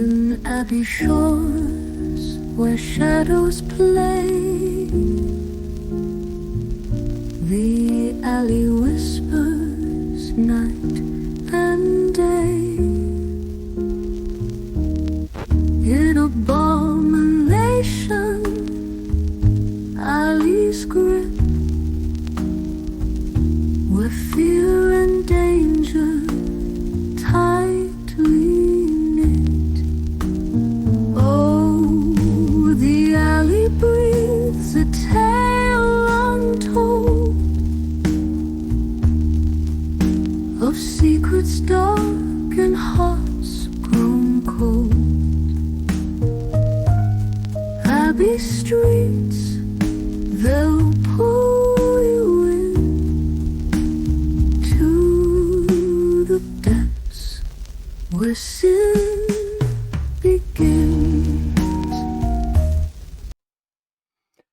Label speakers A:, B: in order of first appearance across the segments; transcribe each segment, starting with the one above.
A: On abbey shores where shadows play, the alley whispers night and day. In abomination, alley's grip, where fear and danger tightly knit. Oh, the alley breathes a tale untold of secrets dark and hearts grown cold. Abbey streets, they'll pull you in to the depths where sin begins.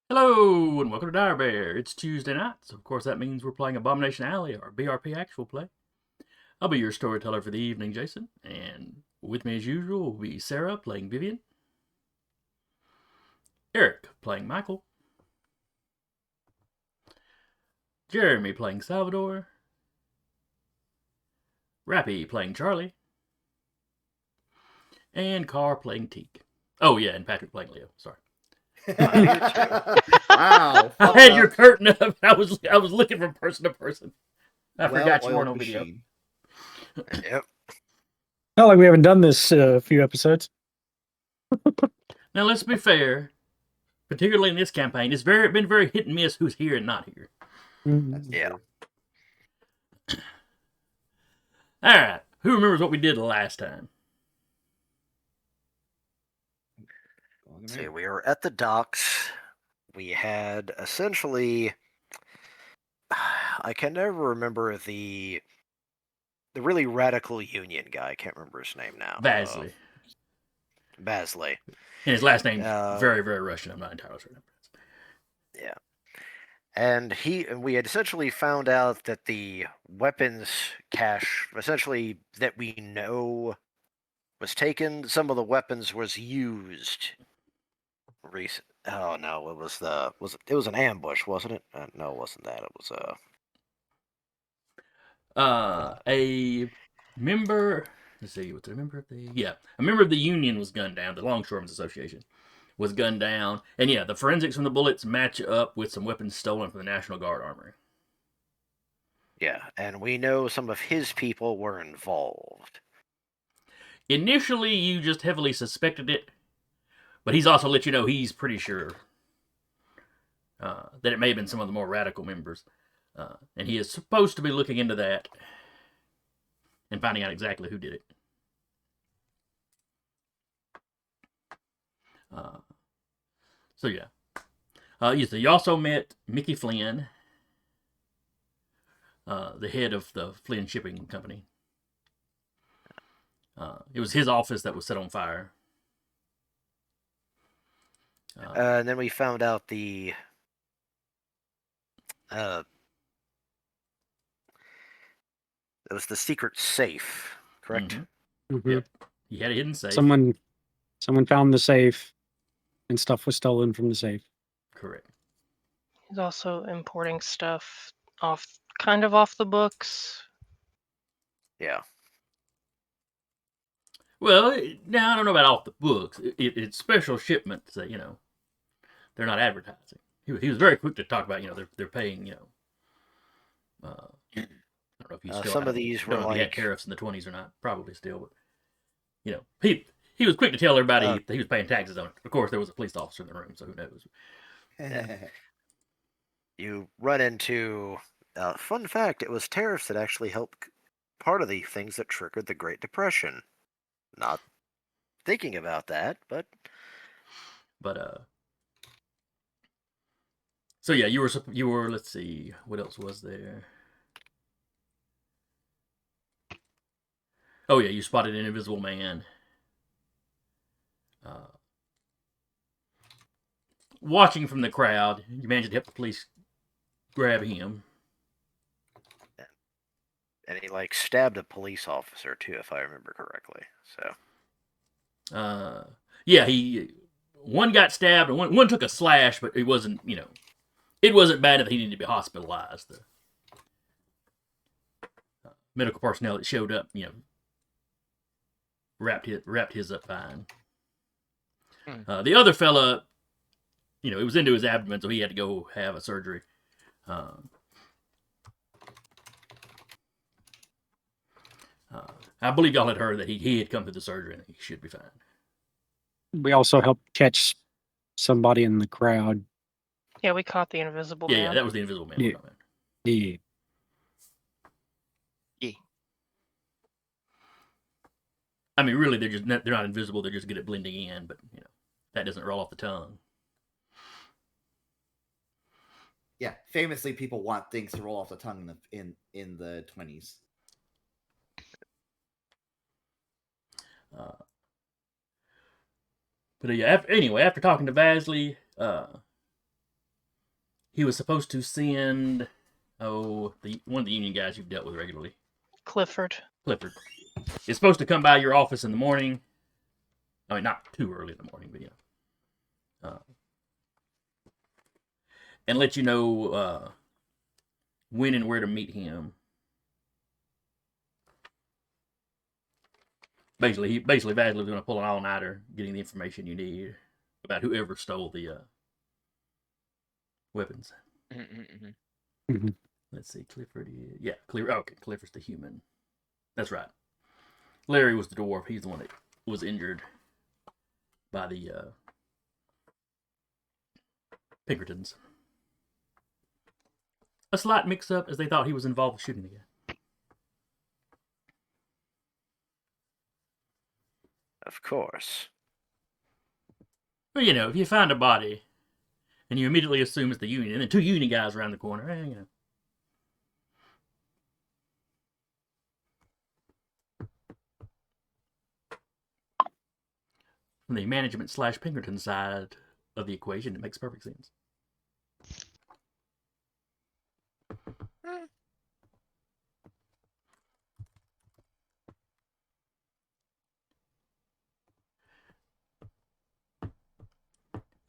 B: Hello, and welcome to Dire Bear. It's Tuesday night, so of course that means we're playing Abomination Alley, our BRP actual play. I'll be your storyteller for the evening, Jason, and with me as usual will be Sarah playing Vivian, Eric playing Michael, Jeremy playing Salvador, Rappy playing Charlie, and Carr playing Teak. Oh yeah, and Patrick playing Leo. Sorry.
C: Wow.
B: I had your curtain up. I was looking from person to person. I forgot you weren't on video.
D: Yep.
E: Not like we haven't done this a few episodes.
B: Now let's be fair, particularly in this campaign, it's been very hit and miss who's here and not here.
D: Yeah.
B: All right, who remembers what we did last time?
D: Let's see, we were at the docks. We had essentially, I can never remember the really radical union guy. I can't remember his name now.
B: Vasily.
D: Vasily.
B: And his last name's very, very Russian. I'm not entirely sure.
D: Yeah. And we had essentially found out that the weapons cache, essentially that we know was taken. Some of the weapons was used. Oh no! It was an ambush, wasn't it? No, it wasn't that. It was
B: a member. Let's see. What's a member of the? Yeah, a member of the union was gunned down. The Longshoremen's Association was gunned down, and yeah, the forensics from the bullets match up with some weapons stolen from the National Guard armory.
D: Yeah, and we know some of his people were involved.
B: Initially, you just heavily suspected it, but he's also let you know he's pretty sure that it may have been some of the more radical members. And he is supposed to be looking into that and finding out exactly who did it. So yeah. You also met Mickey Flynn, the head of the Flynn Shipping Company. It was his office that was set on fire.
D: And then we found out it was the secret safe, correct?
B: Mm-hmm. Mm-hmm. Yep. He had a hidden safe.
E: Someone found the safe, and stuff was stolen from the safe.
B: Correct.
F: He's also importing stuff off the books.
D: Yeah.
B: Well, now I don't know about off the books. It's special shipments that they're not advertising. He was very quick to talk about they're paying I don't know if you still
D: some of these were like
B: had tariffs in the 20s or not. Probably still, but he was quick to tell everybody that he was paying taxes on it. Of course, there was a police officer in the room, so who knows?
D: You run into fun fact: it was tariffs that actually helped part of the things that triggered the Great Depression. Not thinking about that, but
B: so yeah, you were. Let's see, what else was there? Oh yeah, you spotted an invisible man. Watching from the crowd, you managed to help the police grab him.
D: And he stabbed a police officer too, if I remember correctly. So
B: Yeah, one got stabbed and one took a slash, but it wasn't it wasn't bad enough he needed to be hospitalized. The medical personnel that showed up, wrapped his up fine. The other fella, it was into his abdomen, so he had to go have a surgery. I believe y'all had heard that he had come through the surgery and he should be fine.
E: We also helped catch somebody in the crowd.
F: Yeah, we caught the invisible
B: Yeah,
F: man.
B: yeah, that was the invisible man.
E: Yeah. Yeah.
C: Yeah.
B: I mean, really, they're not invisible. They're just good at blending in, but that doesn't roll off the tongue.
C: Yeah, famously, people want things to roll off the tongue in the 20s.
B: But yeah, after talking to Vasily, he was supposed to send one of the union guys you've dealt with regularly,
F: Clifford.
B: is supposed to come by your office in the morning. I mean, not too early in the morning, but and let you know when and where to meet him. Basically, Vasily was going to pull an all-nighter, getting the information you need about whoever stole the weapons.
E: Mm-hmm.
B: Let's see, Clifford is... Yeah, Clifford's the human. That's right. Larry was the dwarf. He's the one that was injured by the Pinkertons. A slight mix-up, as they thought he was involved with shooting the guy.
D: Of course.
B: But, if you find a body, and you immediately assume it's the Union, and then two Union guys around the corner, From the management / Pinkerton side of the equation, it makes perfect sense.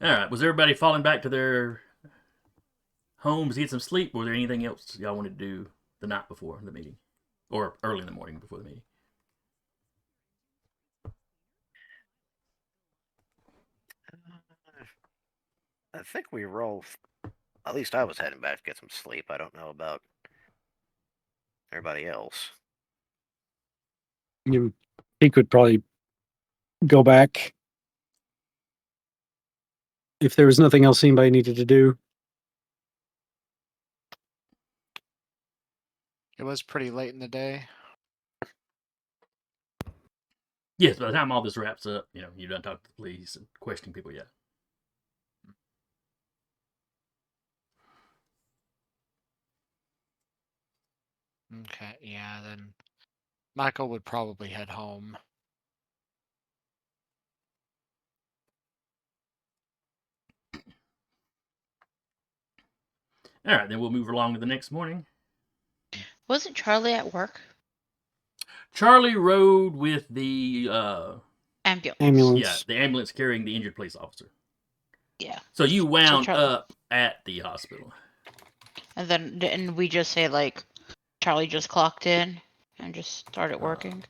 B: All right, was everybody falling back to their homes to get some sleep, or was there anything else y'all wanted to do the night before the meeting? Or early in the morning before the meeting?
D: I think we roll. At least I was heading back to get some sleep. I don't know about everybody else.
E: He could probably go back if there was nothing else anybody needed to do.
G: It was pretty late in the day.
B: Yes, by the time all this wraps up, you done talked to the police and questioning people yet.
G: Okay, yeah, then Michael would probably head home.
B: All right, then we'll move along to the next morning.
H: Wasn't Charlie at work?
B: Charlie rode with the
E: Ambulance.
B: Yeah, the ambulance carrying the injured police officer.
H: Yeah.
B: So you wound
H: Charlie-
B: up at the hospital.
H: And then didn't we just say Charlie just clocked in and just started working?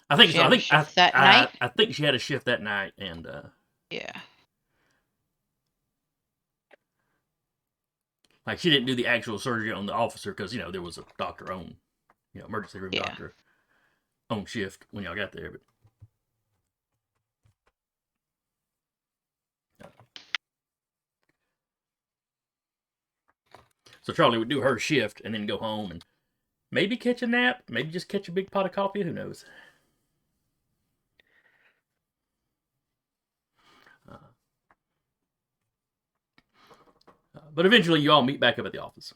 B: I think
H: She
B: so.
H: had a shift that night?
B: I think she had a shift that night, and
H: Yeah.
B: she didn't do the actual surgery on the officer because there was a doctor on, emergency room doctor on shift when y'all got there, but. So Charlie would do her shift and then go home and maybe catch a nap, maybe just catch a big pot of coffee, who knows. But eventually you all meet back up at the office.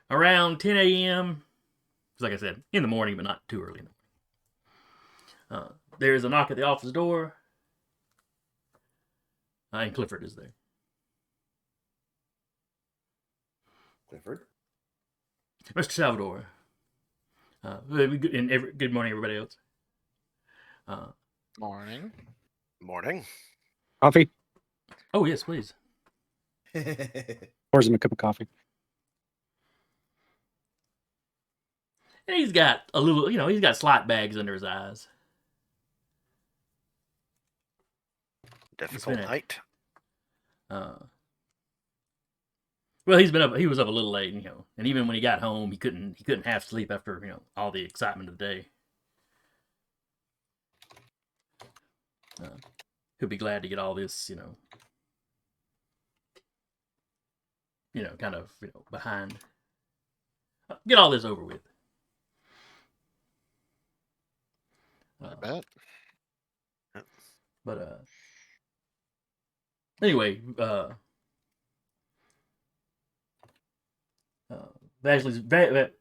B: Around 10 a.m., like I said, in the morning, but not too early in the morning. There's a knock at the office door, and Clifford is there.
C: Clifford.
B: Mr. Salvador. Good morning, everybody else.
G: Morning.
D: Morning.
E: Coffee?
B: Oh, yes, please.
E: Pours him a cup of coffee.
B: And he's got a little, he's got slight bags under his eyes.
D: Difficult night.
B: Well, he was up a little late, and even when he got home, he couldn't half sleep after, all the excitement of the day. He'll be glad to get all this, kind of, behind. Get all this over with.
G: I bet.
B: But anyway, Vasily is ready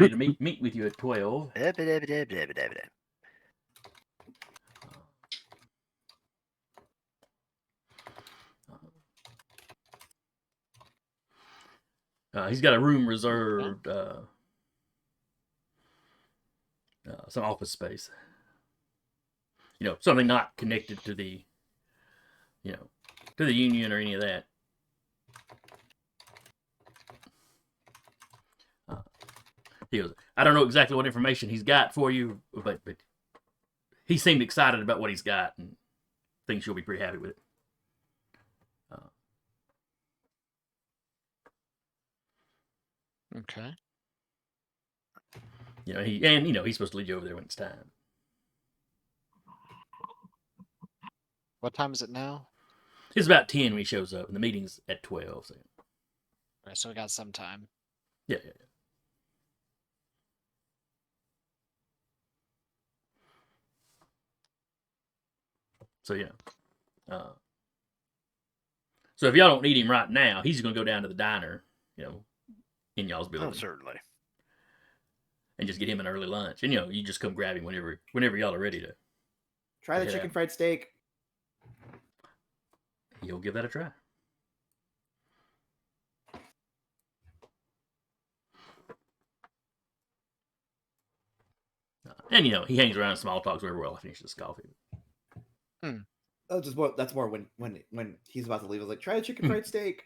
B: to meet with you at 12. He's got a room reserved, some office space. Something not connected to the, to the union or any of that. He goes, I don't know exactly what information he's got for you, but he seemed excited about what he's got and thinks you'll be pretty happy with it.
G: Okay.
B: He's supposed to lead you over there when it's time.
G: What time is it now?
B: It's about 10 when he shows up, and the meeting's at 12. So,
G: Right, so we got some time.
B: yeah. So, so if y'all don't need him right now, he's going to go down to the diner, in y'all's building.
D: Oh, certainly.
B: And just get him an early lunch. And, you just come grab him whenever y'all are ready to.
C: Try the chicken fried steak.
B: You'll give that a try. And, he hangs around and small talks wherever I finish this coffee.
C: Oh, that's more when he's about to leave. I was like, try the chicken fried steak.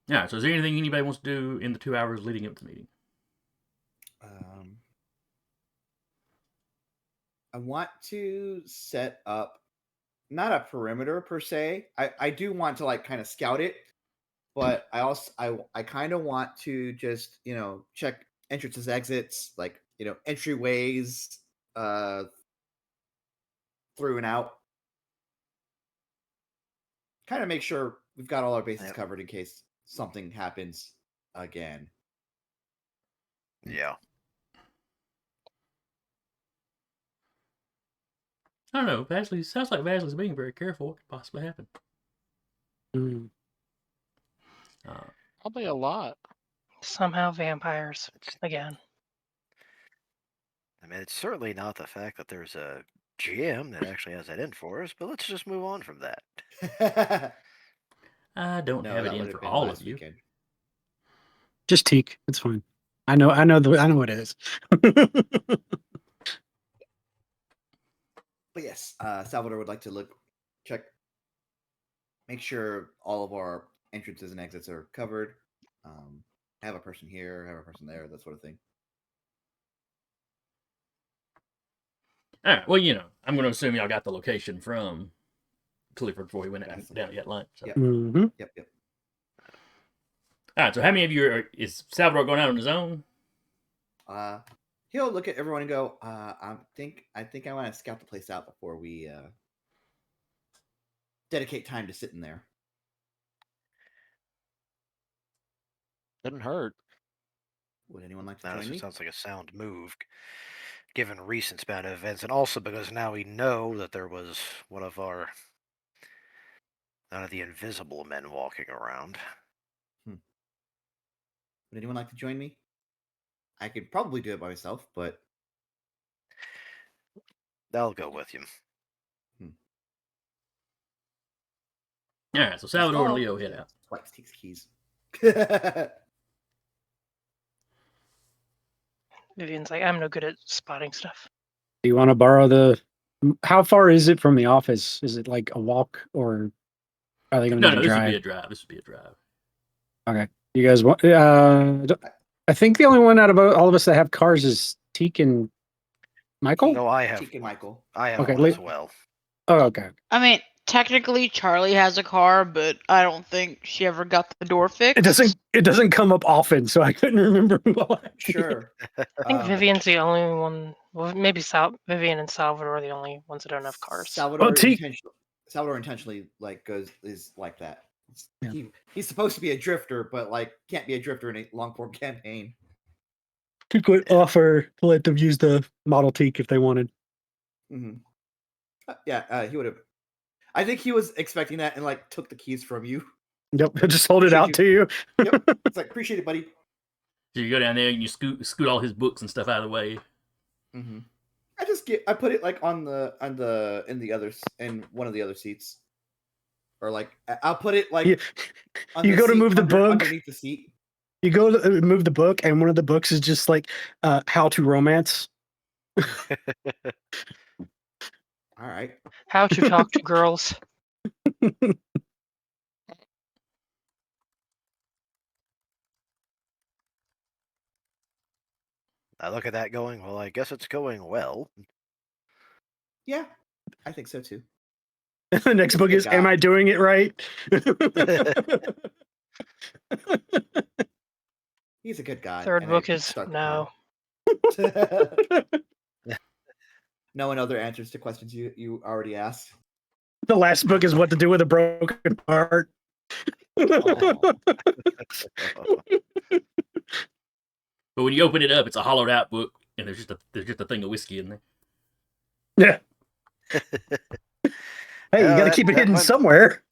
B: Yeah, so is there anything anybody wants to do in the 2 hours leading up to the meeting?
C: I want to set up not a perimeter per se. I do want to kind of scout it, but I kind of want to just check entrances, exits, entryways, through and out. Kind of make sure we've got all our bases covered in case something happens again.
D: Yeah.
B: I don't know. Sounds like Vasily's being very careful. What could possibly happen?
G: Probably a lot.
F: Somehow vampires again.
D: I mean, it's certainly not the fact that there's a GM that actually has that in for us, but let's just move on from that.
B: I don't have it in for all of you.
C: Weekend.
E: Just Teak. It's fine. I know what it is.
C: But yes, Salvador would like to make sure all of our entrances and exits are covered. Have a person here, have a person there, that sort of thing.
B: All right. Well, I'm going to assume y'all got the location from Clifford before he went down to get lunch. So.
C: Yep.
E: Mm-hmm.
C: Yep.
B: All right. So how many of you is Salvador going out on his own?
C: He'll look at everyone and go, I think I want to scout the place out before we dedicate time to sitting there.
G: Couldn't hurt.
C: Would anyone like to
D: That
C: join me?
D: sounds like a sound move, given recent span of events, and also because now we know that there was one of the invisible men walking around.
C: Would anyone like to join me? I could probably do it by myself, but
D: I'll go with you.
B: All right, so Salvador and Leo head out.
C: Swipes, takes keys.
F: Vivian's like, I'm no good at spotting stuff.
E: Do you want to borrow the? How far is it from the office? Is it like a walk, or are they going to
B: No,
E: need to
B: this would
E: drive?
B: be a drive. This would be a drive.
E: Okay, you guys want? I think the only one out of all of us that have cars is Teak and Michael.
D: No, I have.
C: Cheek and Michael.
D: I have
E: Okay,
D: one as well.
E: Oh, okay.
H: I mean, technically, Charlie has a car, but I don't think she ever got the door fixed.
E: It doesn't come up often, so I couldn't remember who all had it.
C: Sure.
F: I think Vivian's the only one. Well, maybe Vivian and Salvador are the only ones that don't have cars.
C: Salvador
E: Teak-
C: intentionally like is like that.
E: Yeah.
C: He's supposed to be a drifter, but like can't be a drifter in a long form campaign.
E: Teak would offer to let them use the Model Teak if they wanted.
C: Mm-hmm. He would have. I think he was expecting that and like took the keys from you.
E: Yep, just hold it out to you.
C: Yep. It's like, appreciate it, buddy.
B: So you go down there and you scoot all his books and stuff out of the way.
C: Mm-hmm. I put it like in one of the other seats, or like I'll put it like
E: You go to move the book
C: underneath the seat.
E: You go to move the book, and one of the books is just like how to romance.
C: All right.
F: How to talk to girls.
D: I look at that going, well, I guess it's going well.
C: Yeah, I think so too.
E: The next book is, Am I Doing It Right?
C: He's a good guy.
F: Third book is No.
C: No one other answers to questions you already asked.
E: The last book is What to Do with a Broken Heart.
B: But when you open it up, it's a hollowed out book, and there's just a thing of whiskey in there.
E: Yeah. Hey, you got to keep it hidden somewhere.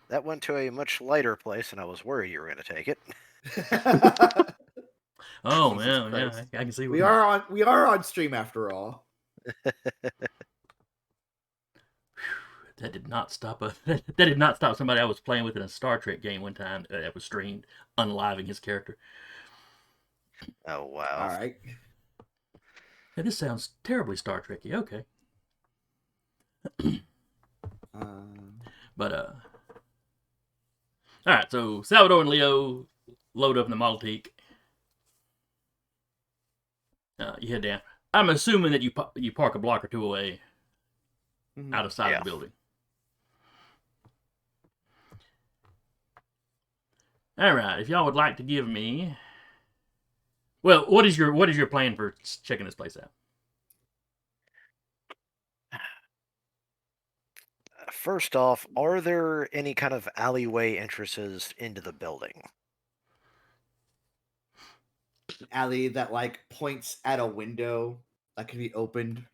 D: That went to a much lighter place, and I was worried you were going to take it.
B: Oh man, yeah, I can see.
C: We are on stream after all.
B: That did not stop that did not stop somebody I was playing with in a Star Trek game one time that was streamed, unliving his character.
D: Oh wow!
C: All right.
B: Hey, this sounds terribly Star Trek-y. Okay. But all right. So Salvador and Leo load up in the Model Teak. You head down. I'm assuming that you park a block or two away, out of sight of the building. All right. If y'all would like to give me, well, what is your plan for checking this place out?
D: First off, are there any kind of alleyway entrances into the building?
C: An alley that like points at a window that can be opened.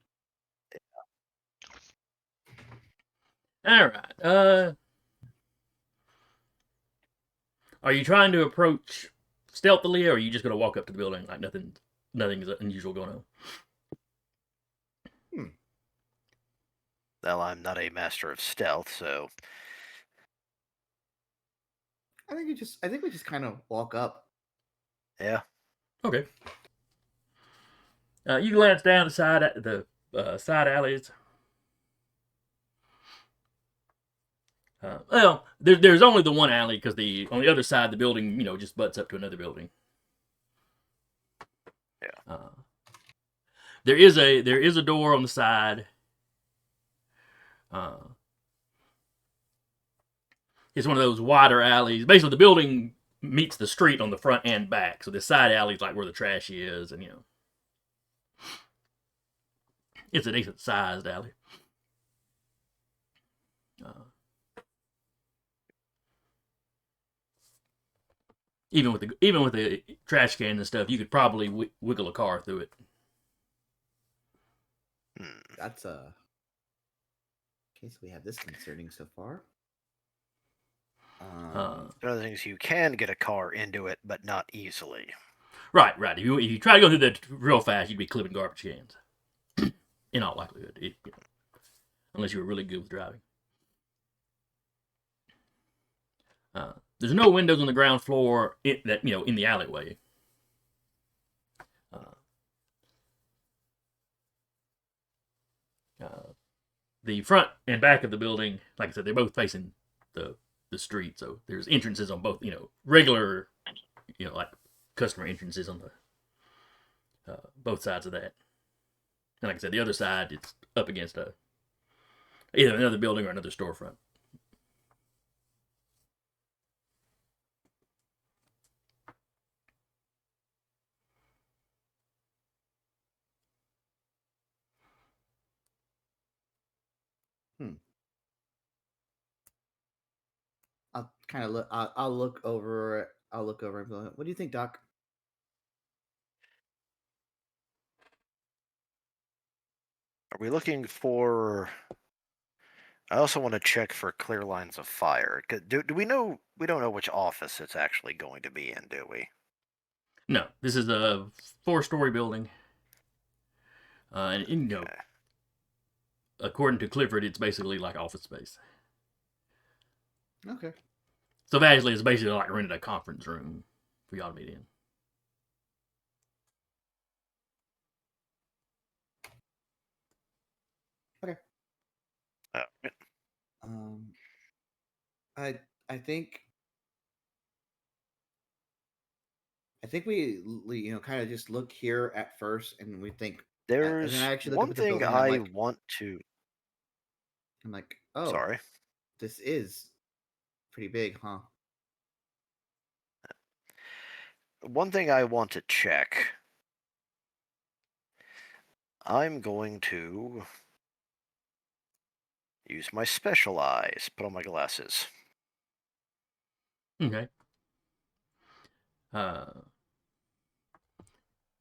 B: All right. Are you trying to approach stealthily, or are you just going to walk up to the building like nothing is unusual going on?
D: Well, I'm not a master of stealth, so
C: I think we just kind of walk up.
D: Yeah.
B: Okay. You glance down the side alleys. Well, there's only the one alley because on the other side the building, just butts up to another building.
D: Yeah.
B: There is a door on the side. It's one of those wider alleys. Basically, the building meets the street on the front and back, so the side alley is like where the trash is, and it's a decent sized alley. Even with the trash can and stuff, you could probably wiggle a car through it.
C: That's okay, so we have this concerning so far.
D: One of the things you can get a car into it, but not easily.
B: Right. If you try to go through that real fast, you'd be clipping garbage cans. in all likelihood, unless you were really good with driving. There's no windows on the ground floor in the alleyway. The front and back of the building, like I said, they're both facing the street, so there's entrances on both. Regular, like customer entrances on the both sides of that. And like I said, the other side, it's up against either another building or another storefront.
C: I'll kind of look. I'll look over. I'll look over and go, what do you think, Doc?
D: Are we looking for? I also want to check for clear lines of fire. Do we know? We don't know which office it's actually going to be in, do we?
B: No, this is a 4-story building, and
D: Okay.
B: according to Clifford, it's basically like office space.
C: Okay.
B: So Vasily is basically like rented a conference room for y'all to meet in.
C: Okay. I think we kind of just look here at first, and we think.
D: There's
C: and then I actually look
D: one
C: up at the
D: thing
C: building,
D: I want to.
C: I'm like, oh,
D: Sorry.
C: this is pretty big, huh?
D: One thing I want to check. I'm going to use my special eyes. Put on my glasses.
B: Okay.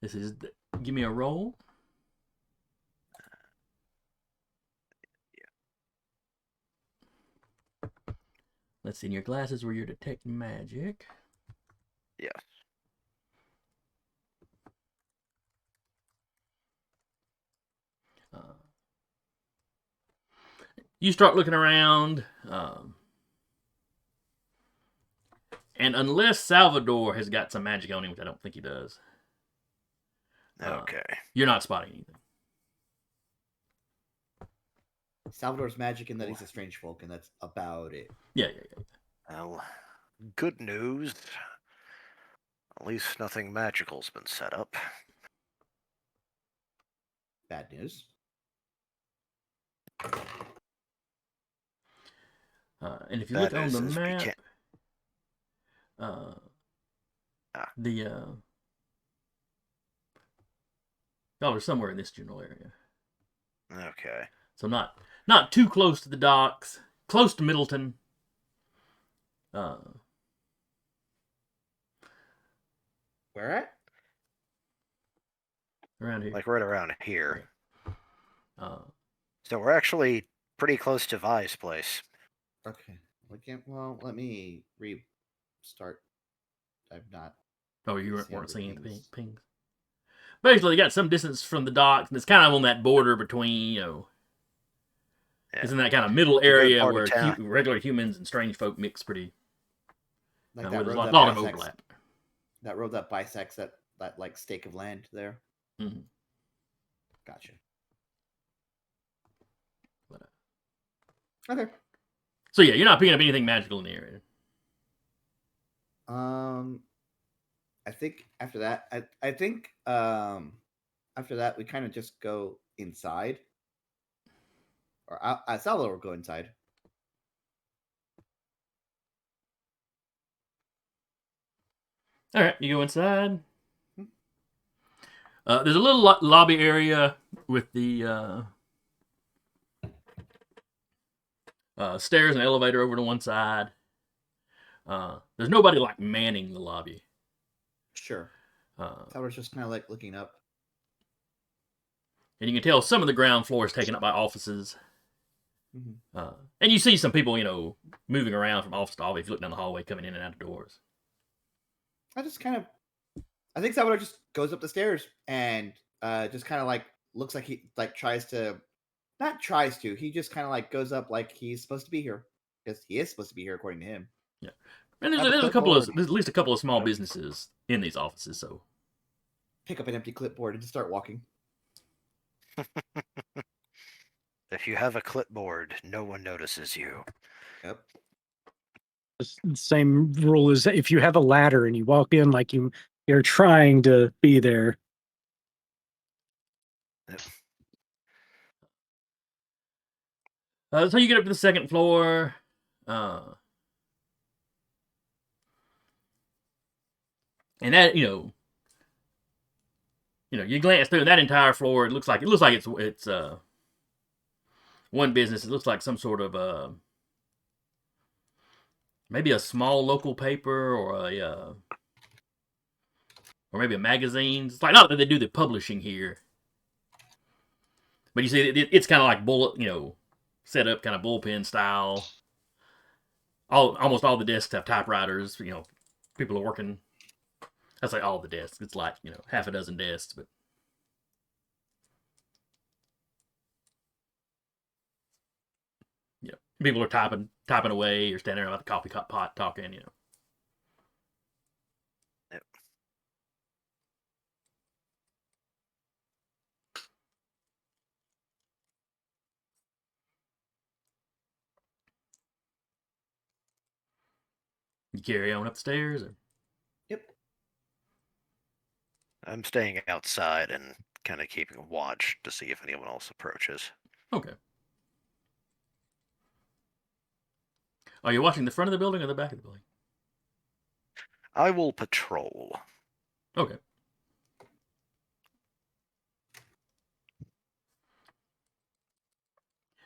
B: This is. Give me a roll. Let's see. In your glasses where you're detecting magic.
D: Yes.
B: You start looking around, and unless Salvador has got some magic on him, which I don't think he does,
D: Okay.
B: You're not spotting anything.
C: Salvador's magic in that he's a strange folk, and that's about it.
B: Yeah.
D: Well, good news. At least nothing magical's been set up.
C: Bad news.
B: And if you
D: Bad
B: look on
D: news
B: the
D: is we
B: map,
D: can't-
B: y'all are somewhere in this general area.
D: Okay.
B: So not too close to the docks, close to Middleton.
C: Where at?
B: Around here.
D: Like right around here.
B: Yeah.
D: So we're actually pretty close to Vi's place.
C: Okay. Well, let me restart. I've not.
B: Oh, you
C: See
B: weren't seeing the
C: pings.
B: pings. Basically, they got some distance from the docks, and it's kind of on that border between,
D: Yeah.
B: it's in that kind of middle
D: It's a good
B: area
D: part of
B: where
D: town.
B: regular humans and strange folk mix pretty.
C: Like
B: Where
C: that
B: there's
C: road
B: a
C: that
B: lot of
C: bisects.
B: overlap.
C: That road that bisects that like stake of land there.
B: Mm-hmm.
C: Gotcha.
B: But,
C: Okay.
B: so yeah, you're not picking up anything magical in the area.
C: I think after that, I think after that we kind of just go inside, or Salvador will go inside.
B: All right, you go inside. There's a little lobby area with the stairs and elevator over to one side. There's nobody like manning the lobby.
C: Sure. Salvador's just kind of like looking up.
B: And you can tell some of the ground floor is taken up by offices.
C: Mm-hmm.
B: And you see some people, moving around from office to office. If you look down the hallway, coming in and out of doors.
C: I think Salvador just goes up the stairs and just kind of like looks like he like he just kind of like goes up like he's supposed to be here, because he is supposed to be here according to him.
B: Yeah, and
C: Have a
B: there's
C: clipboard.
B: at least a couple of small
C: Yep.
B: businesses in these offices. So
C: Pick up an empty clipboard and just start walking.
D: If you have a clipboard, no one notices you.
C: Yep.
E: It's the same rule as if you have a ladder and you walk in like you're trying to be there.
B: so you get up to the second floor. And that you glance through that entire floor. It looks like it's one business. It looks like some sort of maybe a small local paper or maybe a magazine. It's like not that they do the publishing here, but you see it's kind of like set up kind of bullpen style. Almost all the desks have typewriters. People are working. That's like all the desks. It's like half a dozen desks, but people are typing away or standing around at the coffee pot talking.
D: Yep.
B: You carry on up the stairs, or
C: Yep.
D: I'm staying outside and kind of keeping a watch to see if anyone else approaches.
B: okay. Are you watching the front of the building or the back of the building?
D: I will patrol.
B: Okay.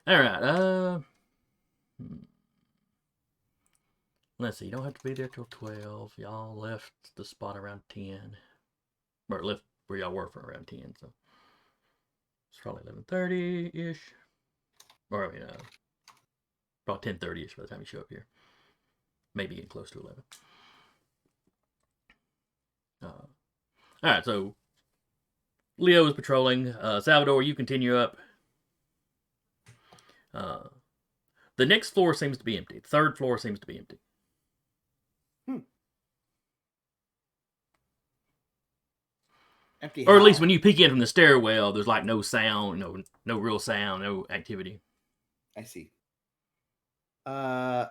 B: All right. Let's see. You don't have to be there till 12. Y'all left the spot around 10, or left where y'all were for around 10. So it's probably 11:30 ish, or I mean, about 10:30 ish by the time you show up here. Maybe getting close to 11. All right. So Leo is patrolling. Salvador, you continue up. The next floor seems to be empty. The third floor seems to be empty.
C: Empty.
B: Or at least when you peek in from the stairwell, there's like no sound, no real sound, no activity.
C: I see. Kind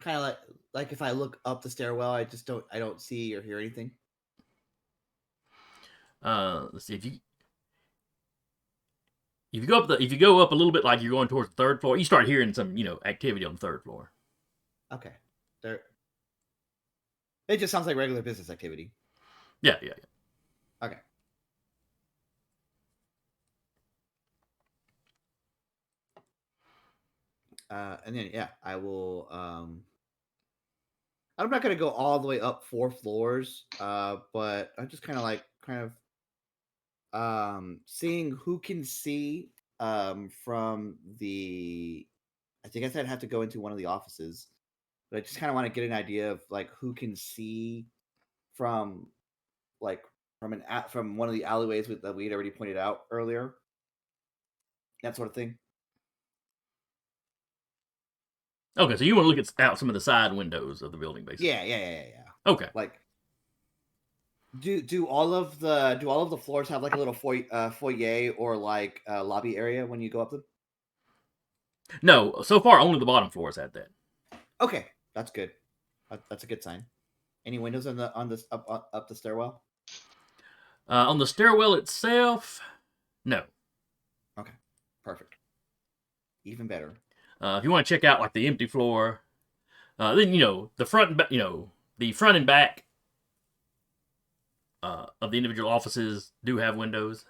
C: of like if I look up the stairwell, I don't see or hear anything.
B: Let's see if you go up a little bit, like you're going towards the third floor, you start hearing some activity on the third floor.
C: Okay. It just sounds like regular business activity.
B: Yeah.
C: Okay. And then I will. I'm not gonna go all the way up 4 floors. But I'm just kind of seeing who can see. From the. I think I said I'd have to go into one of the offices, but I just kind of want to get an idea of like who can see from from one of the alleyways that we had already pointed out earlier. That sort of thing.
B: Okay, so you want to look out some of the side windows of the building, basically.
C: Yeah.
B: Okay.
C: Like, do all of the floors have like a little foyer or like lobby area when you go up them?
B: No, so far only the bottom floors had that.
C: Okay, that's good. That's a good sign. Any windows up the stairwell?
B: On the stairwell itself, no.
C: Okay, perfect. Even better.
B: If you want to check out like the empty floor, then the front and the front and back of the individual offices do have windows.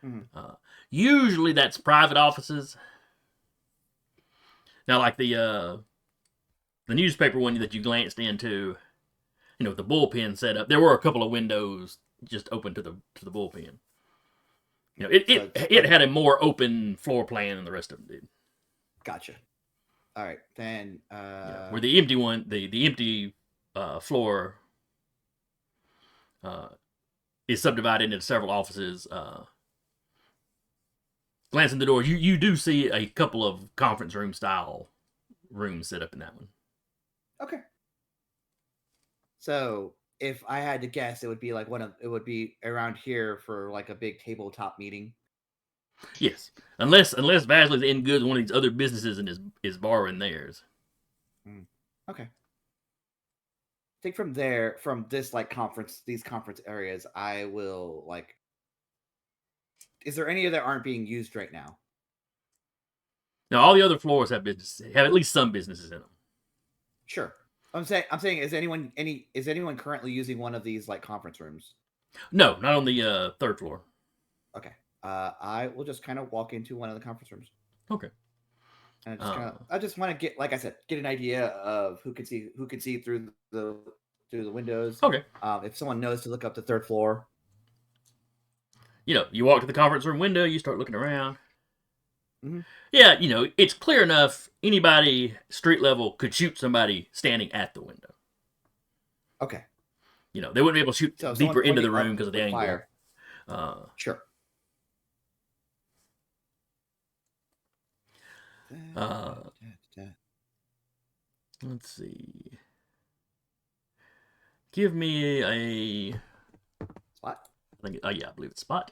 C: Mm-hmm.
B: Usually that's private offices. Now, like the newspaper one that you glanced into, the bullpen setup, there were a couple of windows just open to the bullpen. It had a more open floor plan than the rest of them did.
C: Gotcha. All right, then.
B: Where the empty one, the empty floor is subdivided into several offices. glancing the door, you do see a couple of conference room style rooms set up in that one.
C: Okay. So if I had to guess, it would be like it would be around here for like a big tabletop meeting.
B: Yes, unless Vasily's in good with one of these other businesses and is borrowing theirs.
C: Okay. I think from this like these conference areas, I will like. Is there any that aren't being used right now?
B: Now, all the other floors have at least some businesses in them.
C: Sure. I'm saying, is anyone currently using one of these like conference rooms?
B: No, not on the third floor.
C: Okay. I will just kind of walk into one of the conference rooms.
B: Okay.
C: And I just want to get, like I said, get an idea of who can see through the windows.
B: Okay.
C: If someone knows to look up the third floor.
B: You walk to the conference room window, you start looking around.
C: Mm-hmm.
B: Yeah, it's clear enough. Anybody street level could shoot somebody standing at the window.
C: Okay.
B: They wouldn't be able to shoot deeper into the room because of the angle.
C: Fire. Sure.
B: Let's see. Give me a
C: spot.
B: I believe it's spot.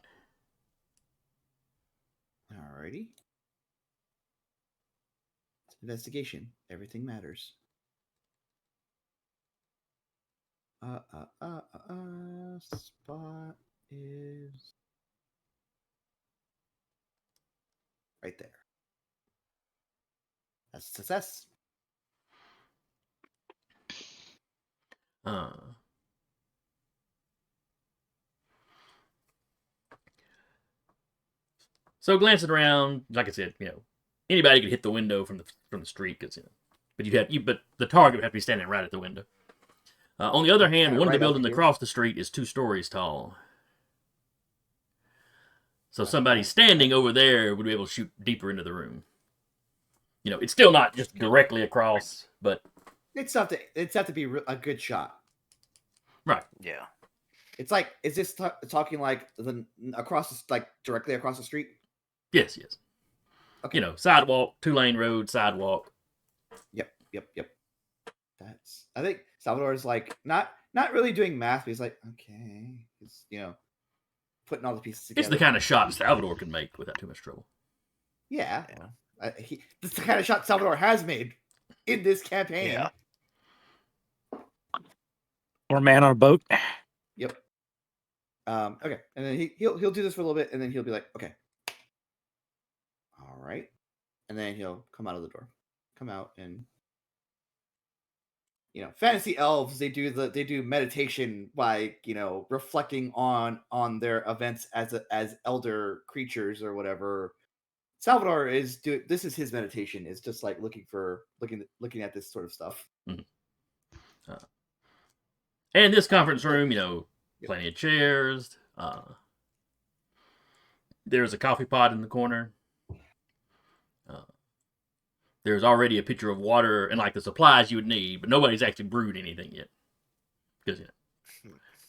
C: Alrighty. Investigation. Everything matters. Spot is right there. That's a success.
B: So glancing around, like I said, anybody could hit the window from the street, because but the target would have to be standing right at the window. On the other hand, one of the buildings across the street is 2 stories tall. So somebody standing over there would be able to shoot deeper into the room. It's still not just directly across, but
C: it's have to be a good shot.
B: Right.
D: Yeah.
C: It's like, is this talking like directly across the street?
B: Yes.
C: Okay.
B: Sidewalk, 2-lane road, sidewalk.
C: Yep. I think Salvador's like not really doing math, but he's like, okay, he's putting all the pieces together.
B: It's the kind of shot Salvador can make without too much trouble.
C: Yeah. It's the kind of shot Salvador has made in this campaign.
D: Yeah.
E: Or man on a boat.
C: Yep. Okay, and then he'll do this for a little bit, and then he'll be like, okay, all right, and then he'll come out of the door, come out, and fantasy elves, they do meditation by reflecting on their events as elder creatures or whatever. Salvador this is his meditation. Is just like looking at this sort of stuff.
B: Mm-hmm. And this conference room, plenty of chairs. There's a coffee pot in the corner. There's already a pitcher of water and like the supplies you would need, but nobody's actually brewed anything yet because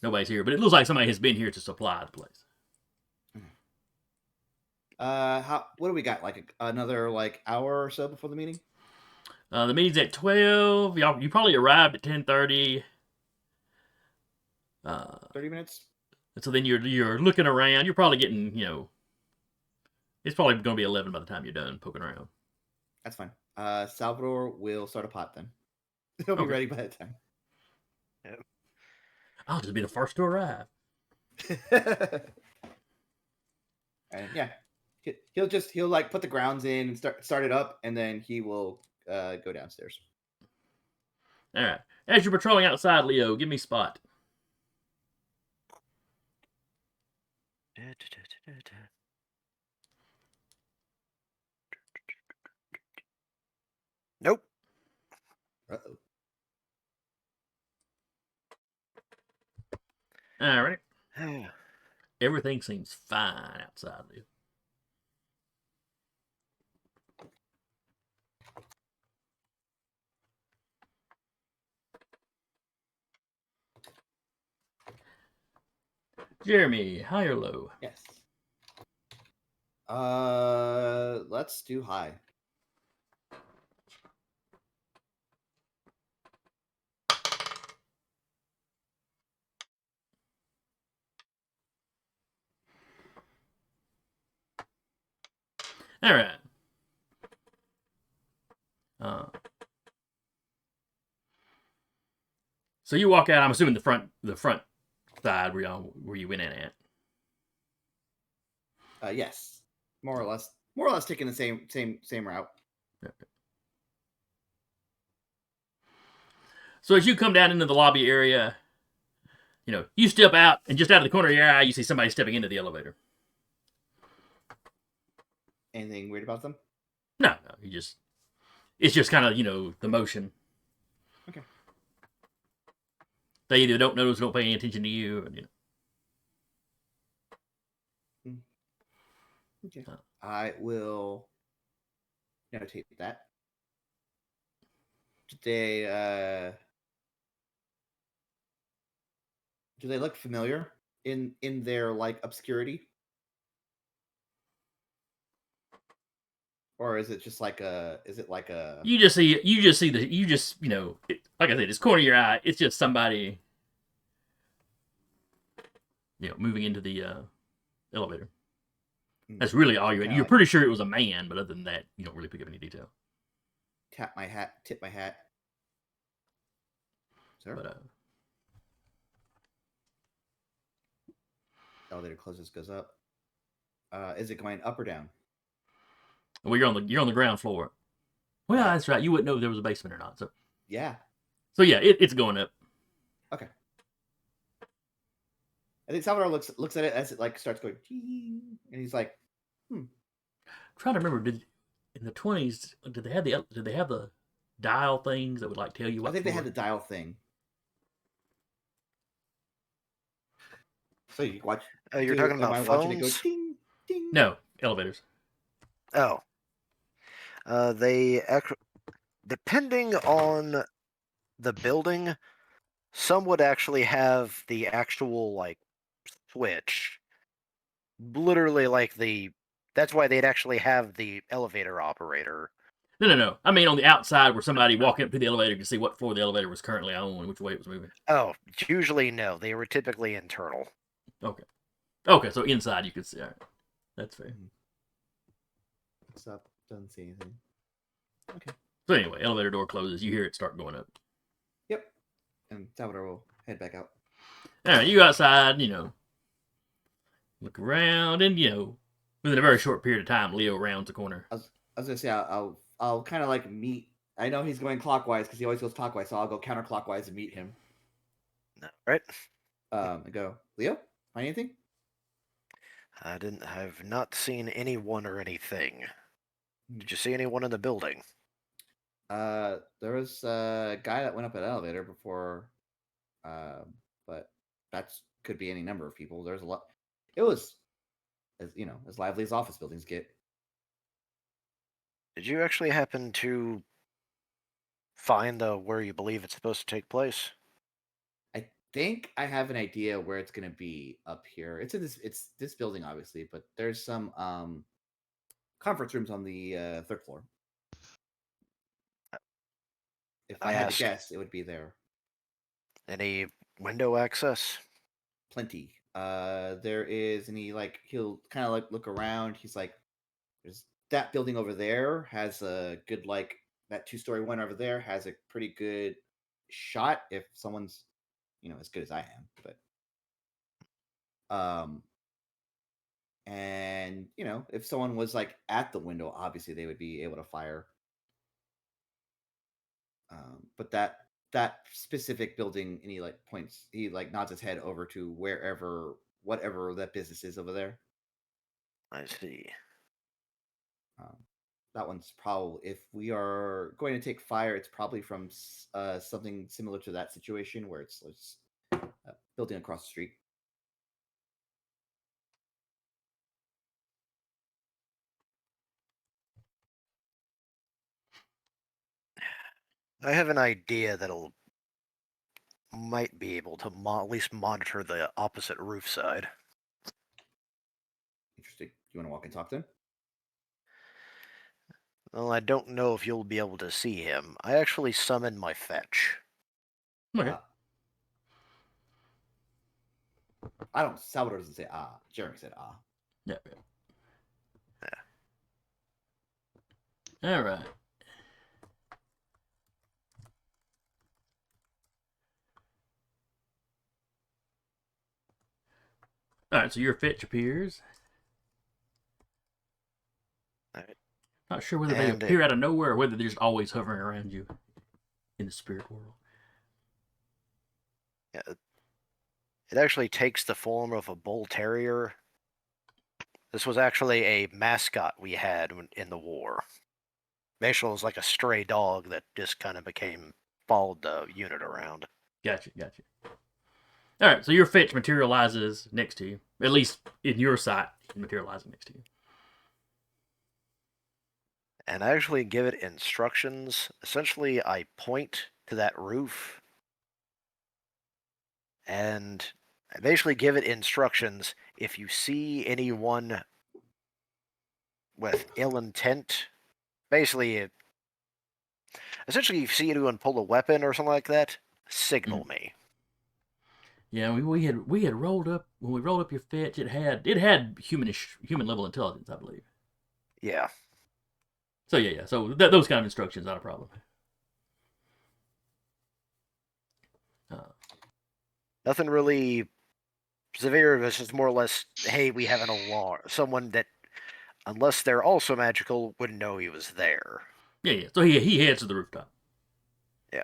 B: nobody's here. But it looks like somebody has been here to supply the place.
C: What do we got? Like another hour or so before the meeting?
B: The meeting's at 12. You probably arrived at 10:30.
C: 30 minutes.
B: So then you're looking around. You're probably getting, it's probably going to be 11 by the time you're done poking around.
C: That's fine. Salvador will start a pot then. He'll be ready by that time.
D: Yep.
B: I'll just be the first to arrive.
C: And yeah, he'll like put the grounds in and start it up, and then he will go downstairs.
B: All right. As you're patrolling outside, Leo, give me spot.
D: Nope.
C: Uh-oh.
B: All right. Everything seems fine outside, Leo. Jeremy, high or low?
C: Yes. Let's do high.
B: All right. So you walk out. I'm assuming the front side where you went in at.
C: Yes, more or less taking the same route.
B: Okay. So as you come down into the lobby area, you step out, and just out of the corner of your eye, you see somebody stepping into the elevator.
C: Anything weird about them?
B: No, it's just kind of, the motion.
C: Okay.
B: They either don't notice, don't pay any attention to you, or,
C: Okay. I will notate that. Do they look familiar in their like obscurity? Or is it just like a?
B: you just see like I said, it's corner of your eye. It's just somebody, moving into the elevator. That's really all you're. You're pretty sure it was a man, but other than that, you don't really pick up any detail.
C: Tip my hat. Sir.
B: But
C: elevator closes, goes up. Is it going up or down?
B: well, you're on the ground floor. Well, that's right. You wouldn't know if there was a basement or not. So
C: yeah.
B: So yeah, it's going up.
C: Okay. I think Salvador looks at it as it like starts going, and he's like,
B: I'm trying to remember. In the 20s, did they have the dial things that would like tell you what?
C: I think they had the dial thing. So you watch.
D: Oh, you're talking about phones? It go
C: ding, ding?
B: No, elevators.
D: Oh. They depending on the building, some would actually have the actual like switch. Literally like that's why they'd actually have the elevator operator.
B: No. I mean on the outside where somebody walking up to the elevator could see what floor the elevator was currently on and which way it was moving.
D: Oh, usually no. They were typically internal.
B: Okay, so inside you could see. All right. That's fair.
C: What's up? Doesn't see anything. Okay.
B: So anyway, elevator door closes. You hear it start going up.
C: Yep. And Salvador will head back out.
B: All right, you go outside, look around, and, within a very short period of time, Leo rounds the corner.
C: I was going to say, I'll kind of like meet. I know he's going clockwise because he always goes clockwise, so I'll go counterclockwise and meet him.
D: All right.
C: I go, Leo, find anything?
D: I've not seen anyone or anything. Did you see anyone in the building?
C: There was a guy that went up an elevator before, but that could be any number of people. There's a lot. It was, as lively as office buildings get.
D: Did you actually happen to find where you believe it's supposed to take place?
C: I think I have an idea where it's going to be up here. It's this building, obviously, but there's some conference rooms on the 3rd floor. If I had to guess, it would be there.
D: Any window access?
C: Plenty. There is, and he'll kind of like look around. He's like, there's that building over there has a good that 2-story one over there has a pretty good shot if someone's as good as I am, but and if someone was like at the window, obviously they would be able to fire. But that specific building, and he points, he nods his head over to whatever that business is over there.
D: I see.
C: That one's probably, if we are going to take fire, it's probably from something similar to that situation where it's a building across the street.
D: I have an idea that'll might be able to at least monitor the opposite roof side.
C: Interesting. You want to walk and talk to him?
D: Well, I don't know if you'll be able to see him. I actually summoned my fetch.
B: Okay.
C: I don't. Salvador doesn't say ah. Jeremy said ah.
B: Yeah. All right. All right. So your fetch appears.
D: All right.
B: Not sure whether they appear out of nowhere or whether they're just always hovering around you in the spirit world.
D: Yeah. It actually takes the form of a bull terrier. This was actually a mascot we had in the war. Basically, it was like a stray dog that just kind of followed the unit around.
B: Gotcha. All right, so your fetch materializes next to you. At least in your sight, it materializes next to you.
D: And I actually give it instructions. Essentially, I point to that roof, and I basically give it instructions. If you see anyone with ill intent, essentially, if you see anyone pull a weapon or something like that, signal me.
B: Yeah, we had rolled up when we rolled up your fetch. It had human level intelligence, I believe.
D: Yeah.
B: So yeah. So those kind of instructions not a problem.
D: Nothing really severe. It's just more or less, hey, we have an alarm. Someone that, unless they're also magical, wouldn't know he was there.
B: Yeah. So he heads to the rooftop.
D: Yeah.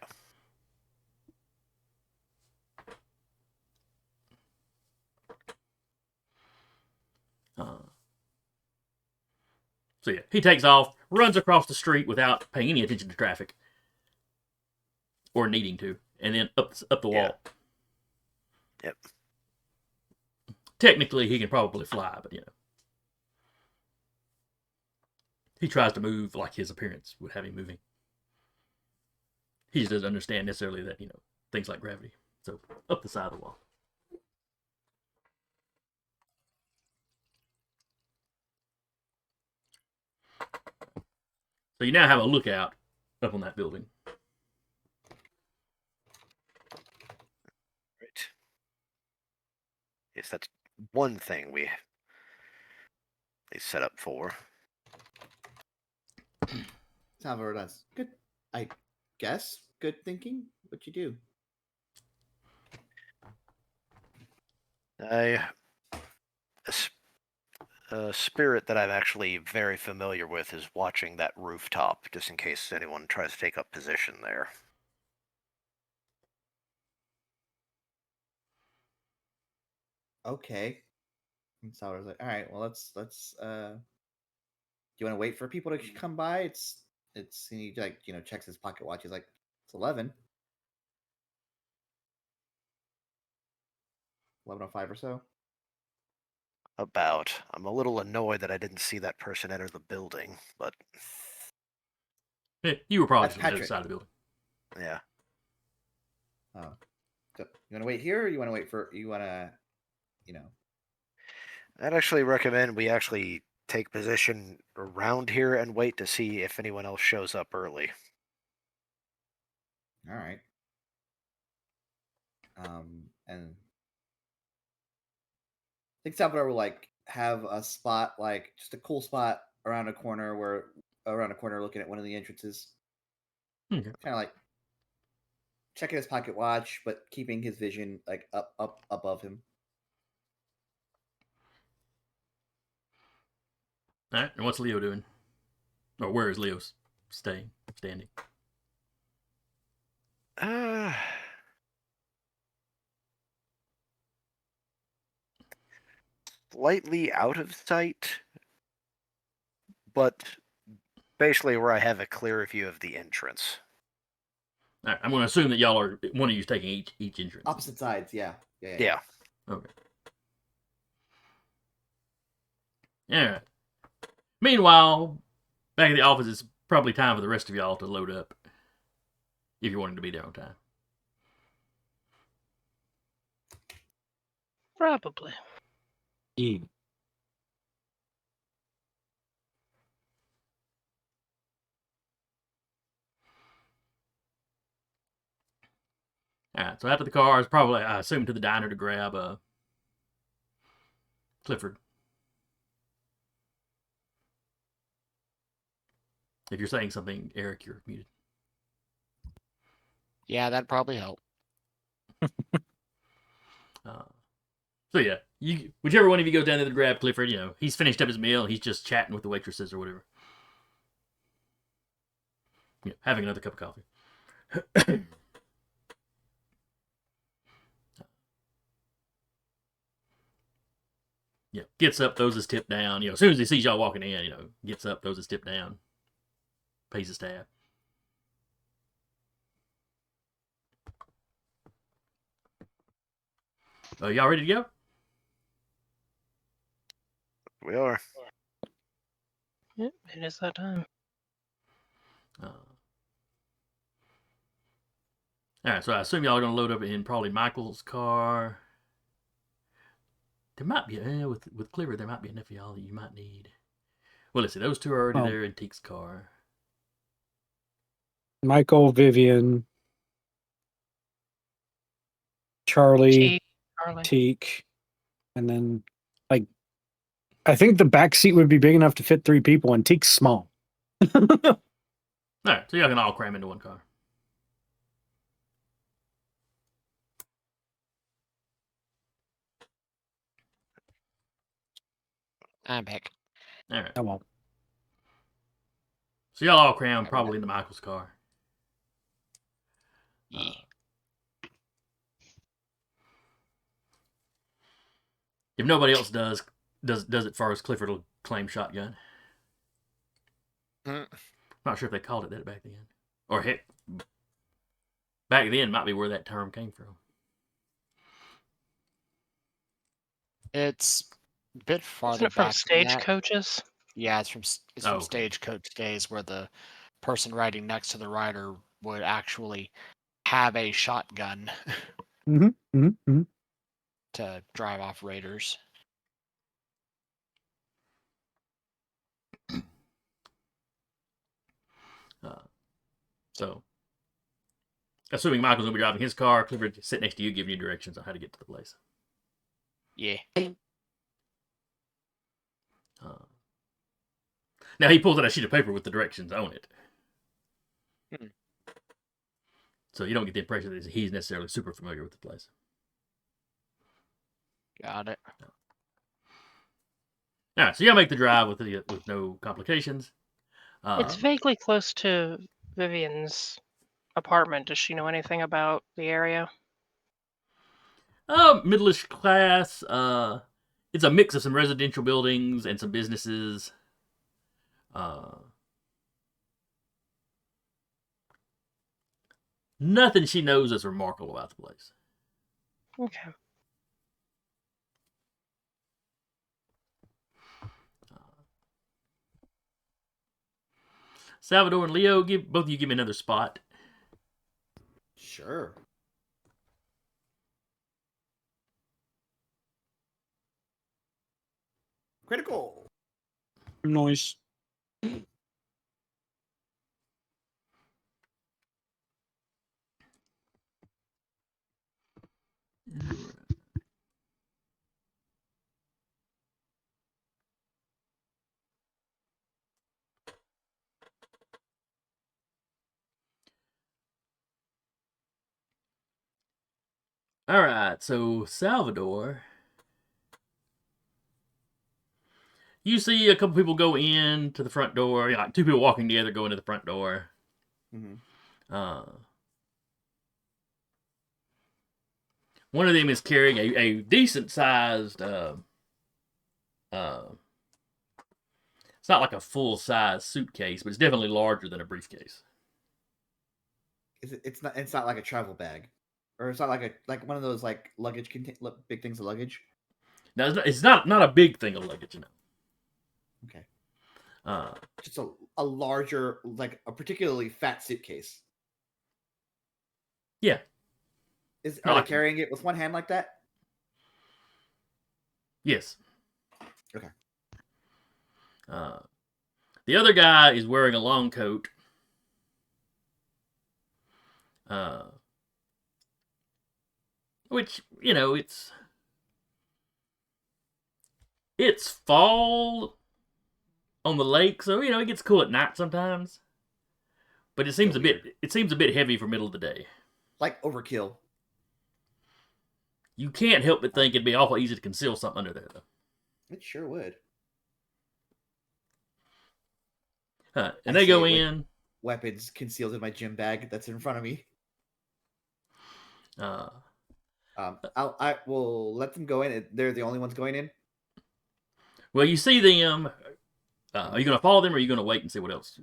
B: So yeah, he takes off, runs across the street without paying any attention to traffic, or needing to, and then up the wall.
D: Yep.
B: Technically, he can probably fly, but he tries to move like his appearance would have him moving. He just doesn't understand necessarily that things like gravity. So up the side of the wall. So you now have a lookout up on that building.
D: Right. Yes, that's one thing they set up for.
C: Salvador does. Good. I guess. Good thinking. What you do?
D: A spirit that I'm actually very familiar with is watching that rooftop, just in case anyone tries to take up position there.
C: Okay. And Salvador's like, all right, well, let's. Do you want to wait for people to come by? It's. And he checks his pocket watch. He's like, it's 11. 11:05 or so.
D: About. I'm a little annoyed that I didn't see that person enter the building, but
B: You were probably
C: That's
B: just on the other
C: Patrick.
B: side of the building.
D: yeah.
C: Oh. So you want to wait here, or you want to wait for
D: I'd actually recommend we actually take position around here and wait to see if anyone else shows up early.
C: All right. And I think Salvador will have a spot, just a cool spot around a corner looking at one of the entrances.
B: Okay.
C: Kind of like checking his pocket watch, but keeping his vision up above him.
B: All right. And what's Leo doing? Or where is Leo standing?
D: Slightly out of sight, but basically where I have a clear view of the entrance.
B: All right. I'm going to assume that y'all are one of you's taking each entrance.
C: Opposite sides, yeah.
D: Yeah.
B: Okay. All right. Meanwhile, back at the office, it's probably time for the rest of y'all to load up if you're wanting to be there on time.
F: Probably.
E: Yeah.
B: All right, so after the car is probably, I assume, to the diner to grab Clifford. If you're saying something, Eric, you're muted.
G: Yeah, that'd probably help.
B: So yeah, whichever one of you goes down there to grab Clifford, he's finished up his meal. He's just chatting with the waitresses or whatever. Having another cup of coffee. Gets up, throws his tip down. As soon as he sees y'all walking in, gets up, throws his tip down, pays his tab. Y'all ready to go?
D: We are.
F: Yep, it is that time.
B: All right, so I assume y'all are going to load up in probably Michael's car. There might be, with Clifford, there might be enough of y'all that you might need. Well, let's see, those two are already there in Teek's car.
E: Michael, Vivian, Charlie, Teek, and then I think the back seat would be big enough to fit 3 people, and Teek's small.
B: All right, so y'all can all cram into one car.
G: I'm back.
B: All right.
E: Come on.
B: So y'all all cram probably into Michael's car.
G: Yeah.
B: If nobody else does it first, Clifford will claim shotgun. Not sure if they called it that back then. Or heck, back then might be where that term came from.
G: It's a bit farther
F: Isn't it from
G: back.
F: Stagecoaches?
G: Yeah, it's from Stagecoach days where the person riding next to the rider would actually have a shotgun to drive off raiders.
B: So, assuming Michael's going to be driving his car, Clifford will sit next to you, giving you directions on how to get to the place.
G: Yeah.
B: Now, he pulls out a sheet of paper with the directions on it. So you don't get the impression that he's necessarily super familiar with the place.
G: Got it.
B: All right, so y'all make the drive with no complications.
F: It's vaguely close to Vivian's apartment. Does she know anything about the area?
B: Middle-ish class. It's a mix of some residential buildings and some businesses. Nothing she knows is remarkable about the place.
F: Okay.
B: Salvador and Leo, both of you give me another spot.
C: Sure. Critical.
E: Noise.
B: All right, so Salvador, you see a couple people go in to the front door. Like 2 people walking together go into the front door. One of them is carrying a decent-sized. It's not like a full-size suitcase, but it's definitely larger than a briefcase.
C: It's not like a travel bag, or it's not like one of those like luggage big things of luggage.
B: No, it's not a big thing of luggage, you know.
C: Okay. Just a larger, like a particularly fat suitcase.
B: Yeah.
C: Are they carrying it with one hand like that?
B: Yes.
C: Okay.
B: The other guy is wearing a long coat. which it's fall on the lake, so it gets cool at night sometimes. But it seems a bit heavy for middle of the day.
C: Like overkill.
B: You can't help but think it'd be awful easy to conceal something under there, though.
C: It sure would.
B: And they go in.
C: Weapons concealed in my gym bag that's in front of me. I will let them go in. They're the only ones going in.
B: Well, you see them. Are you going to follow them, or are you going to wait and see what else?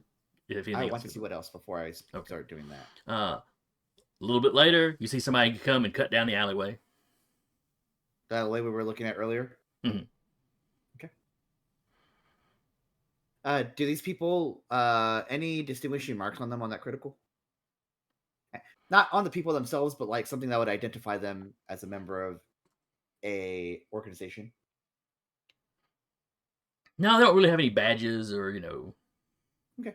C: I want to see what else before I start doing that.
B: A little bit later, you see somebody come and cut down the alleyway.
C: That alleyway we were looking at earlier?
B: Mm-hmm.
C: Okay. Do these people, any distinguishing marks on them on that critical? Not on the people themselves, but like something that would identify them as a member of a organization?
B: No, they don't really have any badges or,
C: Okay.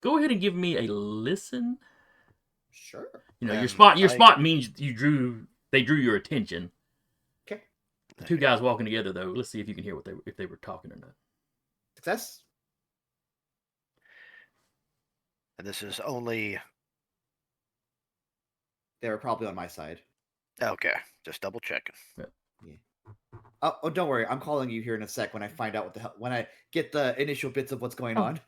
B: Go ahead and give me a listen.
C: Sure.
B: Your spot means they drew your attention.
C: Okay.
B: The two guys walking together, though. Let's see if you can hear if they were talking or not.
C: Success.
D: And this is only.
C: They were probably on my side.
D: Okay, just double checking.
B: Yeah.
C: Oh, don't worry. I'm calling you here in a sec when I find out when I get the initial bits of what's going on.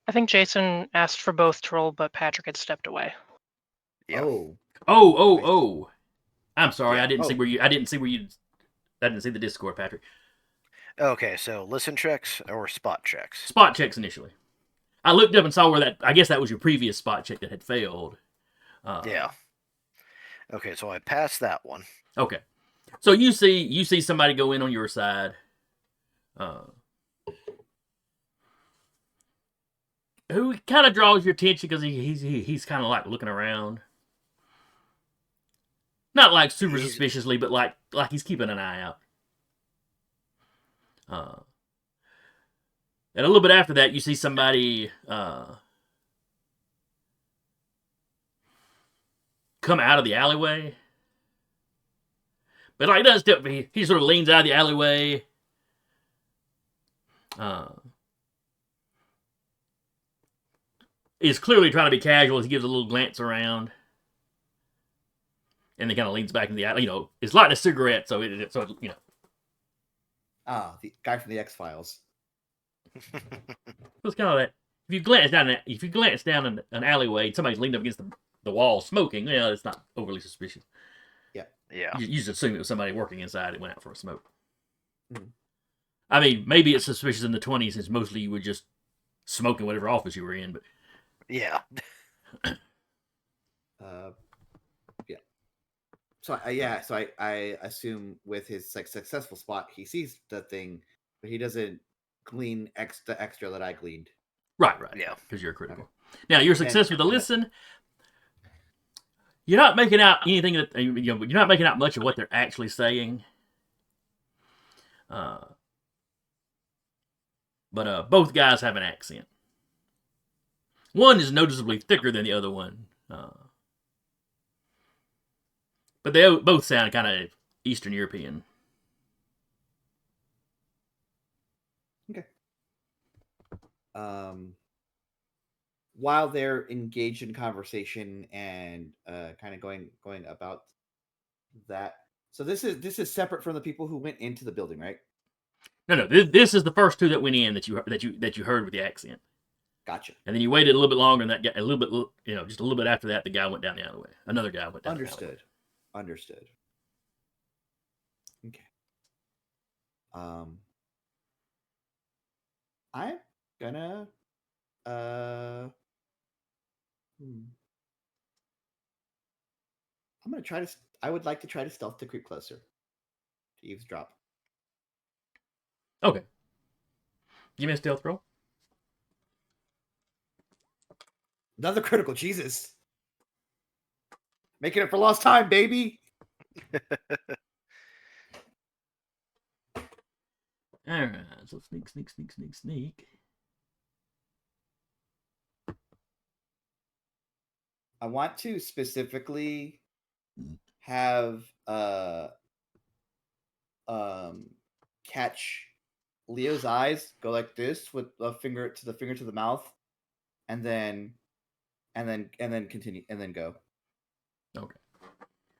F: I think Jason asked for both to roll, but Patrick had stepped away.
D: Yeah.
B: Oh. I'm sorry.
D: Yeah.
B: I didn't see where you. I didn't see the Discord, Patrick.
D: Okay, so listen checks or spot checks?
B: Spot checks initially. I looked up and saw where I guess that was your previous spot check that had failed.
D: Yeah. Okay, so I passed that one.
B: Okay. So you see somebody go in on your side. Who kind of draws your attention because he's kind of like looking around. Not like super suspiciously, but like he's keeping an eye out. And a little bit after that, you see somebody come out of the alleyway. But like he sort of leans out of the alleyway. Is clearly trying to be casual as he gives a little glance around. And then kind of leans back in the alley. It's lighting a cigarette, so the
C: guy from the X-Files.
B: It's kind of that. If you glance down an alleyway, somebody's leaned up against the wall smoking. It's not overly suspicious.
D: Yeah.
B: You just assume it was somebody working inside and went out for a smoke.
C: Mm.
B: I mean, maybe it's suspicious in the 20s since mostly you were just smoking whatever office you were in, but
D: yeah.
C: Yeah. So I assume with his successful spot, he sees the thing, but he doesn't glean the extra that I gleaned.
B: Right.
D: Yeah,
B: because you're critical. Now your success with the listen. You're not making out anything that you're not making out much of what they're actually saying. But both guys have an accent. One is noticeably thicker than the other one. But they both sound kind of Eastern European.
C: Okay. While they're engaged in conversation and kind of going about that, so this is separate from the people who went into the building, right?
B: No. This is the first two that went in that you heard with the accent.
C: Gotcha.
B: And then you waited a little bit longer, and that guy, just a little bit after that, the guy went down the alleyway. Another guy went down.
C: Understood. Okay. I'm gonna I would like to try to stealth to creep closer. To eavesdrop.
B: Okay. Give me a stealth roll.
C: Another critical, Jesus. Making it for lost time, baby.
B: All right, so sneak.
C: I want to specifically have catch Leo's eyes, go like this with the finger to the mouth, and then continue and then go.
B: Okay.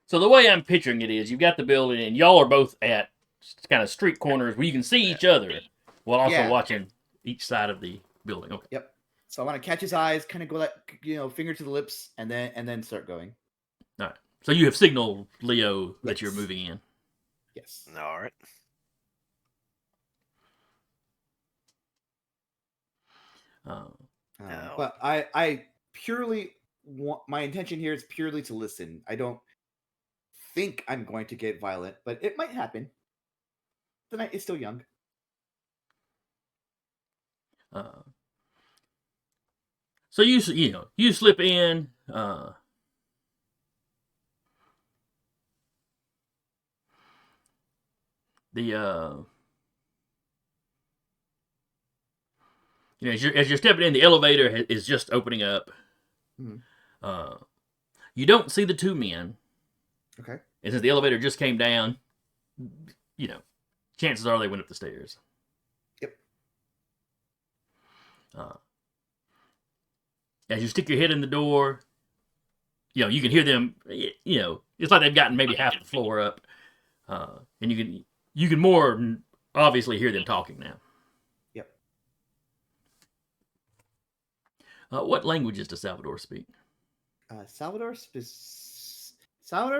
B: So the way I'm picturing it is, you've got the building, and y'all are both at kind of street corners where you can see each other while also watching each side of the building. Okay.
C: Yep. So I want to catch his eyes, kind of go like finger to the lips, and then start going.
B: All right. So you have signaled Leo that you're moving in.
C: Yes.
D: All right.
C: But I purely want, my intention here is purely to listen. I don't think I'm going to get violent, but it might happen. The night is still young.
B: So you slip in. As you're stepping in, the elevator is just opening up.
C: Mm-hmm.
B: You don't see the two men.
C: Okay.
B: And since the elevator just came down, chances are they went up the stairs.
C: Yep.
B: As you stick your head in the door, you can hear them. It's like they've gotten maybe half the floor up, and you can more obviously hear them talking now.
C: Yep.
B: What languages does Salvador speak?
C: Salvador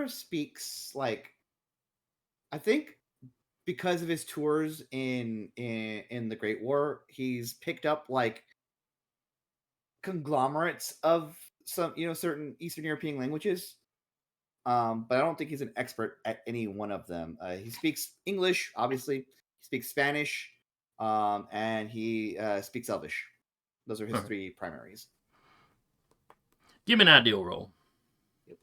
C: speaks like, I think because of his tours in the Great War, he's picked up like conglomerates of some certain Eastern European languages. But I don't think he's an expert at any one of them. He speaks English, obviously. He speaks Spanish, and he speaks Elvish. Those are his three primaries.
B: Give me an ideal roll.
C: Yep.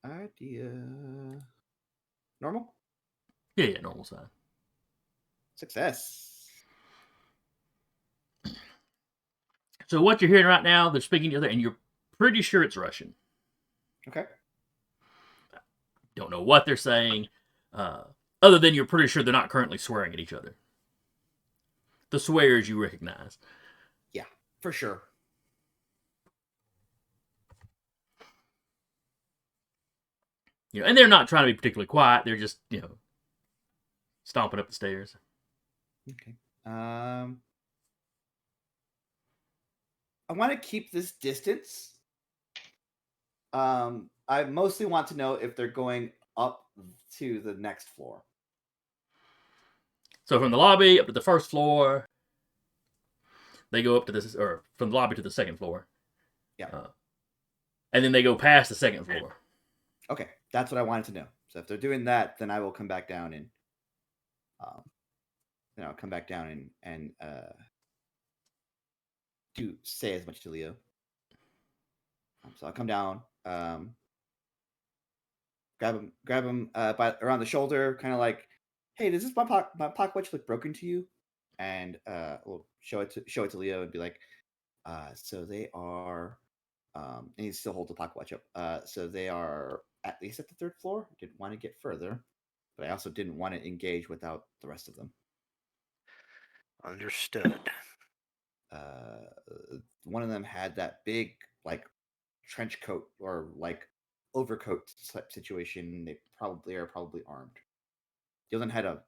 C: Idea. Normal?
B: Yeah, normal side.
C: Success.
B: So what you're hearing right now, they're speaking together, and you're pretty sure it's Russian.
C: Okay.
B: Don't know what they're saying, other than you're pretty sure they're not currently swearing at each other. The swears you recognize.
C: Yeah, for sure.
B: And they're not trying to be particularly quiet. They're just, stomping up the stairs.
C: Okay. I want to keep this distance. I mostly want to know if they're going up to the next floor.
B: So from the lobby up to the first floor, they go up to this, or from the lobby to the second floor.
C: Yeah.
B: And then they go past the second floor.
C: Okay, that's what I wanted to know. So if they're doing that, then I will come back down and, do say as much to Leo. So I'll come down, grab him around the shoulder, kind of like, hey, does this my pocket watch look broken to you? And we'll show it to Leo and be like, so they are, and he still holds the pocket watch up. So they are at least at the third floor. I didn't want to get further, but I also didn't want to engage without the rest of them.
D: Understood.
C: One of them had that big like trench coat or like overcoat type situation. They probably are armed. The other one had a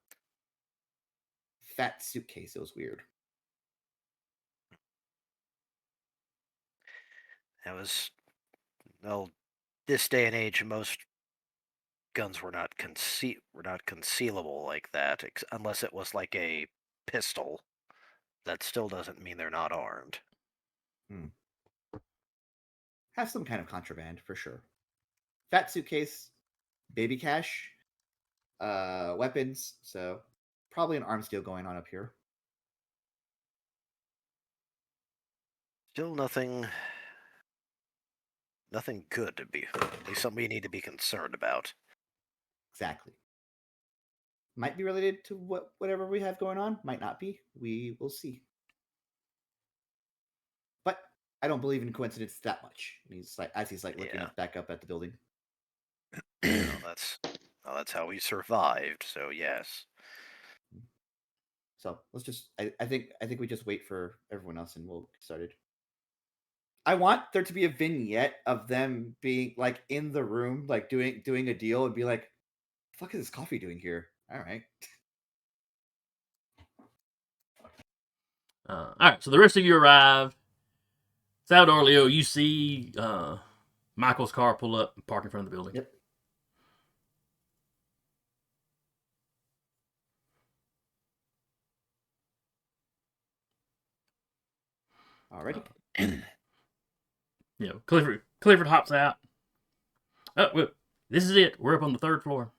C: fat suitcase. It was weird.
D: That was, well, this day and age, most guns were not concealable like that, unless it was like a pistol. That still doesn't mean they're not armed.
C: Have some kind of contraband for sure. Fat suitcase, baby cash, weapons. So probably an arms deal going on up here.
D: Still nothing good to be. At least something you need to be concerned about.
C: Exactly. Might be related to whatever we have going on. Might not be. We will see. But I don't believe in coincidence that much. And he's like, as he's like looking back up at the building.
D: That's how we survived. So yes.
C: So let's just. I think we just wait for everyone else and we'll get started. I want there to be a vignette of them being like in the room, like doing a deal, and be like, "The fuck is this coffee doing here?" All right.
B: All right, so the rest of you arrive. Salvador, Leo, you see Michael's car pull up and park in front of the building.
C: Yep. Alrighty.
B: Clifford hops out. Oh, well, this is it. We're up on the 3rd floor.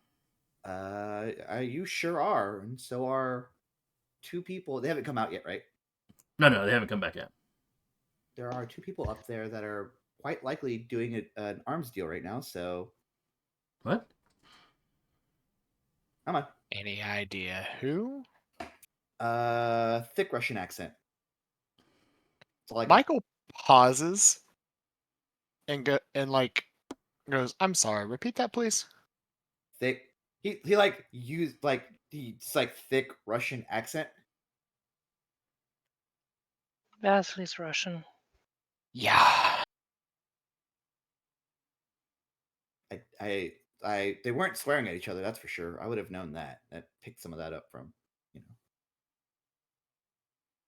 C: You sure are, and so are 2 people. They haven't come out yet, right?
B: No, they haven't come back out.
C: There are 2 people up there that are quite likely doing an arms deal right now. So
B: what?
C: Come on.
G: Any idea who?
C: Thick Russian accent.
G: Michael pauses and goes, "I'm sorry. Repeat that, please."
C: Thick. He like used like thick Russian accent.
F: Vasily's Russian.
G: Yeah.
C: They weren't swearing at each other, that's for sure. I would have known that. That picked some of that up from,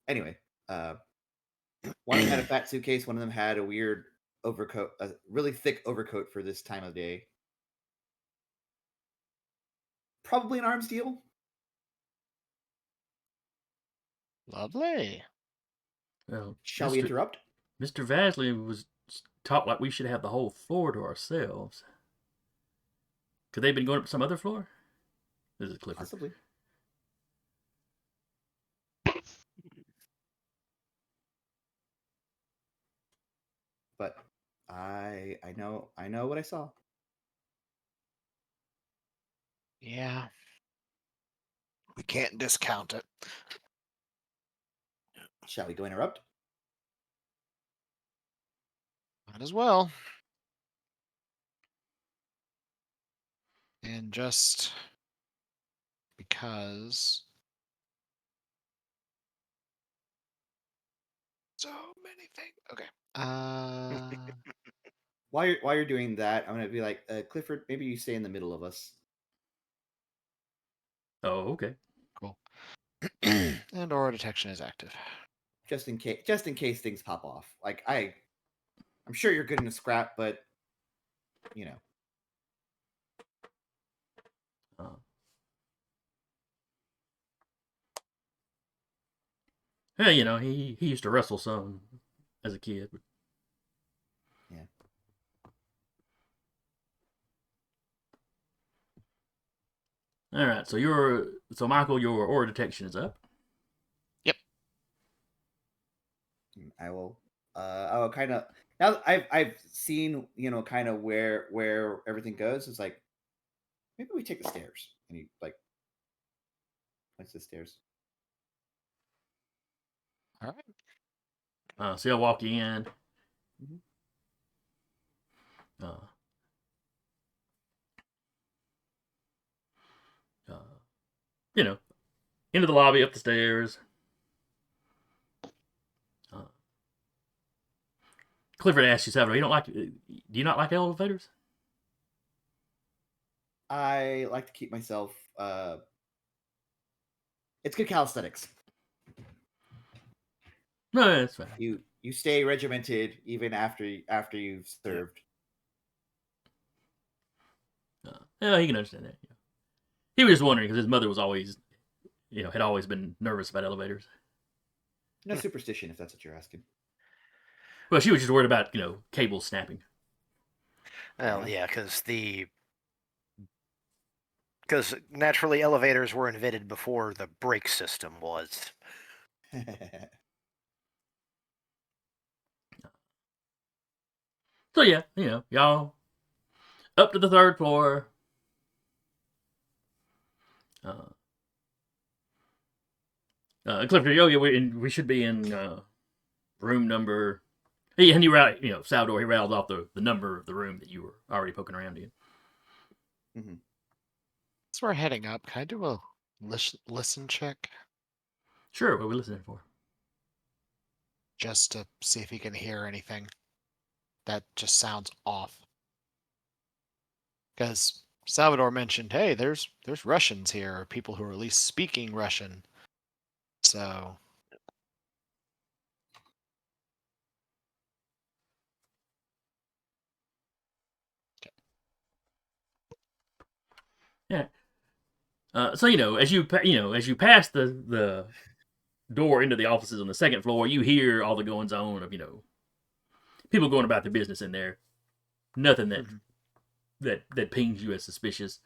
C: Anyway, one of them had a fat suitcase. One of them had a weird overcoat, a really thick overcoat for this time of day. Probably an arms deal.
G: Lovely.
B: Well,
C: Shall we interrupt?
B: Mr. Vasily was taught like we should have the whole floor to ourselves. Could they have been going up to some other floor? This is Clifford.
C: Possibly. But I know what I saw.
G: Yeah. We can't discount it.
C: Shall we go interrupt?
G: Might as well. And just because so many things. Okay.
C: While you're doing that, I'm gonna be like, Clifford, maybe you stay in the middle of us.
B: Oh, okay.
G: Cool. And aura detection is active.
C: Just in case things pop off. Like I'm sure you're good in a scrap, but
B: Yeah, he used to wrestle some as a kid.
C: Yeah.
B: All right, so Michael, your aura detection is up.
G: Yep.
C: I will kind of, now that I've seen kind of where everything goes. It's like, maybe we take the stairs, and he like points the stairs.
G: All right.
B: So I'll walk in.
C: Mm-hmm.
B: Into the lobby, up the stairs. Clifford asks you, Salvador, do you not like elevators?
C: I like to keep myself. It's good calisthenics.
B: No, that's fine.
C: You stay regimented even after you've served.
B: Yeah, he can understand that. Yeah. He was just wondering because his mother was always, had always been nervous about elevators.
C: No superstition, if that's what you're asking.
B: Well, she was just worried about cables snapping.
D: Well, yeah, because naturally elevators were invented before the brake system was.
B: So yeah, y'all up to the 3rd floor. Clifford, oh yeah, we should be in room number. And Salvador, he rattled off the number of the room that you were already poking around in.
C: Mm-hmm.
G: So we're heading up. Can I do a listen check?
B: Sure, what are we listening for?
G: Just to see if he can hear anything that just sounds off. Because Salvador mentioned, hey, there's Russians here, or people who are at least speaking Russian. So
B: Yeah. So as you pass the door into the offices on the second floor, you hear all the goings on of people going about their business in there. Nothing that pings you as suspicious.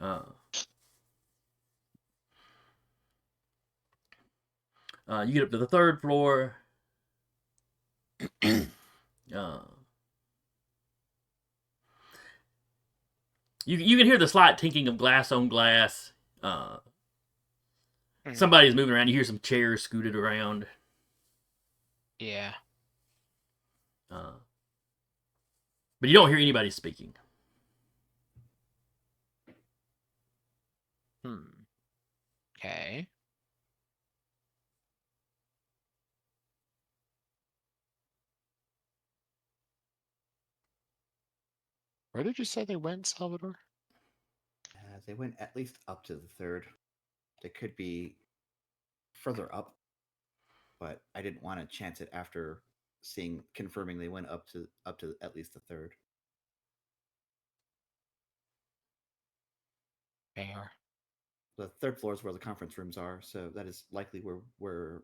B: You get up to the third floor. You can hear the slight tinking of glass on glass. Somebody's moving around. You hear some chairs scooted around.
G: Yeah.
B: But you don't hear anybody speaking.
G: Okay. Where did you say they went, Salvador?
C: They went at least up to the third. They could be further up, but I didn't want to chance it after confirming they went up to at least the third.
G: Fair.
C: The third floor is where the conference rooms are, so that is likely where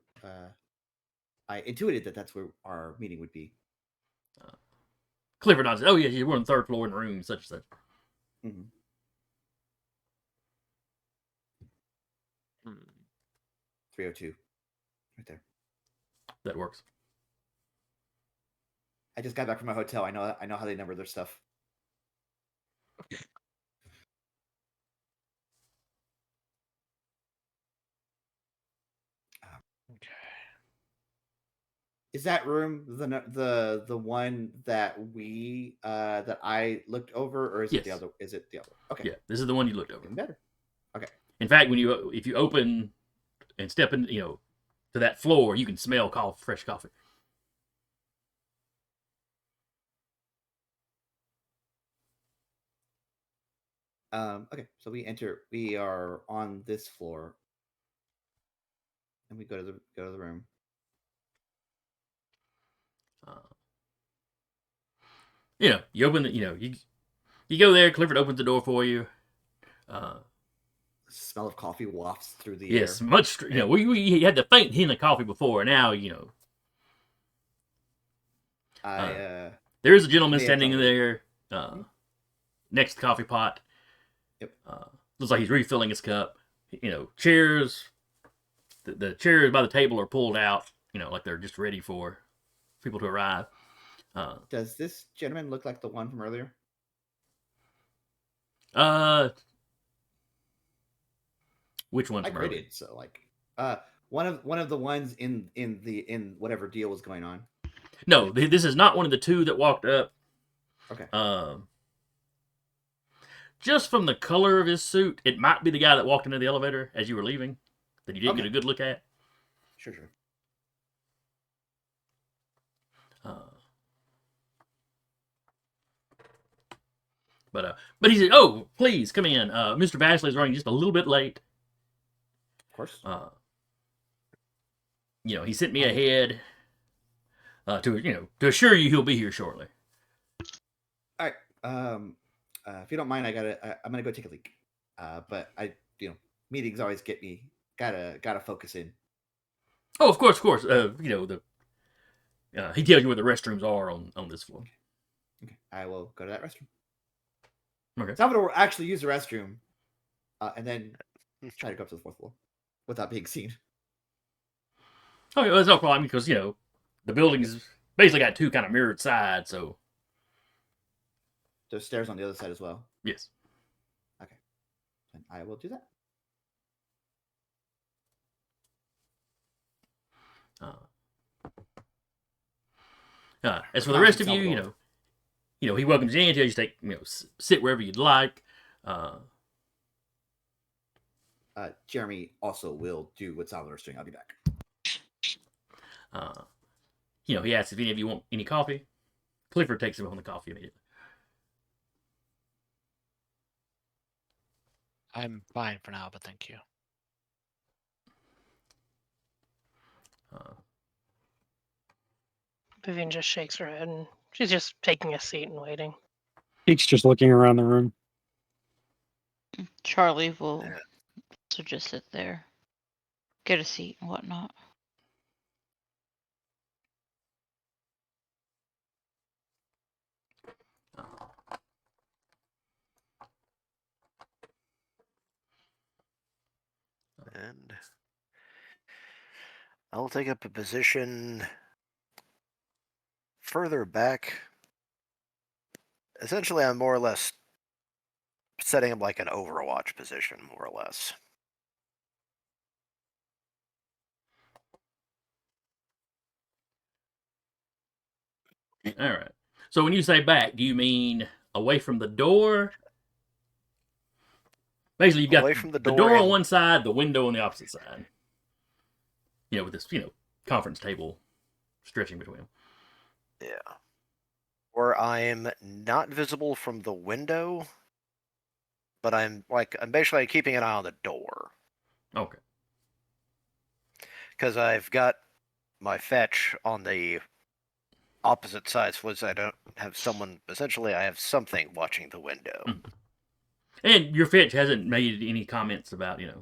C: I intuited that that's where our meeting would be.
B: Clifford nods. Oh yeah, we're on the third floor in room such and such.
C: Mm-hmm. 302, right there.
B: That works.
C: I just got back from my hotel. I know how they number their stuff.
G: Okay.
C: Is that room the one that that I looked over, or is it the other? Is it the other? Okay.
B: Yeah, this is the one you looked over.
C: Even better. Okay.
B: In fact, if you open and step in, to that floor, you can smell fresh coffee.
C: Okay, so we are on this floor, and we go to the room.
B: You open you go there. Clifford opens the door for you.
C: The smell of coffee wafts through the
B: yes,
C: air.
B: much. We had the faint hint of coffee before. Now there is a gentleman standing there next to the coffee pot.
C: Yep.
B: Looks like he's refilling his cup. Chairs. The chairs by the table are pulled out. Like they're just ready for people to arrive.
C: Does this gentleman look like the one from earlier?
B: Which one?
C: I graded, so like one of the ones in whatever deal was going on.
B: No, this is not one of the two that walked up.
C: Okay.
B: Just from the color of his suit, it might be the guy that walked into the elevator as you were leaving that you didn't get a good look at.
C: Sure.
B: But he said, "Oh, please come in. Mr. Vasily is running just a little bit late.
C: Of course.
B: He sent me ahead to assure you he'll be here shortly."
C: All right. If you don't mind, I'm gonna go take a leak. But meetings always get me. Gotta focus in.
B: Oh, of course. He tells you where the restrooms are on this floor.
C: Okay. I will go to that restroom.
B: Okay.
C: Salvador will actually use the restroom, and then try to go up to the fourth floor without being seen.
B: Okay, well, that's no problem because the building's basically got two kind of mirrored sides, so
C: There's stairs on the other side as well.
B: yes.
C: Okay, and I will do that.
B: As for the rest of you, he welcomes you in, tells you to take, sit wherever you'd like.
C: Jeremy also will do what Salvador's doing. I'll be back.
B: He asks if any of you want any coffee. Clifford takes him on the coffee immediately.
G: I'm fine for now, but thank you.
F: Vivian just shakes her head, and she's just taking a seat and waiting.
E: Teek's just looking around the room.
H: Charlie will also just sit there, get a seat and whatnot.
D: And I'll take up a position further back. Essentially, I'm more or less setting up like an Overwatch position, more or less.
B: All right. So when you say back, do you mean away from the door? Basically, you've got
D: away from the
B: door on one side, the window on the opposite side. With this, conference table stretching between them.
D: Yeah. Or I'm not visible from the window, but I'm basically keeping an eye on the door.
B: Okay.
D: Because I've got my fetch on the opposite side, so I don't have someone. Essentially, I have something watching the window.
B: Mm-hmm. And your fetch hasn't made any comments about,
D: Yeah.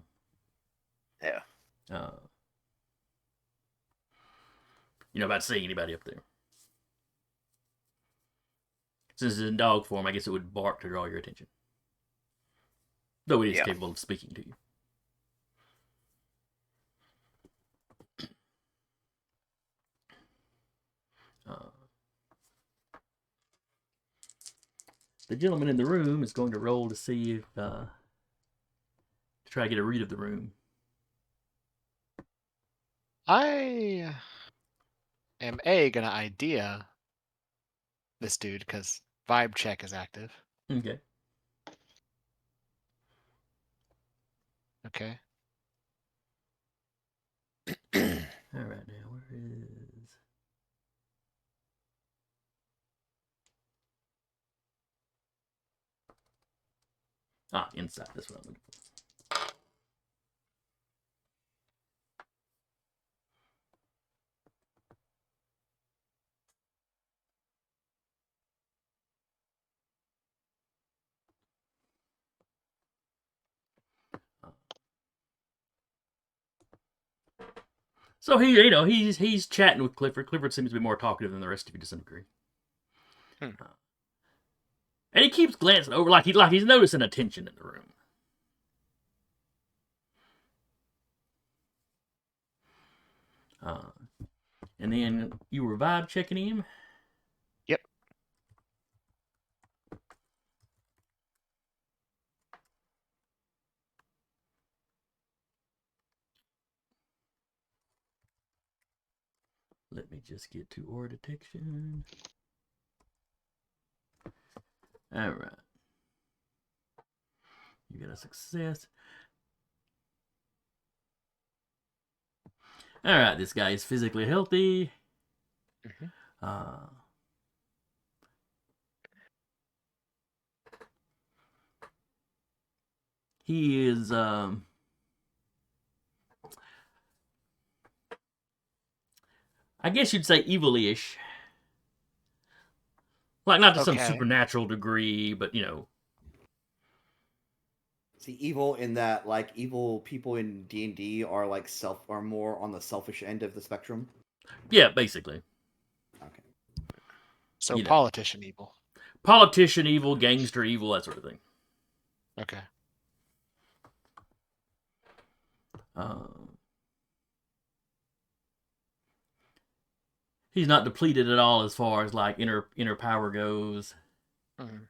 B: About seeing anybody up there. Since it's in dog form, I guess it would bark to draw your attention. Though it is capable of speaking to you. The gentleman in the room is going to roll to see if to try to get a read of the room.
G: I am gonna idea this dude because vibe check is active.
B: Okay.
G: Okay.
B: All right, now where is? Inside. That's what I'm looking for. So he's chatting with Clifford. Clifford seems to be more talkative than the rest of you to some degree. And he keeps glancing over like he's noticing a tension in the room. And then you were vibe checking him?
G: Yep.
B: Let me just get to aura detection. All right. You got a success. All right, this guy is physically healthy. He is I guess you'd say evil-ish. Like not to some supernatural degree, but
C: See, evil in that like evil people in D&D are like are more on the selfish end of the spectrum.
B: Yeah, basically.
C: Okay.
G: So politician evil.
B: Politician evil, gangster evil, that sort of thing.
G: Okay.
B: He's not depleted at all as far as like inner power goes.
G: Mm-hmm.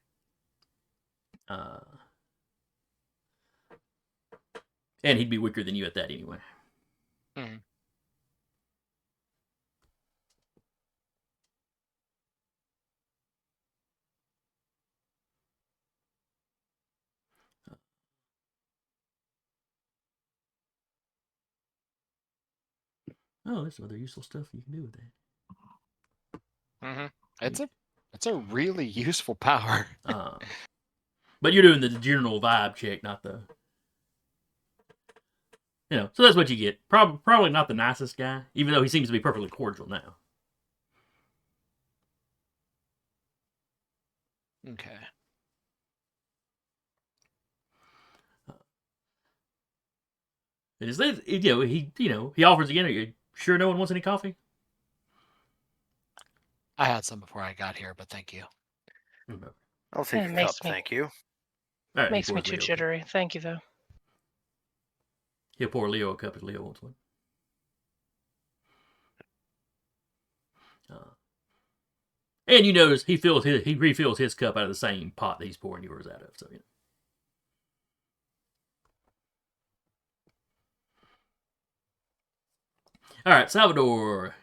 B: And he'd be weaker than you at that anyway.
G: Mm-hmm.
B: Oh, there's some other useful stuff you can do with that.
G: Mm-hmm. It's a really useful power.
B: But you're doing the general vibe check, not the. So that's what you get. Probably not the nicest guy, even though he seems to be perfectly cordial now.
G: Okay.
B: It is, he offers again. Are you sure no one wants any coffee?
G: I had some before I got here, but thank you.
D: I'll take a cup, thank you.
B: All right,
F: Makes me too jittery. Thank you, though.
B: He'll pour Leo a cup if Leo wants one. And you notice he refills his cup out of the same pot that he's pouring yours out of. So All right, Salvador,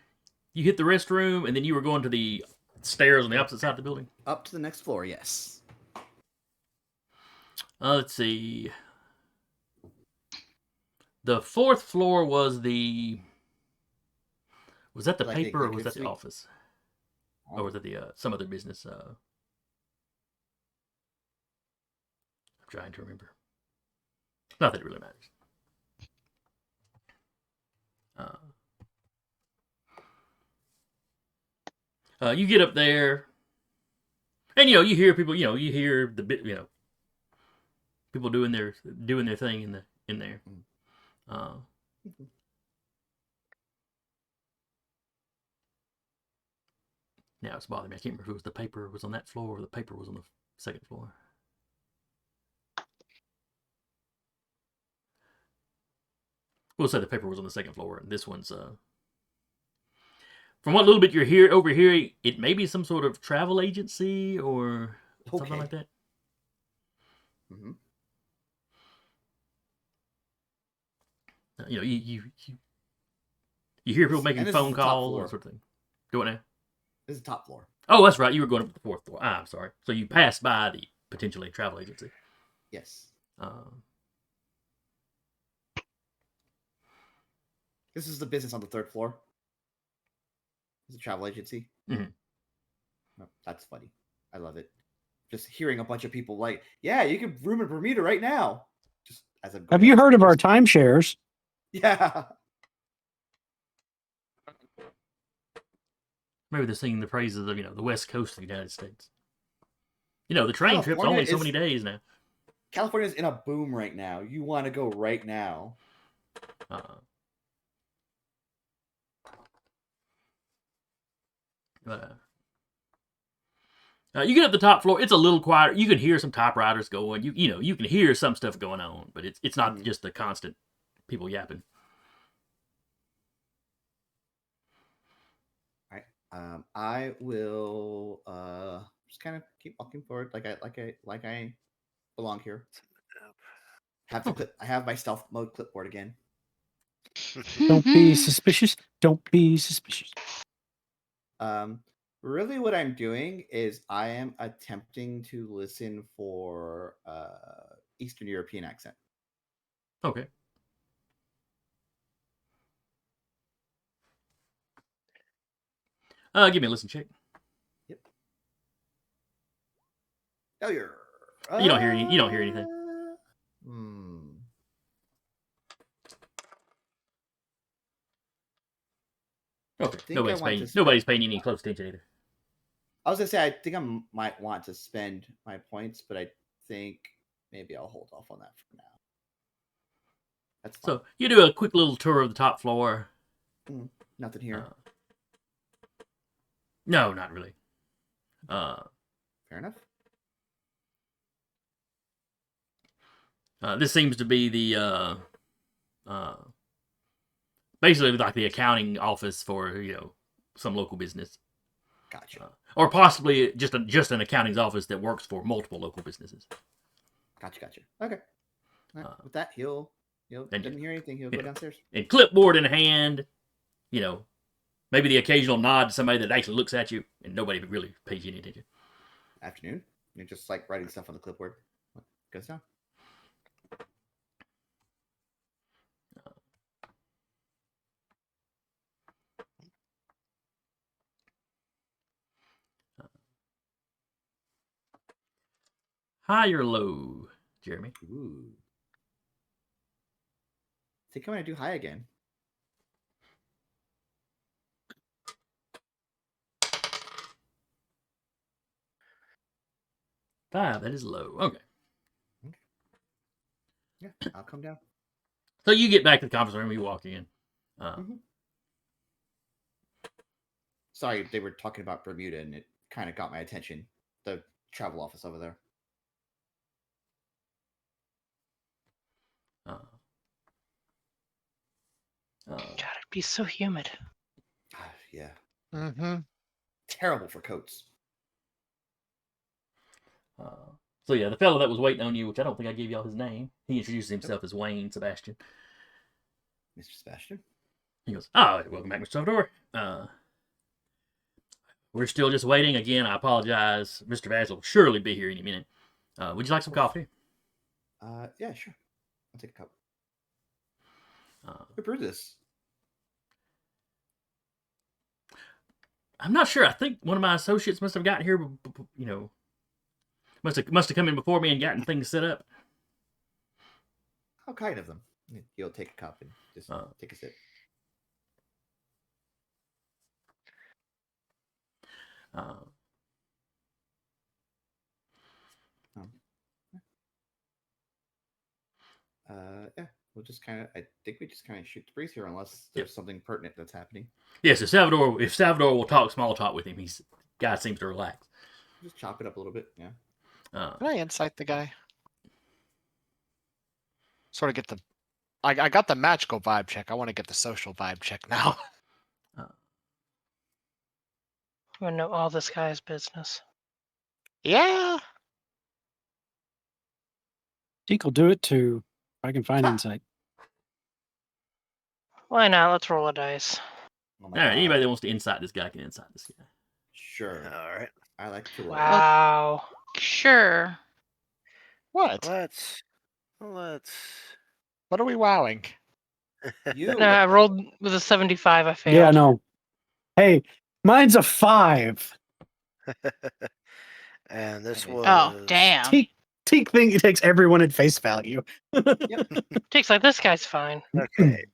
B: you hit the restroom, and then you were going to the stairs on the opposite side of the building?
I: Up to the next floor, yes.
B: Let's see. The fourth floor was the... Was that the paper, or was that the office? Or was it the some other business? I'm trying to remember. Not that it really matters. You get up there, and you hear people. You hear the bit. People doing their thing in there. Now it's bothering me. I can't remember if it was the paper was on that floor or the paper was on the second floor. We'll say the paper was on the second floor, and this one's from what little bit you're overhearing, it may be some sort of travel agency or something like that.
I: Mm-hmm.
B: You hear people making phone calls and sort of thing. Do it now.
I: This is the top floor.
B: Oh, that's right. You were going up to the fourth floor. I'm sorry. So you passed by the potentially travel agency.
I: Yes. This is the business on the third floor. It's a travel agency.
B: Mm-hmm.
I: Oh, that's funny. I love it. Just hearing a bunch of people like, yeah, you can room in Bermuda right now. Just as a.
E: Have you heard of our timeshares?
I: Yeah.
B: Maybe they're singing the praises of the West Coast of the United States. The train trip's only so many days now.
I: California's in a boom right now. You want to go right now.
B: You get up the top floor. It's a little quieter. You can hear some typewriters going. You can hear some stuff going on, but it's not just the constant people yapping.
I: All right. I will just kind of keep walking forward, like I belong here. I have my stealth mode clipboard again.
E: Don't be suspicious. Don't be suspicious.
I: Really what I'm doing is I am attempting to listen for Eastern European accent.
B: Okay. Give me a listen check.
I: Yep. Failure.
B: You don't hear anything. Okay. Nobody's paying any close attention either.
I: I was gonna say I think I might want to spend my points, but I think maybe I'll hold off on that for now. That's fine.
B: So you do a quick little tour of the top floor.
I: Nothing here.
B: No, not really.
I: Fair enough.
B: This seems to be the basically like the accounting office for some local business.
I: Gotcha.
B: Or possibly just an accounting's office that works for multiple local businesses.
I: Gotcha. Okay. Right. With that, he'll didn't hear anything. He'll go downstairs.
B: And clipboard in hand, maybe the occasional nod to somebody that actually looks at you, and nobody really pays you any attention.
I: Afternoon. You're just like writing stuff on the clipboard. What goes down?
B: high or low, Jeremy?
C: Ooh. I think I'm gonna do high again.
B: Five. That is low. Okay.
C: Yeah, I'll come down.
B: So you get back to the conference room. You walk in.
C: Sorry, they were talking about Bermuda, and it kind of got my attention. The travel office over there.
F: God, it'd be so humid.
C: Yeah.
G: Mm-hmm.
C: Terrible for coats.
B: So yeah, the fellow that was waiting on you, which I don't think I gave y'all his name, he introduced himself as Wayne Sebastian.
C: Mr. Sebastian?
B: He goes, "Oh, welcome back, Mr. Salvador. We're still just waiting. Again, I apologize. Mr. Basil will surely be here any minute. Would you like some coffee?"
C: Yeah, sure. I'll take a cup. Who brewed this?
B: I'm not sure. I think one of my associates must have gotten here, must have come in before me and gotten things set up.
C: How kind of them. You'll take a cup and just take a sip. Yeah, we'll just kind of. I think we just kind of shoot the breeze here, unless there's something pertinent that's happening.
B: Yeah, so if Salvador will talk small talk with him, guy seems to relax.
C: Just chop it up a little bit, yeah.
G: Can I insight the guy? Sort of get the. I got the magical vibe check. I want to get the social vibe check now.
F: I want to know all this guy's business.
G: Yeah.
E: Deke will do it too. If I can find insight.
F: Why not? Let's roll a dice.
C: Oh
B: all right, anybody that wants to insight this guy can insight this guy.
C: Sure.
D: All right.
C: I like to roll.
F: Wow.
H: Sure.
G: What?
D: Let's.
G: What are we wowing?
C: You.
F: No, I rolled with a 75. I failed.
E: Yeah, no. Hey, mine's a 5.
D: And this
C: Okay.
D: was.
H: Oh, damn.
E: Teak thing takes everyone at face value.
F: Takes like this guy's fine.
D: Okay.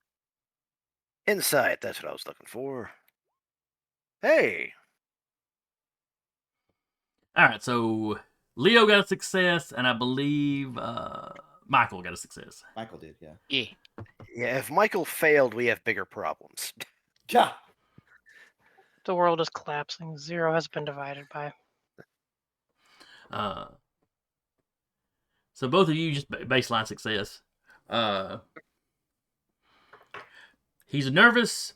D: Insight. That's what I was looking for. Hey.
B: All right, so Leo got a success, and I believe Michael got a success.
C: Michael did, yeah.
G: Yeah.
D: Yeah, if Michael failed, we have bigger problems.
C: Ja.
F: The world is collapsing. 0 has been divided by.
B: So both of you just baseline success. He's nervous.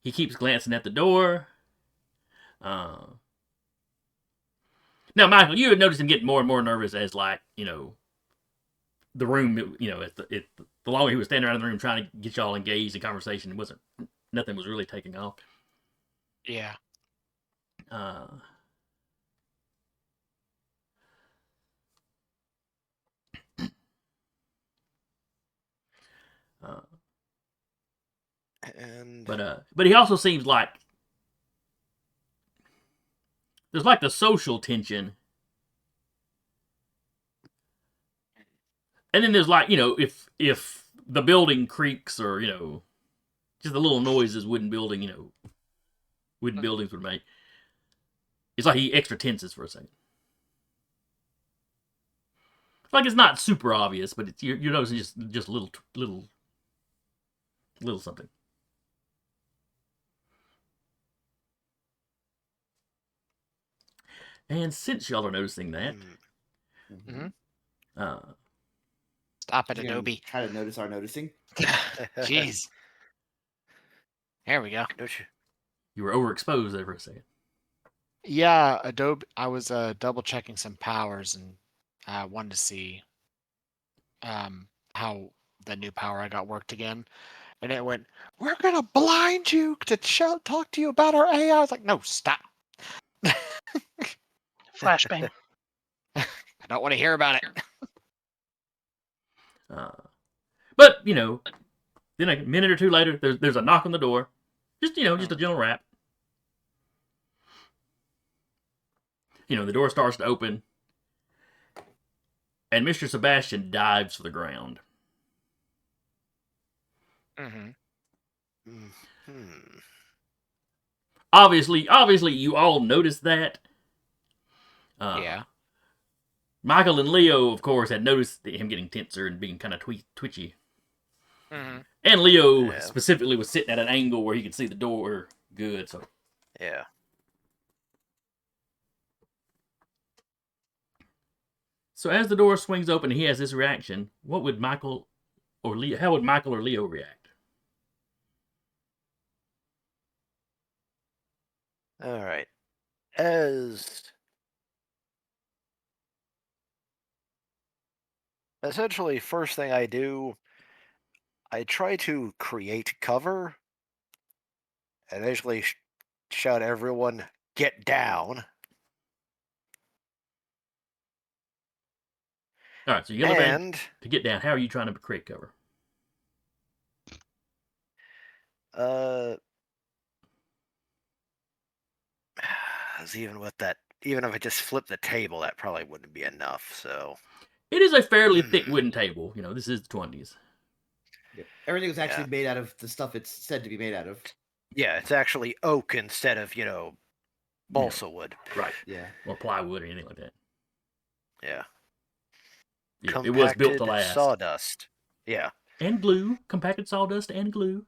B: He keeps glancing at the door. Now, Michael, you had noticed him getting more and more nervous as, the room, the longer he was standing around the room trying to get y'all engaged in conversation, nothing was really taking off.
G: Yeah.
B: But he also seems like there's like the social tension, and then there's if the building creaks or just the little noises wooden buildings would make. It's like he extra tenses for a second. Like it's not super obvious, but you're noticing just little something. And since y'all are noticing that,
G: Stop it, Adobe.
C: Try to notice our noticing.
G: Jeez. There we go.
B: You were overexposed there for a second.
G: Yeah, Adobe. I was double checking some powers and I wanted to see how the new power I got worked again. And it went, "We're gonna blind you to talk to you about our AI." I was like, "No, stop."
F: Flashbang.
G: I don't want to hear about it.
B: But then a minute or two later, there's a knock on the door. Just a gentle rap. The door starts to open, and Mr. Sebastian dives for the ground.
D: Mm-hmm.
B: Obviously, you all noticed that.
G: Yeah.
B: Michael and Leo, of course, had noticed him getting tenser and being kind of twitchy.
G: Mm-hmm.
B: And Leo specifically was sitting at an angle where he could see the door good. So
D: yeah.
B: So as the door swings open and he has this reaction, what would Michael or Leo? How would Michael or Leo react?
D: All right. As essentially, first thing I do, I try to create cover and basically shout at everyone, "Get down!"
B: All right, so you yell to get down. How are you trying to create cover?
D: Even with that, even if I just flip the table, that probably wouldn't be enough. So
B: it is a fairly thick wooden table. You know, this is the 20s.
C: Yep. Everything was actually made out of the stuff it's said to be made out of.
D: Yeah, it's actually oak instead of balsa wood.
B: Right.
C: Yeah.
B: Or plywood or anything like that.
D: Yeah.
B: It was built to last.
D: Sawdust. Yeah.
B: And glue. Compacted sawdust and glue.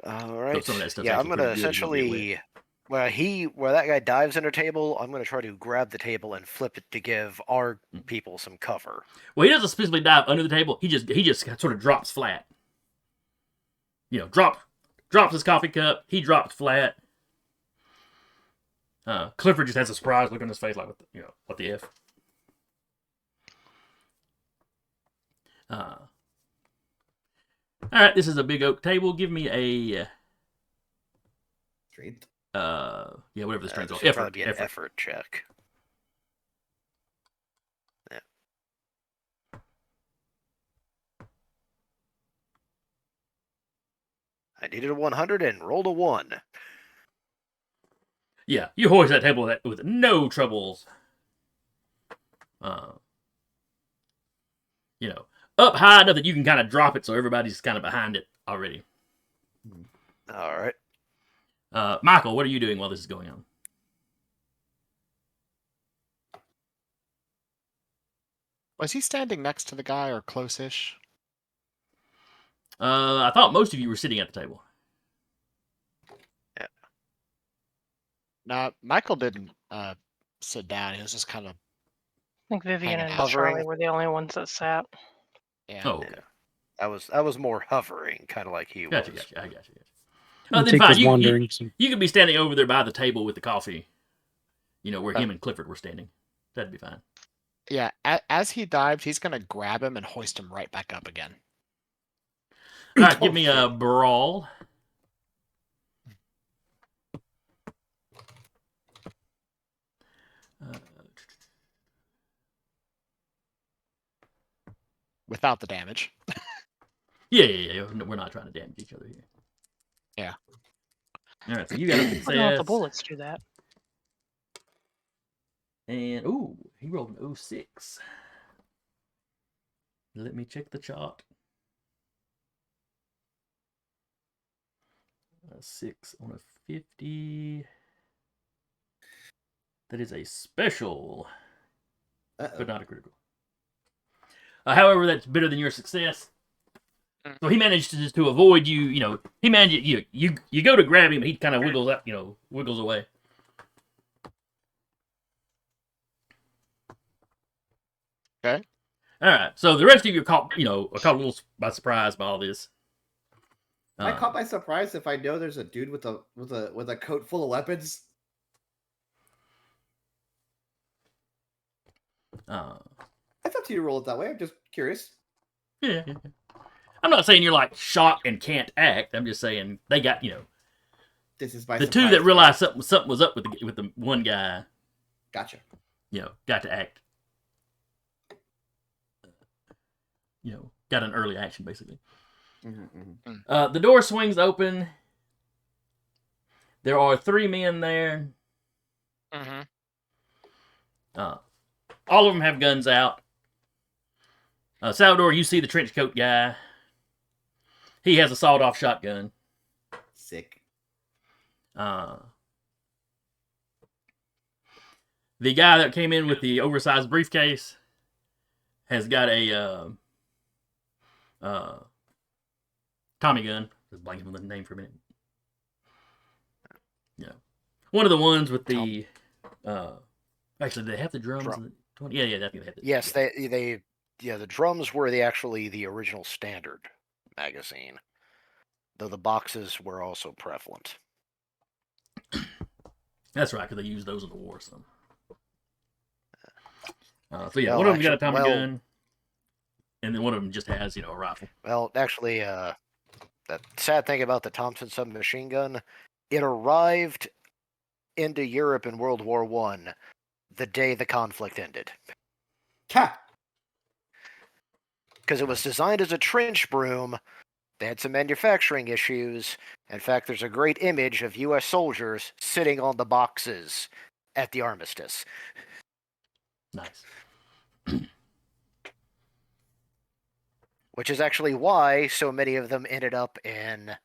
D: All right.
B: So some of that stuff's
D: I'm
B: actually
D: gonna
B: pretty good.
D: essentially where that guy dives in a table, I'm gonna try to grab the table and flip it to give our people some cover.
B: Well, he doesn't specifically dive under the table. He just sort of drops flat. You know, drops his coffee cup. He drops flat. Clifford just has a surprised look on his face, like, what the F? All right, this is a big oak table. Give me a
C: strength.
B: Whatever the strength is.
D: Effort. Probably be an effort check. Yeah. I needed a 100 and rolled a 1.
B: Yeah, you hoist that table with no troubles. Up high enough that you can kind of drop it so everybody's kind of behind it already.
D: All right.
B: Michael, what are you doing while this is going on?
G: Was he standing next to the guy or close-ish?
B: I thought most of you were sitting at the table.
G: Yeah. No, Michael didn't sit down. He was just kind of.
F: I think Vivian and
G: hovering.
F: Charlie were the only ones that sat.
G: Yeah.
B: Oh, okay.
D: I was more hovering, kind of like he was.
B: Gotcha. I got you.
E: Then fine.
B: You could be standing over there by the table with the coffee. Where him and Clifford were standing. That'd be fine.
G: Yeah. As he dives, he's gonna grab him and hoist him right back up again.
B: All right, give me a brawl.
G: Without the damage.
B: Yeah. We're not trying to damage each other here.
G: Yeah.
B: All right, so you got a success.
F: I don't know if the bullets do that.
B: And, he rolled an 06. Let me check the chart. A 6 on a 50. That is a special, but not a critical. However, that's better than your success. So he managed to avoid you. He managed you go to grab him, he kind of wiggles up, wiggles away.
G: Okay.
B: All right. So the rest of you are caught a little by surprise by all this.
C: Am I caught by surprise if I know there's a dude with a coat full of weapons? It's up to you to roll it that way. I'm just curious.
B: Yeah. I'm not saying you're like shocked and can't act. I'm just saying they got
C: This is by
B: the two that realized something was up with the one guy.
C: Gotcha.
B: Got to act. Got an early action basically. The door swings open. There are 3 men there. All of them have guns out. Salvador, you see the trench coat guy. He has a sawed-off shotgun.
C: Sick.
B: The guy that came in with the oversized briefcase has got a Tommy gun. Just blanking on the name for a minute. Yeah, one of the ones with the. Actually, do they have the drums? Yeah, I think they have.
D: Yes, they. Yeah, the drums were the original standard magazine, though the boxes were also prevalent.
B: That's right, because they used those in the war some. So yeah, one of them got a Tommy gun, and then one of them just has a rifle.
D: Well, actually, the sad thing about the Thompson submachine gun, it arrived into Europe in World War I, the day the conflict ended. Because it was designed as a trench broom. They had some manufacturing issues. In fact, there's a great image of U.S. soldiers sitting on the boxes at the armistice.
B: Nice.
D: Which is actually why so many of them ended up in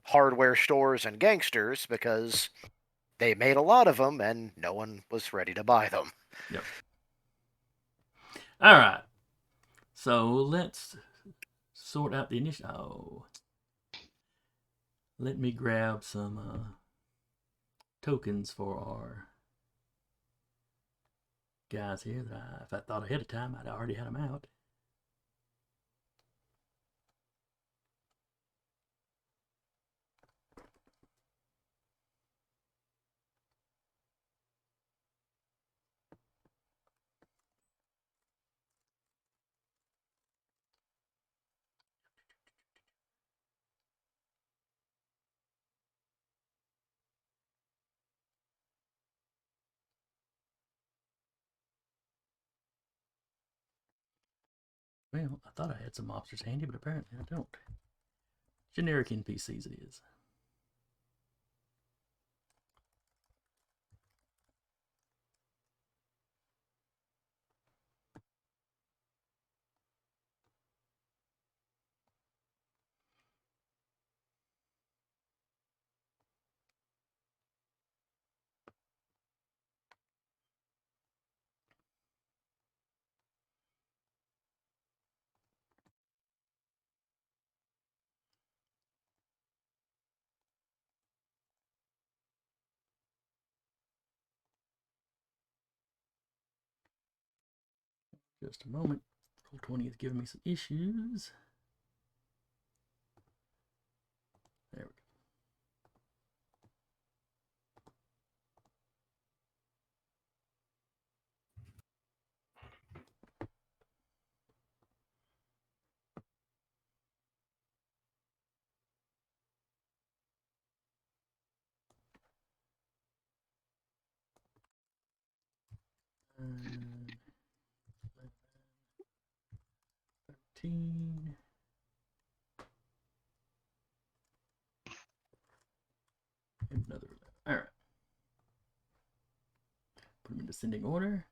D: hardware stores and gangsters, because they made a lot of them and no one was ready to buy them.
B: Yep. All right. So let's sort out the initial. Oh. Let me grab some tokens for our guys here. If I thought ahead of time, I'd already had them out. Well, I thought I had some officers handy, but apparently I don't. Generic NPCs it is. Just a moment. Roll20 is giving me some issues. There we go. And 13. Another. All right. Put them in descending order.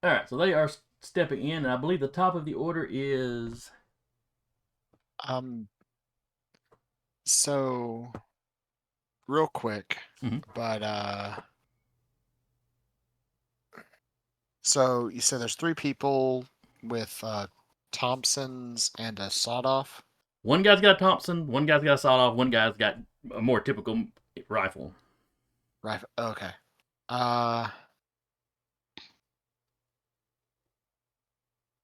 B: All right, so they are stepping in, and I believe the top of the order is.
G: So, real quick, but so you said there's 3 people with Thompsons and a sawed-off.
B: One guy's got a Thompson, one guy's got a sawed-off, one guy's got a more typical rifle.
G: Rifle. Okay.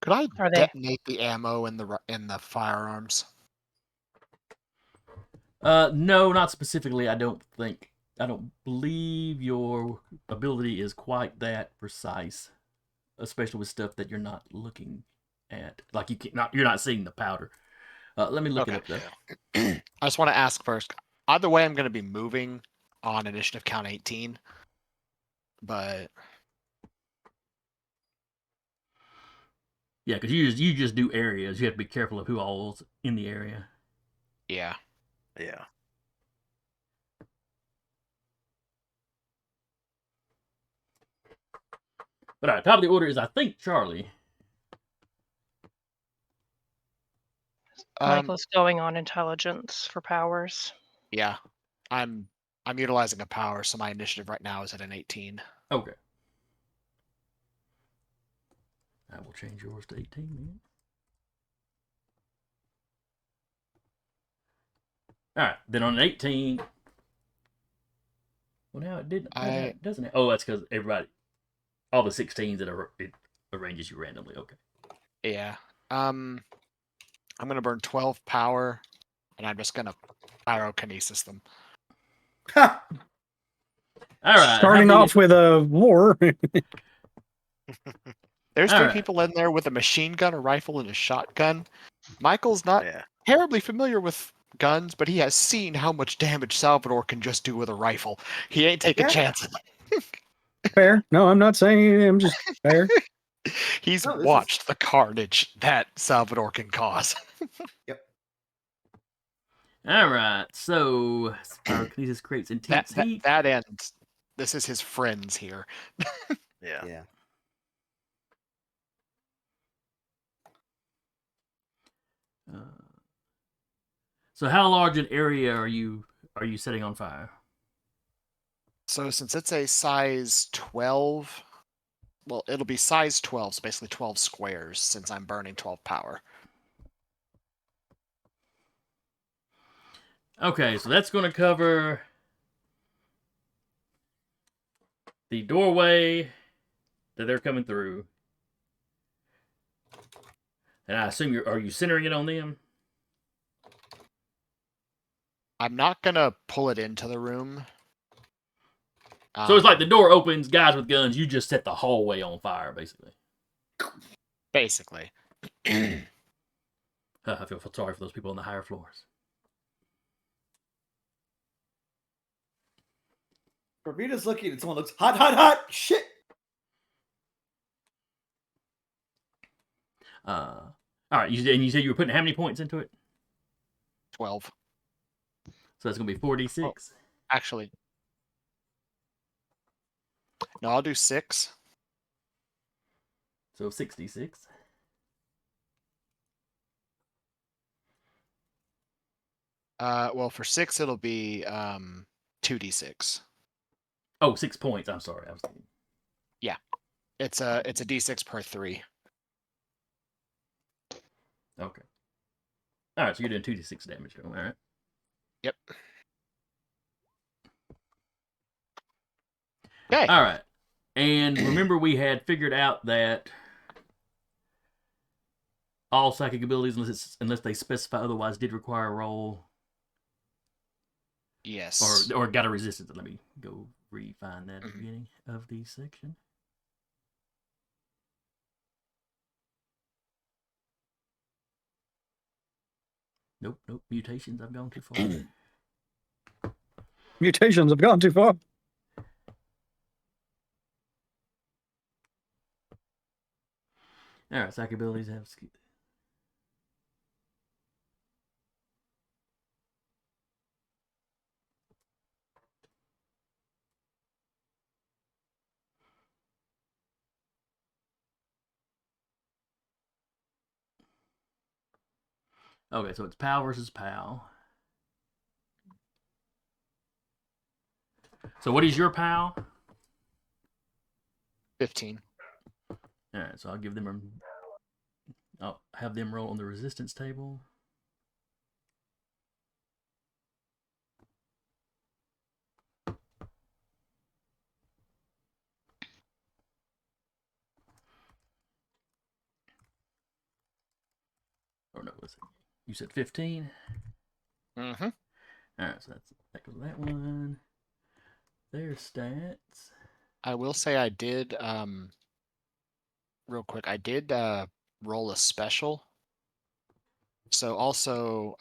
G: Could I detonate the ammo in the firearms?
B: No, not specifically. I don't believe your ability is quite that precise, especially with stuff that you're not looking at. Like you're not seeing the powder. Let me look it up though.
G: I just want to ask first. Either way, I'm going to be moving on initiative count 18, but
B: yeah, because you just do areas. You have to be careful of who all's in the area.
G: Yeah.
D: Yeah.
B: But all right, top of the order is, I think, Charlie.
F: Michael's going on intelligence for powers.
G: Yeah, I'm utilizing a power, so my initiative right now is at an 18.
B: Okay. I will change yours to 18 then. All right, then on an 18. Well, now it didn't, doesn't it? Oh, that's because everybody, all the 16s it arranges you randomly. Okay.
G: Yeah. I'm gonna burn 12 power, and I'm just gonna pyrokinesis them.
B: All right.
E: Starting off with a war.
G: There's three people in there with a machine gun, a rifle, and a shotgun. Michael's not terribly familiar with guns, but he has seen how much damage Salvador can just do with a rifle. He ain't taking chances.
E: Fair. No, I'm not saying anything. I'm just fair.
G: He's watched the carnage that Salvador can cause.
C: Yep.
B: All right. So pyrokinesis creates intense heat.
G: That ends. This is his friends here.
C: Yeah.
B: So how large an area are you setting on fire?
G: So since it's a size 12, well, it'll be size 12, so basically 12 squares since I'm burning 12 power.
B: Okay, so that's going to cover the doorway that they're coming through. And I assume are you centering it on them?
G: I'm not going to pull it into the room.
B: So it's like the door opens, guys with guns, you just set the hallway on fire, basically.
G: Basically.
B: I feel sorry for those people on the higher floors.
C: Bravita's looking and someone looks hot, shit.
B: All right, you said you were putting how many points into it?
G: 12.
B: So that's going to be 46.
G: Oh, actually, no, I'll do 6.
B: So 66.
G: Well, for 6 it'll be 2d6.
B: Oh, 6 points. I'm sorry. I was thinking.
G: Yeah, it's a d6 per 3.
B: Okay. All right, so you're doing 2d6 damage. All right.
G: Yep. Okay.
B: All right. And remember, we had figured out that all psychic abilities, unless they specify otherwise, did require a roll.
G: Yes.
B: Or got a resistance. Let me go refine that at the beginning of the section. Nope. Mutations, I've gone too far.
E: Mutations have gone too far.
B: All right, psychic abilities have. Okay, so it's PAL versus PAL. So what is your PAL?
G: 15.
B: All right, so I'll have them roll on the resistance table. Oh no, let's see. You said 15?
G: Mm-hmm.
B: All right, so that goes that one. Their stats.
G: I will say I did, real quick, I did roll a special. So also,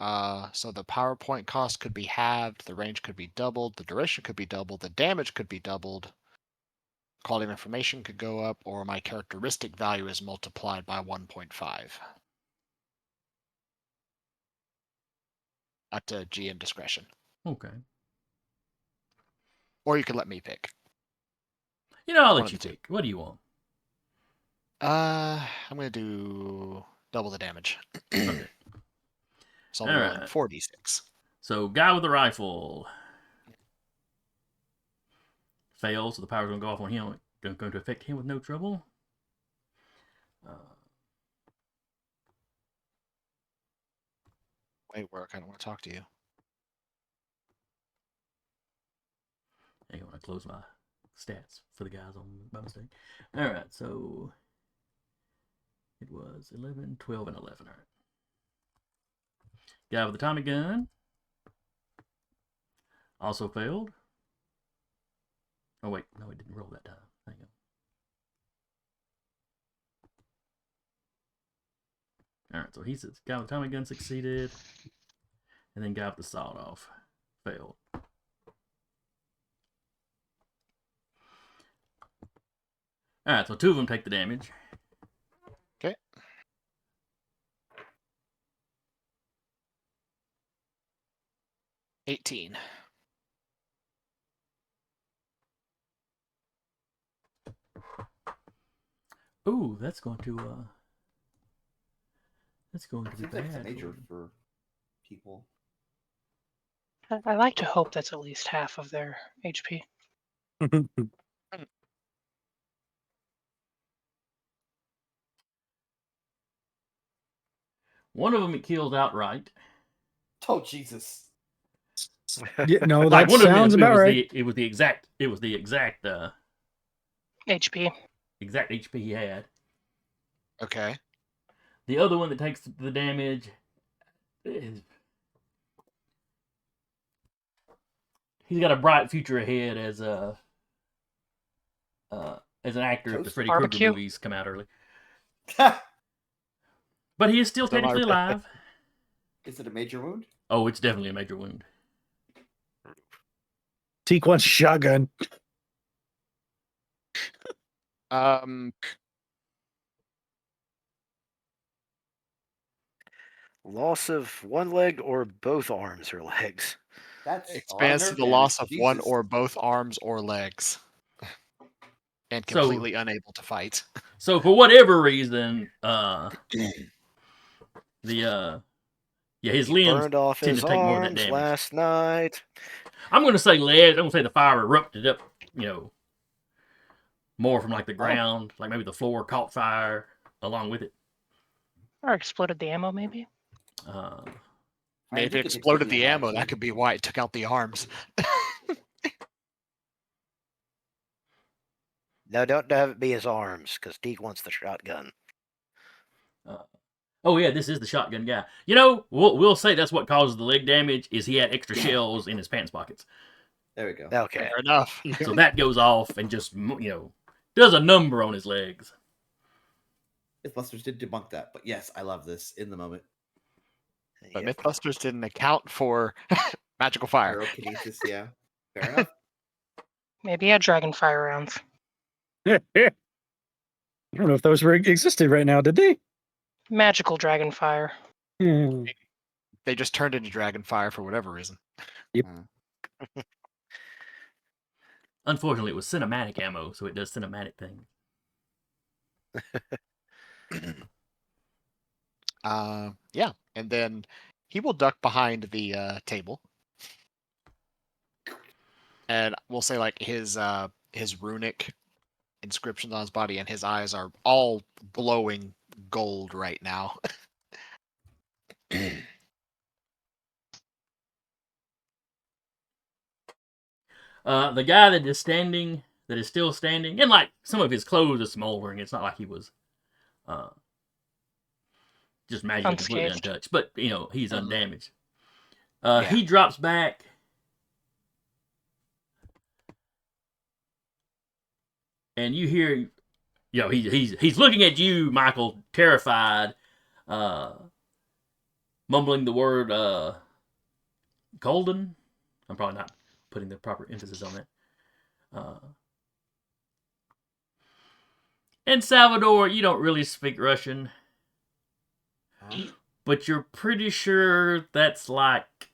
G: so the PowerPoint cost could be halved, the range could be doubled, the duration could be doubled, the damage could be doubled, quality of information could go up, or my characteristic value is multiplied by 1.5. At GM discretion.
B: Okay.
G: Or you could let me pick.
B: I'll let you pick. What do you want?
G: I'm gonna do double the damage.
B: Okay.
G: So I'll be rolling
B: Alright.
G: 4d6.
B: So, guy with the rifle fails, so the power's going to go off on him. Going to affect him with no trouble.
G: Wait, where I kind of want to talk to you.
B: Hang on, I close my stats for the guys on by mistake. Alright, so it was 11, 12, and 11. Alright. Guy with the Tommy gun also failed. Oh, wait. No, it didn't roll that time. Hang on. Alright, so he says guy with the Tommy gun succeeded. And then guy with the sawed off failed. Alright, so 2 of them take the damage.
G: Okay. $18.
B: Ooh, that's going to be
C: Seems
B: bad.
C: like it's a major for people.
F: I like to hope that's at least half of their HP.
B: One of them it kills outright.
C: Oh Jesus!
E: Yeah, no,
B: Like
E: that
B: one of them,
E: sounds about right.
B: it was the exact
F: HP.
B: exact HP he had.
G: Okay.
B: The other one that takes the damage is he's got a bright future ahead as an actor if the Freddy Krueger
F: Barbecue?
B: movies come out early. But he is still
G: Don't
B: technically
G: worry.
B: alive.
C: Is it a major wound?
B: Oh, it's definitely a major wound.
E: Teak wants a shotgun.
D: Loss of one leg or both arms or legs.
C: That's
G: Expands to
C: nerve
G: the
C: damage.
G: loss of one
C: Jesus.
G: or both arms or legs. And
B: So-
G: completely unable to fight.
B: So for whatever reason, his limbs
D: Burned off
B: tend
D: his
B: to take more of that
D: arms
B: damage.
D: last night.
B: I'm going to say lead. I'm going to say the fire erupted up, more from like the ground, like maybe the floor caught fire along with it.
F: Or exploded the ammo, maybe?
G: Maybe if it exploded the ammo, that could be why it took out the arms.
D: No, don't have it be his arms, because Teak wants the shotgun.
B: Oh yeah, this is the shotgun guy. We'll say that's what causes the leg damage. Is he had extra shells in his pants pockets?
C: There we go.
D: Okay.
G: Fair enough.
B: So that goes off and just does a number on his legs.
C: Mythbusters did debunk that, but yes, I love this in the moment.
G: But Mythbusters didn't account for magical fire.
C: Pyrokinesis, yeah. Fair enough.
F: Maybe he had dragon fire rounds.
E: I don't know if those existed right now, did they?
F: Magical dragon fire.
G: They just turned into dragon fire for whatever reason.
E: Yep.
B: Unfortunately, it was cinematic ammo, so it does cinematic things.
G: Yeah, and then he will duck behind the table, and we'll say like his runic inscriptions on his body, and his eyes are all glowing gold right now.
B: The guy that is still standing, and like some of his clothes are smoldering. It's not like he was just magically completely
F: Unscathed.
B: untouched, but he's undamaged.
G: Yeah.
B: He drops back. And you hear, he's looking at you, Michael, terrified, mumbling the word golden. I'm probably not putting the proper emphasis on that. And Salvador, you don't really speak Russian, but you're pretty sure that's like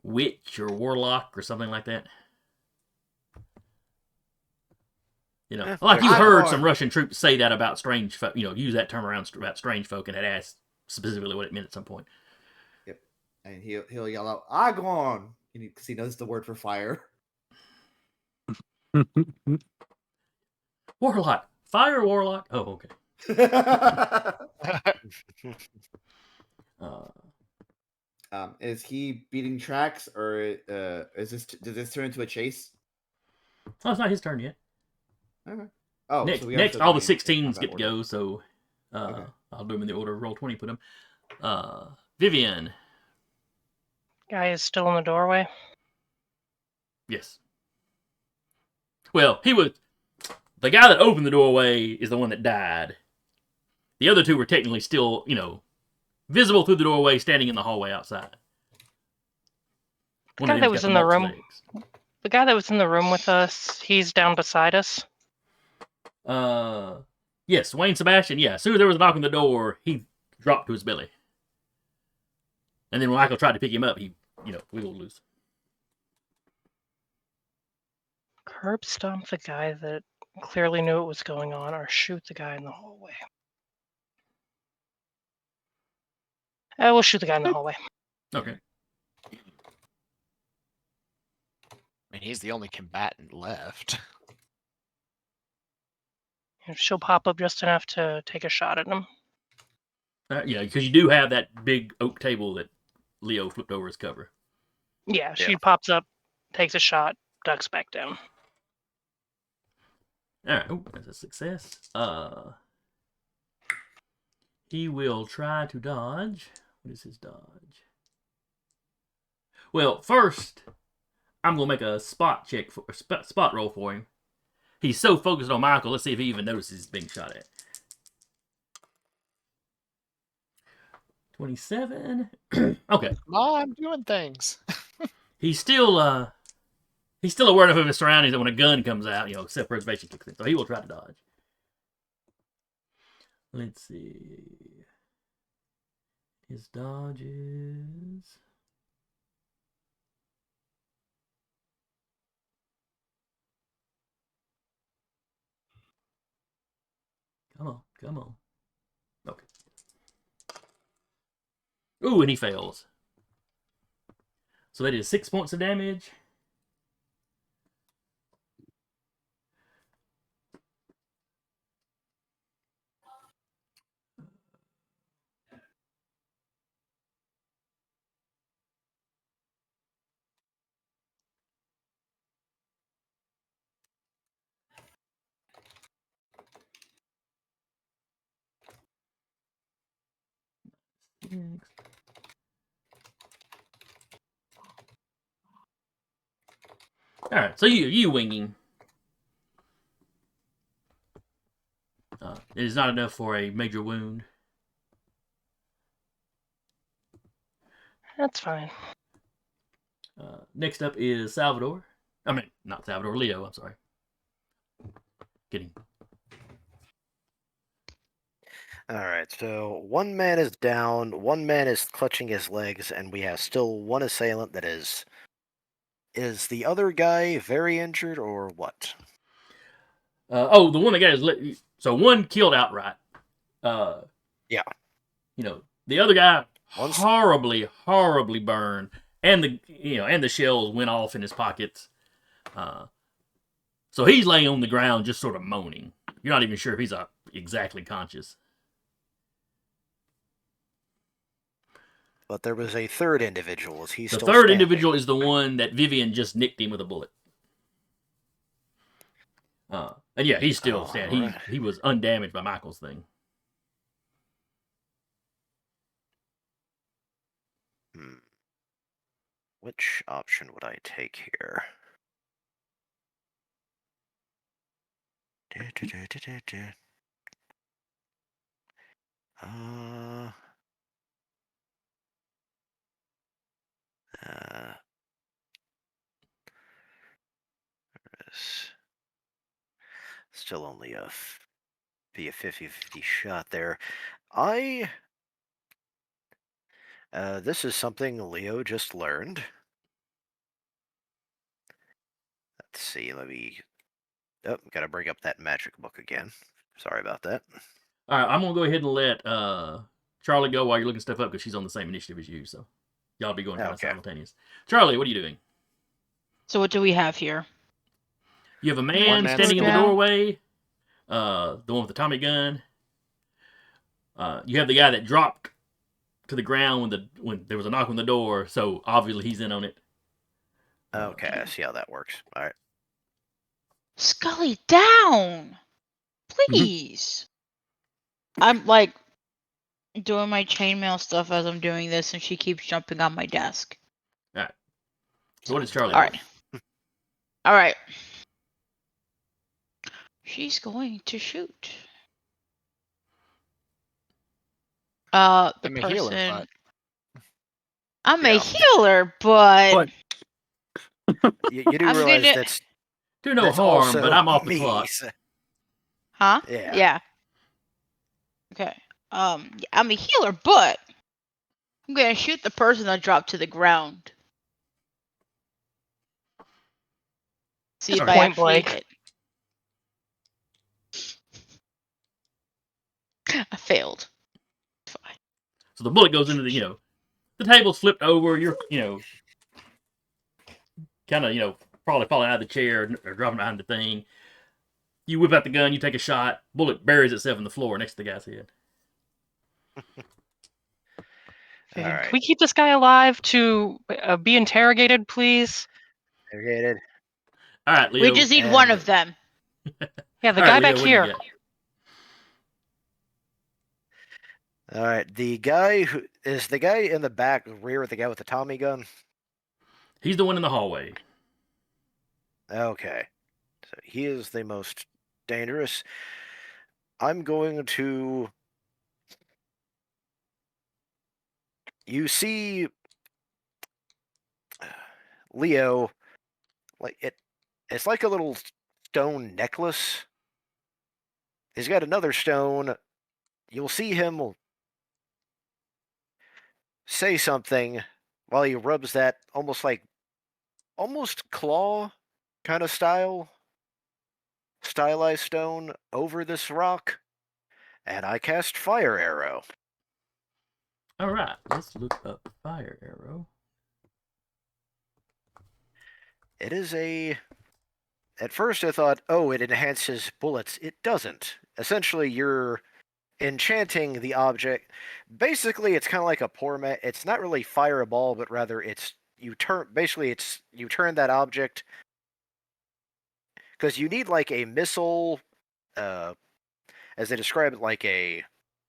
B: witch or warlock or something like that. You know,
D: Yeah,
B: like you
D: fair
B: heard
C: enough.
B: some Russian troops say that about strange folk. You know, use that term around about strange folk, and had asked specifically what it meant at some point.
C: Yep. And he'll yell out "Agon" because he knows the word for fire.
B: Warlock, fire warlock. Oh, okay.
C: Is he beating tracks, or does this turn into a chase?
B: Oh, it's not his turn yet.
C: Okay. Oh,
B: Next,
C: so we are
B: next
C: still
B: all the
C: going in
B: 16s
C: combat
B: get to
C: order.
B: go, so
C: Okay.
B: I'll do them in the order of roll 20. Put them. Vivian.
F: Guy is still in the doorway.
B: Yes. Well, he was the guy that opened the doorway is the one that died. The other two were technically still, you know, visible through the doorway, standing in the hallway outside.
F: The guy that was in the room. The guy that was in the room with us, he's down beside us.
B: Yes, Wayne Sebastian. Yeah, as soon as there was a knock on the door, he dropped to his belly. And then when Michael tried to pick him up, he, you know, wiggled loose.
F: Curb stomp the guy that clearly knew what was going on, or shoot the guy in the hallway. We'll shoot the guy in the hallway.
B: Okay.
G: I mean, he's the only combatant left.
F: She'll pop up just enough to take a shot at him.
B: Yeah, because you do have that big oak table that Leo flipped over his cover.
F: Yeah, she pops up, takes a shot, ducks back down.
B: All right. Oh, that's a success. He will try to dodge. What is his dodge? Well, first, I'm gonna make a spot check for spot roll for him. He's so focused on Michael. Let's see if he even notices he's being shot at. 27. Okay.
G: Mom, I'm doing things.
B: He's still aware enough of his surroundings that when a gun comes out, you know, self-preservation kicks in. So he will try to dodge. Let's see. His dodge is... Come on. Okay. Ooh, and he fails. So that is 6 points of damage. All right, so you winging. It is not enough for a major wound.
F: That's fine.
B: Next up is Salvador. I mean, not Salvador, Leo, I'm sorry. Kidding.
D: All right, so one man is down, one man is clutching his legs, and we have still one assailant that is... Is the other guy very injured or what?
B: The one that got his... So one killed outright.
D: Yeah.
B: You know, the other guy horribly burned, and the shells went off in his pockets. So he's laying on the ground just sort of moaning. You're not even sure if he's exactly conscious.
D: But there was a third individual. Is he still
B: The third
D: standing?
B: individual is the one that Vivian just nicked him with a bullet. And yeah, he's still standing.
D: Right.
B: He was undamaged by Michael's thing.
D: Which option would I take here? Still only be a 50-50 shot there. This is something Leo just learned. Let's see, let me Oh, gotta bring up that magic book again. Sorry about that.
B: All right, I'm gonna go ahead and let Charlie go while you're looking stuff up because she's on the same initiative as you. So y'all be going kind of simultaneous. Charlie, what are you doing?
H: So what do we have here?
B: You have a man standing in the doorway. The one with the Tommy gun. You have the guy that dropped to the ground when there was a knock on the door. So obviously he's in on it.
D: Okay, I see how that works. All right.
H: Scully, down, please. I'm like doing my chainmail stuff as I'm doing this, and she keeps jumping on my desk.
B: All right. So what is Charlie?
H: All right. All right. She's going to shoot. The
G: I'm
H: person.
G: a healer, but...
H: I'm a healer, but
D: you do realize that's
B: do no harm, but I'm off the clock.
H: Huh?
D: Yeah.
H: Okay. I'm a healer, but I'm gonna shoot the person that dropped to the ground. See if I
F: Point
H: actually
F: blank.
H: hit. I failed. Fine.
B: So the bullet goes into the the table's flipped over. You're kind of probably falling out of the chair or dropping behind the thing. You whip out the gun. You take a shot. Bullet buries itself in the floor next to the guy's head.
D: All right.
F: Can we keep this guy alive to be interrogated, please?
D: Interrogated.
B: All right, Leo.
H: We just need one of them.
F: Yeah, the guy back here.
D: All right, the guy in the back rear, the guy with the Tommy gun.
B: He's the one in the hallway.
D: Okay, so he is the most dangerous. I'm going to. You see, Leo, like it's like a little stone necklace. He's got another stone. You'll see him say something while he rubs that almost claw kind of stylized stone over this rock, and I cast Fire Arrow.
B: All right, let's look up Fire Arrow.
D: It is at first I thought, oh, it enhances bullets. It doesn't. Essentially, you're enchanting the object. Basically, it's kind of like a it's not really fire a ball, but rather you turn that object, because you need like a missile, as they describe it, like a...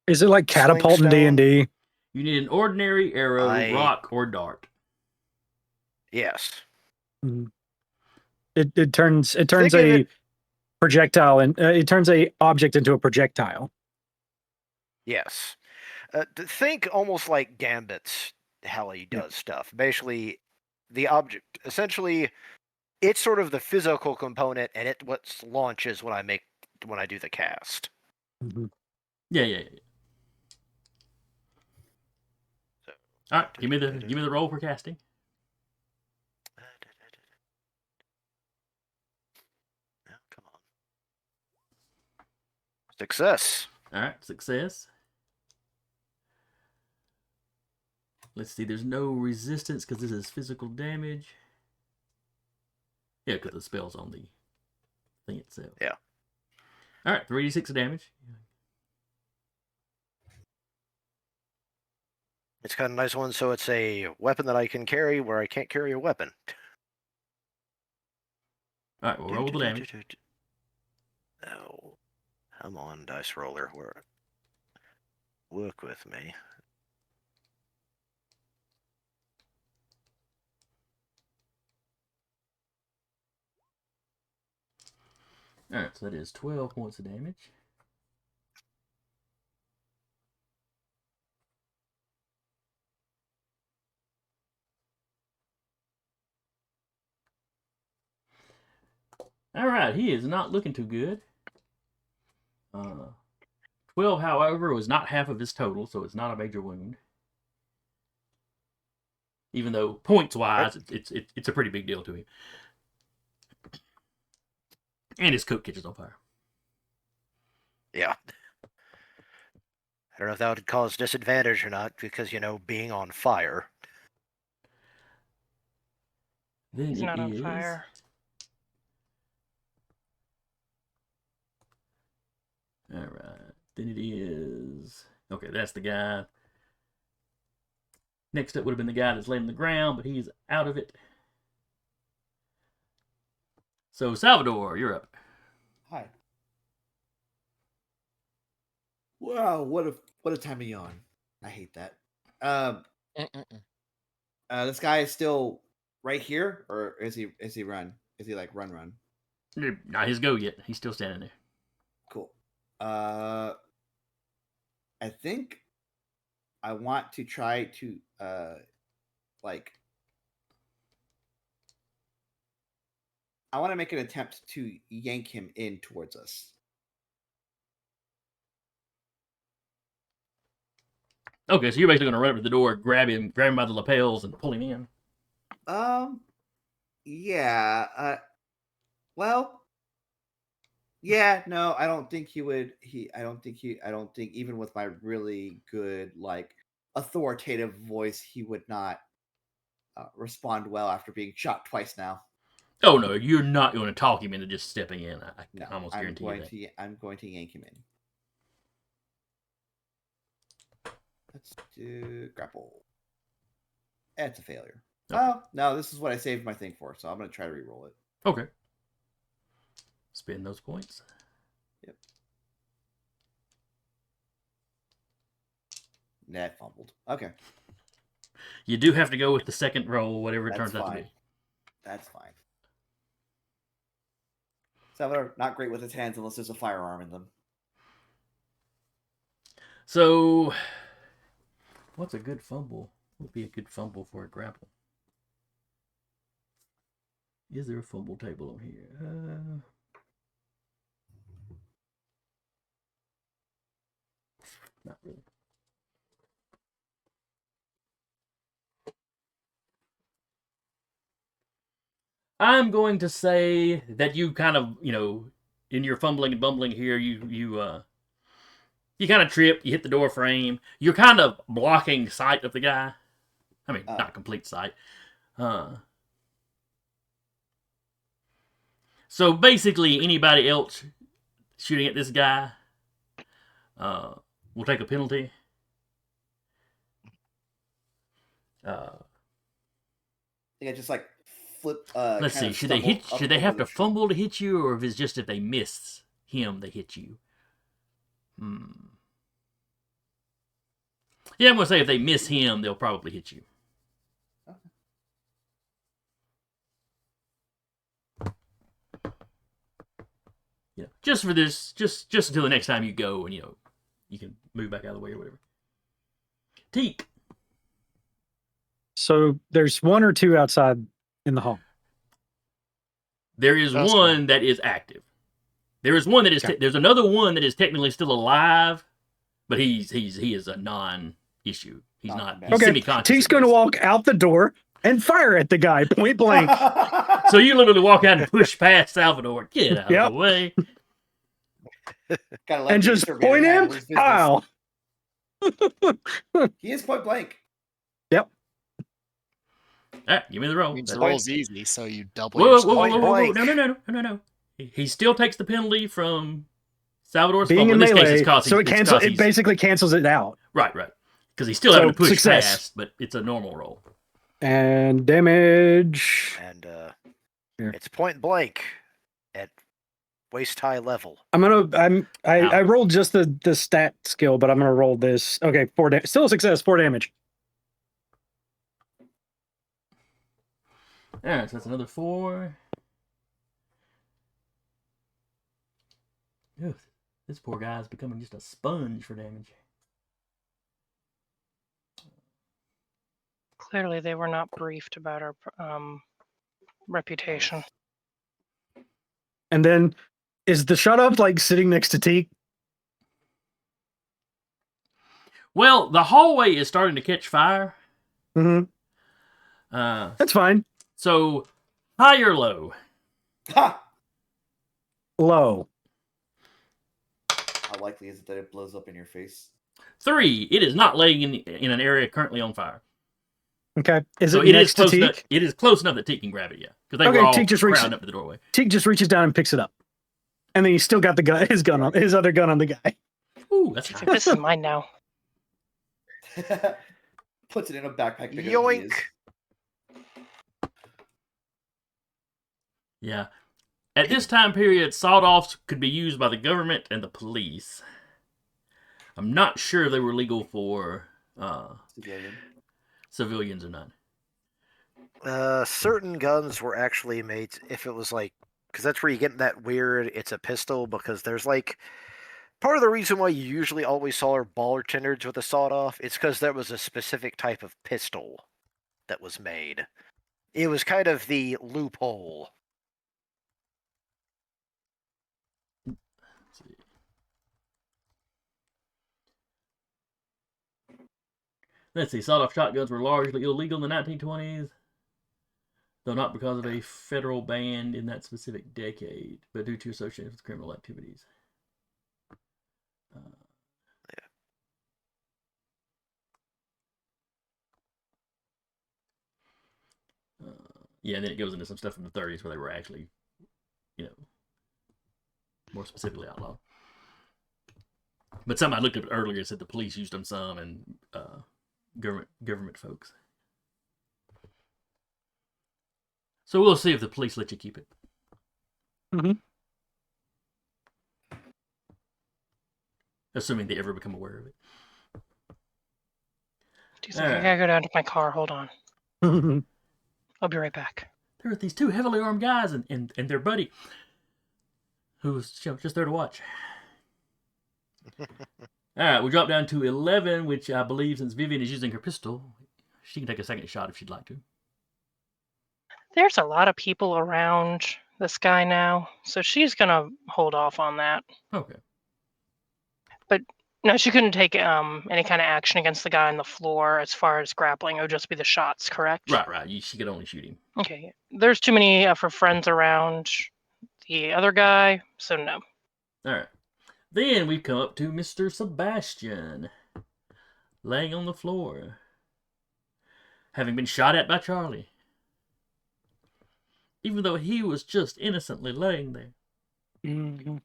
E: Is it like catapult in D&D?
B: You need an ordinary arrow, rock, or dart.
D: Yes.
E: Mm-hmm. It turns a projectile and it turns a object into a projectile.
D: Yes. Think almost like Gambit's how he does stuff. Basically, the object, essentially, it's sort of the physical component, and it what launches when I do the cast.
E: Mm-hmm.
B: Yeah. So, all right, give me the roll for casting.
D: Come on. Success.
B: All right, success. Let's see, there's no resistance because this is physical damage. Yeah, because the spell's on the thing itself.
D: Yeah.
B: All right, 3d6 of damage.
D: It's kind of a nice one, so it's a weapon that I can carry where I can't carry a weapon.
B: All right, we'll roll the damage.
D: Oh, come on, dice roller. Work with me.
B: All right, so that is 12 points of damage. All right, he is not looking too good. 12, however, was not half of his total, so it's not a major wound. Even though points-wise, it's a pretty big deal to him. And his coat catches on fire.
D: Yeah. I don't know if that would cause disadvantage or not, because, being on fire.
B: Then
F: He's
B: it
F: not on
B: is-
F: fire.
B: All right. Then it is... Okay, that's the guy. Next up would have been the guy that's laying on the ground, but he's out of it. So, Salvador, you're up.
C: Hi. Wow, what a time of yawn. I hate that. This guy is still right here, or is he run? Is he like run?
B: Not his go yet. He's still standing there.
C: Cool. I think I want to try to I want to make an attempt to yank him in towards us.
B: Okay, so you're basically going to run up to the door, grab him by the lapels, and pull him in.
C: Yeah. Well. Yeah. No, I don't think he would. I don't think even with my really good authoritative voice, he would not respond well after being shot twice now.
B: Oh no, you're not going to talk him into just stepping in. I almost guarantee you that.
C: I'm going to yank him in. Let's do grapple. That's a failure. Okay. Oh no, this is what I saved my thing for, so I'm going to try to re-roll it.
B: Okay. Spend those points.
C: Yep. Net fumbled. Okay.
B: You do have to go with the second roll, whatever it turns out to be.
C: That's fine. Salvador, not great with his hands unless there's a firearm in them.
B: So, what's a good fumble? What would be a good fumble for a grapple? Is there a fumble table on here? Not really. I'm going to say that you kind of, in your fumbling and bumbling here, you kind of trip, you hit the door frame. You're kind of blocking sight of the guy. I mean, not complete sight. So basically, anybody else shooting at this guy will take a penalty.
C: I think I just flip.
B: Let's see. Should they have to fumble to hit you, or if it's just if they miss him, they hit you? Yeah, I'm gonna say if they miss him, they'll probably hit you. Okay. Yeah, just for this, just until the next time you go, and you can move back out of the way or whatever. Teak.
E: So there's one or two outside in the hall.
B: There is one that is active. There is one that is. There's another one that is technically still alive, but he is a non-issue. He's not. He's semi-conscious.
E: Teak's going to walk out the door and fire at the guy point blank.
B: So you literally walk out and push past Salvador. Get out of the way.
E: And just point him. Pow.
C: He is point blank.
E: Yep.
B: All right, give me the roll.
G: The roll's easy, so you double.
B: Whoa. No. He still takes the penalty from Salvador's
E: being in melee,
B: so
E: it basically cancels it out.
B: Right. Because he's still having to push past, but it's a normal roll.
E: And damage.
D: And it's point blank at waist high level.
E: I rolled just the stat skill, but I'm gonna roll this. Okay, 4 damage. Still a success, 4 damage.
B: Alright, so that's another 4. Ugh, this poor guy is becoming just a sponge for damage.
F: Clearly, they were not briefed about our reputation.
E: And then, is the shut up sitting next to Teak?
B: Well, the hallway is starting to catch fire.
E: Mm-hmm. That's fine.
B: So, high or low?
C: Ha!
E: Low.
C: How likely is it that it blows up in your face?
B: 3. It is not laying in an area currently on fire.
E: Okay. Is
B: So
E: it
B: it
E: next
B: is
E: to
B: close
E: Teak?
B: enough. It is close enough that Teak can grab it. Yeah, because they were
E: Okay,
B: all
E: Teak just reaches-
B: crowding up to the doorway.
E: Teak just reaches down and picks it up, and then he's still got his other gun on the guy.
B: Ooh, that's
F: I think this is mine now.
C: Puts it in a backpack. bigger than he
D: Yoink.
C: is.
B: Yeah. At this time period, sawed-offs could be used by the government and the police. I'm not sure they were legal for civilians or not.
D: Certain guns were actually made if it was like, because that's where you get that weird, it's a pistol, because there's like, part of the reason why you usually always saw bartenders with a sawed-off, it's because there was a specific type of pistol that was made. It was kind of the loophole.
B: Let's see. Sawed-off shotguns were largely illegal in the 1920s, though not because of a federal ban in that specific decade, but due to association with criminal activities. Yeah, and then it goes into some stuff from the 30s where they were actually, more specifically outlawed. But something I looked at earlier said the police used them some, and government folks. So we'll see if the police let you keep it.
E: Mm-hmm.
B: Assuming they ever become aware of it.
F: I gotta go down to my car. Hold on. I'll be right back.
B: There were these 2 heavily armed guys and their buddy, who was just there to watch. All right, we drop down to 11, which I believe, since Vivian is using her pistol, she can take a second shot if she'd like to.
F: There's a lot of people around this guy now, so she's gonna hold off on that.
B: Okay.
F: But no, she couldn't take any kind of action against the guy on the floor as far as grappling. It would just be the shots, correct?
B: Right. She could only shoot him.
F: Okay. There's too many of her friends around the other guy, so no.
B: All right. Then we come up to Mr. Sebastian, laying on the floor, having been shot at by Charlie, even though he was just innocently laying there.
E: Mm-hmm.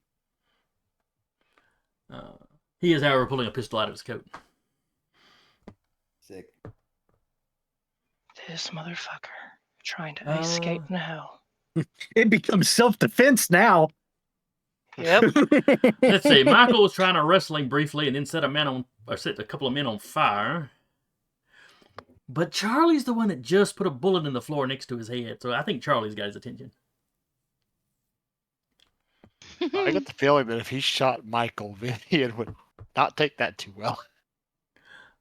B: He is, however, pulling a pistol out of his coat.
C: Sick.
F: This motherfucker trying to ice skate in hell.
E: It becomes self-defense now.
F: Yep.
B: Let's see. Michael was trying to wrestling briefly and then set a couple of men on fire. But Charlie's the one that just put a bullet in the floor next to his head, so I think Charlie's got his attention.
G: I get the feeling that if he shot Michael, Vivian would not take that too well.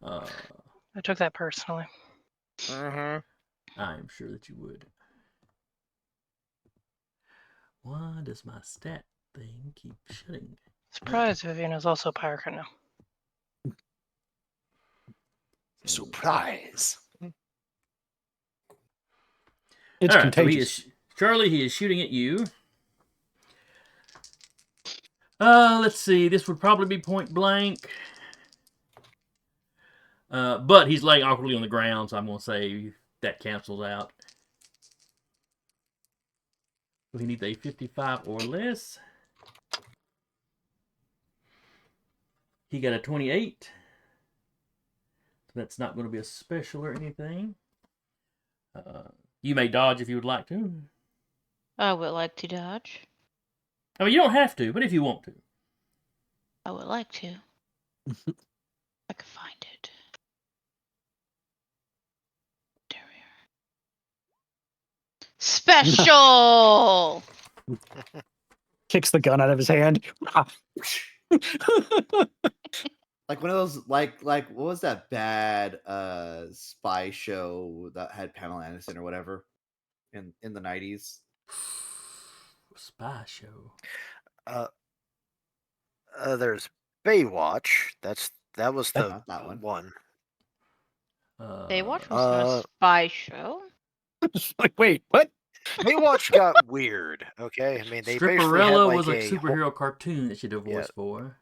F: I took that personally.
D: Mm-hmm.
B: I am sure that you would. Why does my stat thing keep shutting?
F: Surprise, Vivian is also a pirate now.
G: Surprise.
E: It's
B: All right,
E: contagious.
B: So Charlie, he is shooting at you. Let's see. This would probably be point blank. But he's laying awkwardly on the ground, so I'm going to say that cancels out. He needs a 55 or less. He got a 28. So that's not going to be a special or anything. You may dodge if you would like to.
H: I would like to dodge.
B: I mean, you don't have to, but if you want to.
H: I would like to. I can find it. There we are. Special!
E: Kicks the gun out of his hand.
C: Like one of those like what was that bad spy show that had Pamela Anderson or whatever in the 90s?
B: Spy show.
D: There's Baywatch. That was the
C: that one.
D: one.
H: Baywatch was a spy show?
E: Like, wait, what?
D: Baywatch got weird. Okay, I mean they basically had
B: Stripperella
D: like
B: was a
D: a
B: superhero cartoon that she did a voice for.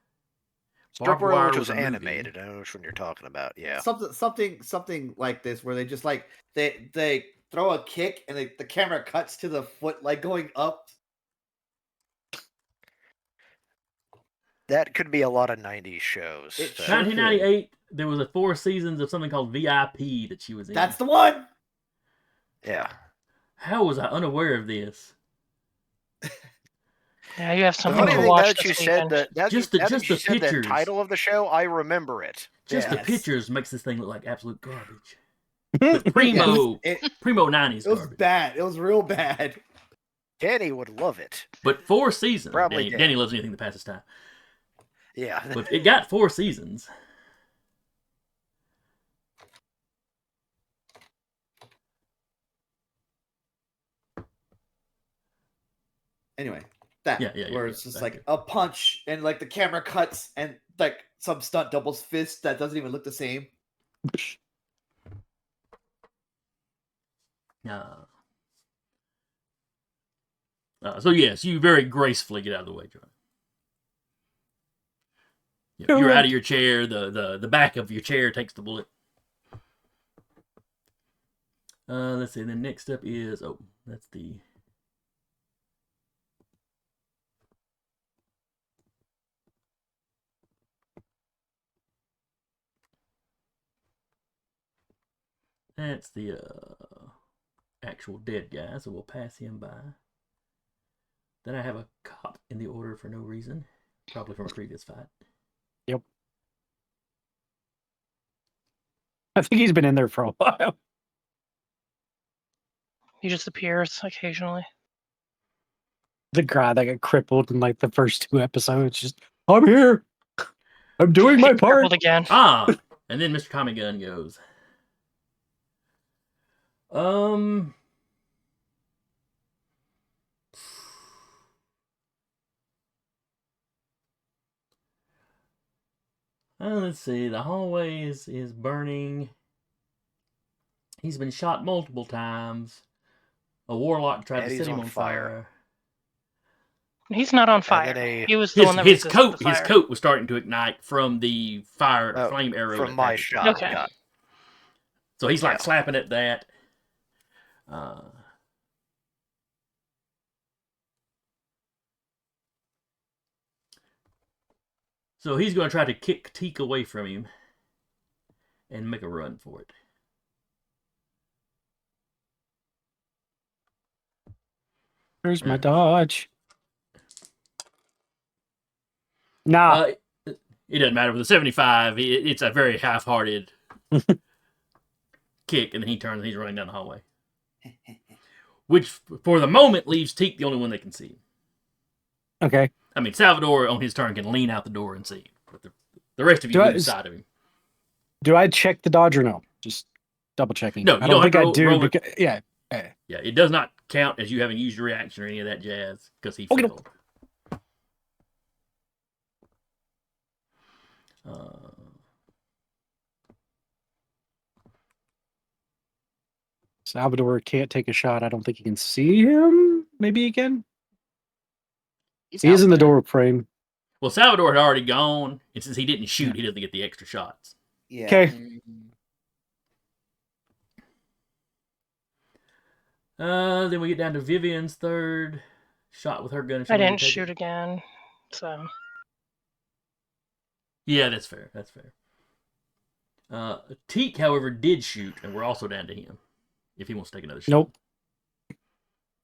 B: Barbed
D: Stripperella,
B: Wire
D: which
B: was
D: was
B: a movie.
D: animated. I don't know which one you're talking about. Yeah.
C: Something like this where they just like they throw a kick and the camera cuts to the foot like going up.
D: That could be a lot of 90s shows.
C: It
D: so-
C: sure could.
B: 1998, there was 4 seasons of something called VIP that she was in.
C: That's the one.
D: Yeah.
B: How was I unaware of this?
F: Yeah, you have
D: The
F: something
D: funny
F: to
D: thing
F: watch
D: that you
F: this
D: said
F: weekend.
D: that
B: Just
D: now
B: the
D: that you said the
B: pictures.
D: title of the show, I remember it.
B: Just the
C: Yes.
B: pictures makes this thing look like absolute garbage. But primo 90s
C: It was
B: garbage.
C: bad. It was real bad.
D: Danny would love it.
B: But 4 seasons.
D: Probably
B: Danny
D: did.
B: loves anything that passes time.
D: Yeah.
B: But it got 4 seasons.
C: Anyway, that
B: Yeah,
C: where it's just
B: back
C: like
B: here.
C: a punch and like the camera cuts and like some stunt doubles fist that doesn't even look the same.
B: So yes, you very gracefully get out of the way, John. You're out of your chair. The back of your chair takes the bullet. Let's see. Then next up is that's the. That's the actual dead guy, so we'll pass him by. Then I have a cop in the order for no reason, probably from a previous fight.
E: Yep. I think he's been in there for a while.
F: He just appears occasionally.
E: The guy that got crippled in like the first 2 episodes, just I'm here. I'm doing my
F: Get
E: part.
F: crippled again.
B: And then Mr. Tommy Gun goes. Let's see. The hallway is burning. He's been shot multiple times. A warlock tried to set him on fire.
F: He's not on fire. He was the one that
B: his
F: resisted the fire.
B: His coat was starting to ignite from the flame arrow
D: from my shot.
F: Okay.
D: Yeah.
B: So he's like slapping at that. So he's going to try to kick Teak away from him and make a run for it.
E: Where's my dodge? Nah.
B: It doesn't matter with the 75. It's a very half-hearted kick, and then he turns and he's running down the hallway. Which, for the moment, leaves Teak the only one that can see him.
E: Okay.
B: I mean, Salvador, on his turn, can lean out the door and see him. But the rest of you lose sight of him.
E: Do I check the dodge or no? Just double checking.
B: No, you
E: I don't think I do.
B: roll
E: Because, yeah.
B: Yeah, it does not count as you having used your reaction or any of that jazz, because he failed.
E: Salvador can't take a shot. I don't think you can see him. Maybe he can. He is in the door frame.
B: Well, Salvador had already gone, and since he didn't shoot, he doesn't get the extra shots.
C: Yeah.
E: Okay.
B: Then we get down to Vivian's third shot with her gun.
F: I didn't shoot again, so.
B: Yeah, that's fair. That's fair. Teak, however, did shoot, and we're also down to him. If he wants to take another shot.
E: Nope.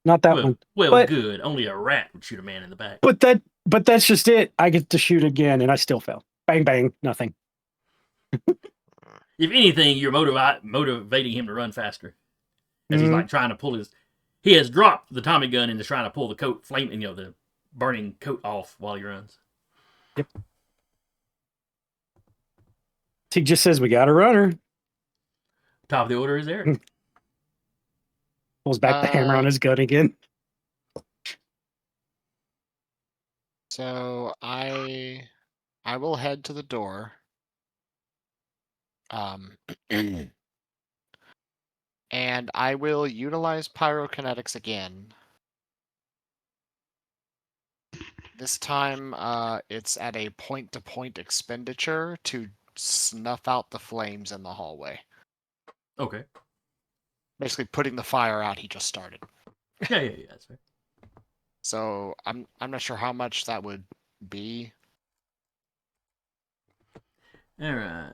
E: Not that one.
B: Well,
E: but,
B: good. Only a rat would shoot a man in the back.
E: But that's just it. I get to shoot again, and I still fell. Bang, bang, nothing.
B: If anything, you're motivating him to run faster. As he's like trying to pull his... He has dropped the Tommy gun and is trying to pull the coat, the burning coat off while he runs.
E: Yep. He just says, we got a runner.
B: Top of the order is Eric.
E: Pulls back the hammer on his gun again.
G: So I will head to the door. And I will utilize pyrokinetics again. This time, it's at a point-to-point expenditure to snuff out the flames in the hallway.
B: Okay.
G: Basically, putting the fire out he just started.
B: Yeah, that's fair.
G: So I'm not sure how much that would be.
B: All right.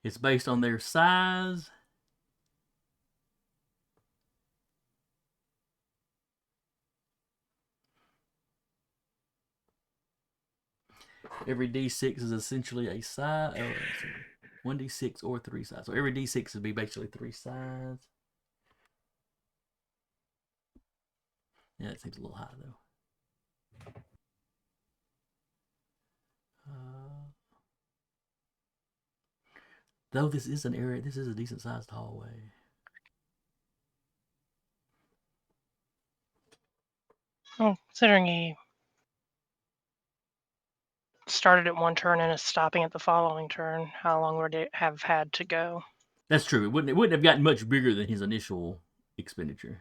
B: It's based on their size. Every D6 is essentially a size. Oh, let's see. 1d6 or 3 sides. So every d6 would be basically 3 sides. Yeah, it seems a little high though. Though this is an area, this is a decent sized hallway.
F: Well, considering he started at one turn and is stopping at the following turn, how long would it have had to go?
B: That's true. It wouldn't have gotten much bigger than his initial expenditure.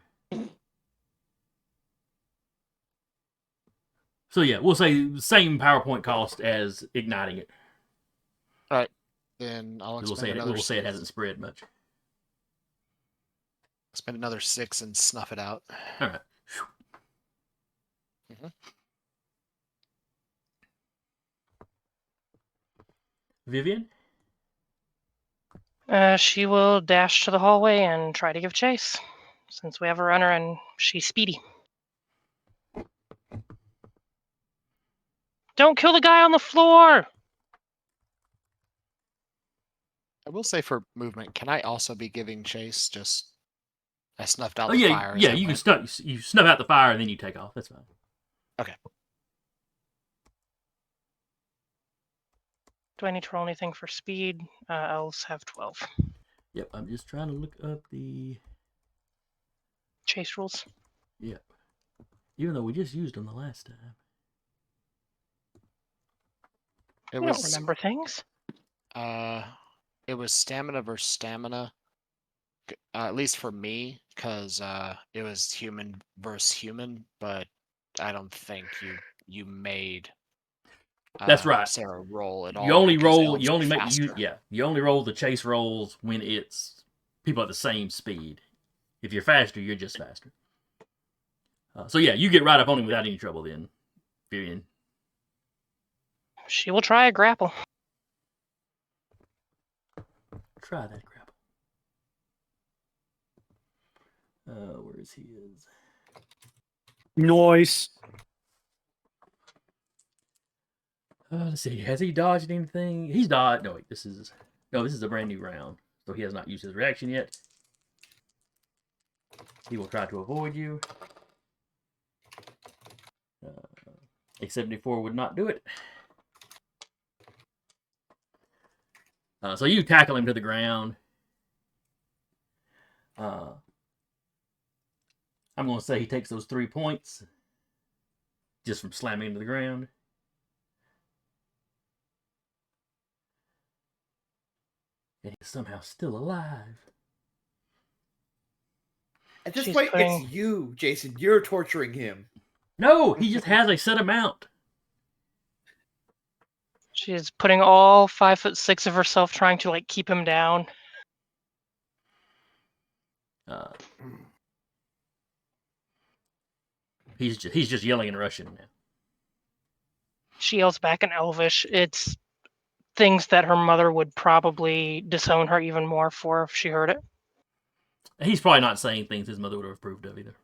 B: So yeah, we'll say same PowerPoint cost as igniting it.
G: All right, then I'll
B: We'll
G: expend another.
B: We'll say it hasn't spread much.
G: Spend another 6 and snuff it out.
B: All right.
G: Mm-hmm.
B: Vivian?
F: She will dash to the hallway and try to give chase, since we have a runner and she's speedy. Don't kill the guy on the floor!
G: I will say for movement, can I also be giving chase? Just I snuffed out
B: Oh
G: the
B: yeah,
G: fire.
B: yeah. You can snuff out the fire and then you take off. That's fine.
G: Okay.
F: Do I need to roll anything for speed? Elves have 12.
B: Yep. I'm just trying to look up the
F: Chase rules.
B: Yep. Even though we just used them the last time.
F: I don't remember things.
G: It was stamina versus stamina. At least for me, because it was human versus human, but I don't think you made
B: That's right.
G: Sarah roll at all.
B: You only roll.
G: You
B: only roll the chase rolls when it's people at the same speed. If you're faster, you're just faster. So yeah, you get right up on him without any trouble. Then, Vivian.
F: She will try a grapple.
B: Try that grapple. Where is he?
E: Noise.
B: Let's see. Has he dodged anything? He's dodged. No, wait. This is a brand new round, so he has not used his reaction yet. He will try to avoid you. A 74 would not do it. So you tackle him to the ground. I'm going to say he takes those 3 points just from slamming him to the ground. And he's somehow still alive.
C: At this point, it's you, Jason. You're torturing him.
B: No, he just has a set amount.
F: She is putting all 5'6" of herself trying to keep him down.
B: He's just yelling in Russian now.
F: She yells back in Elvish. It's things that her mother would probably disown her even more for if she heard it.
B: He's probably not saying things his mother would have approved of either.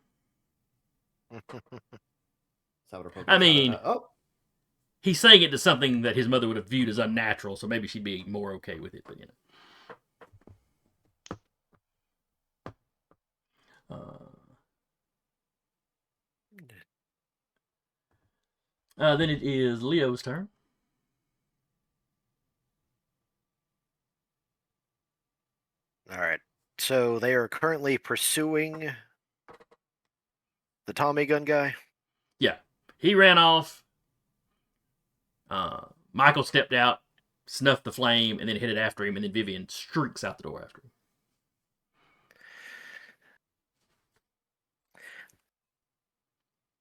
B: I mean, he's saying it to something that his mother would have viewed as unnatural, so maybe she'd be more okay with it, but you know. Then it is Leo's turn.
D: All right. So they are currently pursuing the Tommy gun guy?
B: Yeah. He ran off. Michael stepped out snuff the flame, and then headed after him, and then Vivian streaks out the door after him.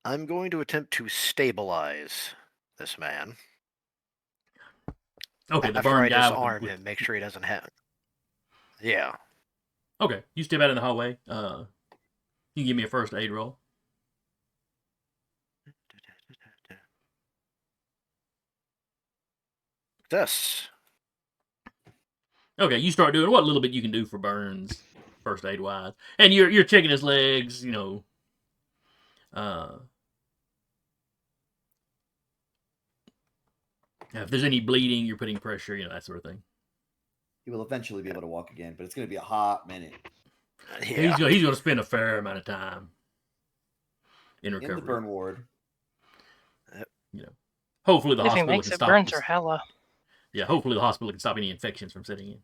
D: I'm going to attempt to stabilize this man.
B: Okay, the
D: after
B: burn
D: I
B: guy
D: disarm him, make sure he doesn't have. Yeah.
B: Okay, you step out in the hallway. You can give me a first aid roll.
D: This.
B: Okay, you start doing what little bit you can do for burns, first aid wise, and you're checking his legs. If there's any bleeding, you're putting pressure. That sort of thing.
I: He will eventually be able to walk again, but it's going to be a hot minute.
B: Yeah. He's going to spend a fair amount of time in recovery.
I: In the burn ward.
B: Hopefully the hospital
F: makes
B: can
F: it
B: stop.
F: Burns are hella.
B: Yeah, hopefully the hospital can stop any infections from setting in.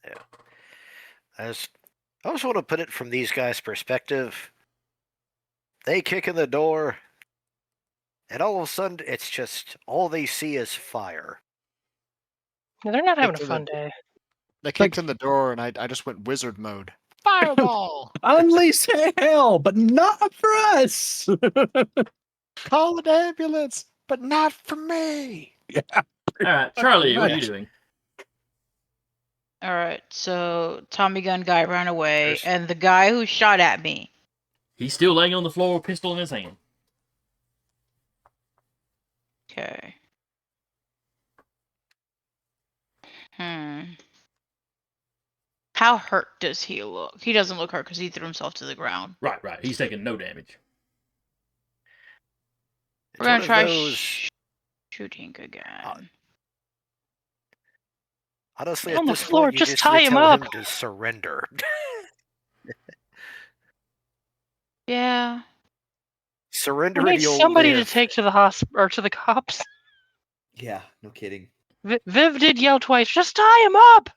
D: Yeah. I just want to put it from these guys' perspective. They kick in the door, and all of a sudden, it's just all they see is fire.
F: No, they're not having a fun day.
G: They kicked in the door, and I just went wizard mode. Fireball!
E: Unleash hell, but not for us.
G: Call an ambulance, but not for me.
E: Yeah.
B: All right, Charlie, what are you doing?
H: All right, so Tommy gun guy ran away, and the guy who shot at me.
B: He's still laying on the floor, pistol in his hand.
H: Okay. How hurt does he look? He doesn't look hurt because he threw himself to the ground.
B: Right. He's taking no damage.
H: We're gonna try shooting again.
D: Honestly,
F: on
D: at
F: the
D: this
F: floor,
D: point, you
F: just
D: just
F: tie
D: need to
F: him
D: tell
F: up.
D: him to surrender.
H: Yeah.
D: Surrender.
F: We need
D: you'll
F: somebody
D: live.
F: to take to the hospital or to the cops.
I: Yeah, no kidding.
F: Viv did yell twice. Just tie him up.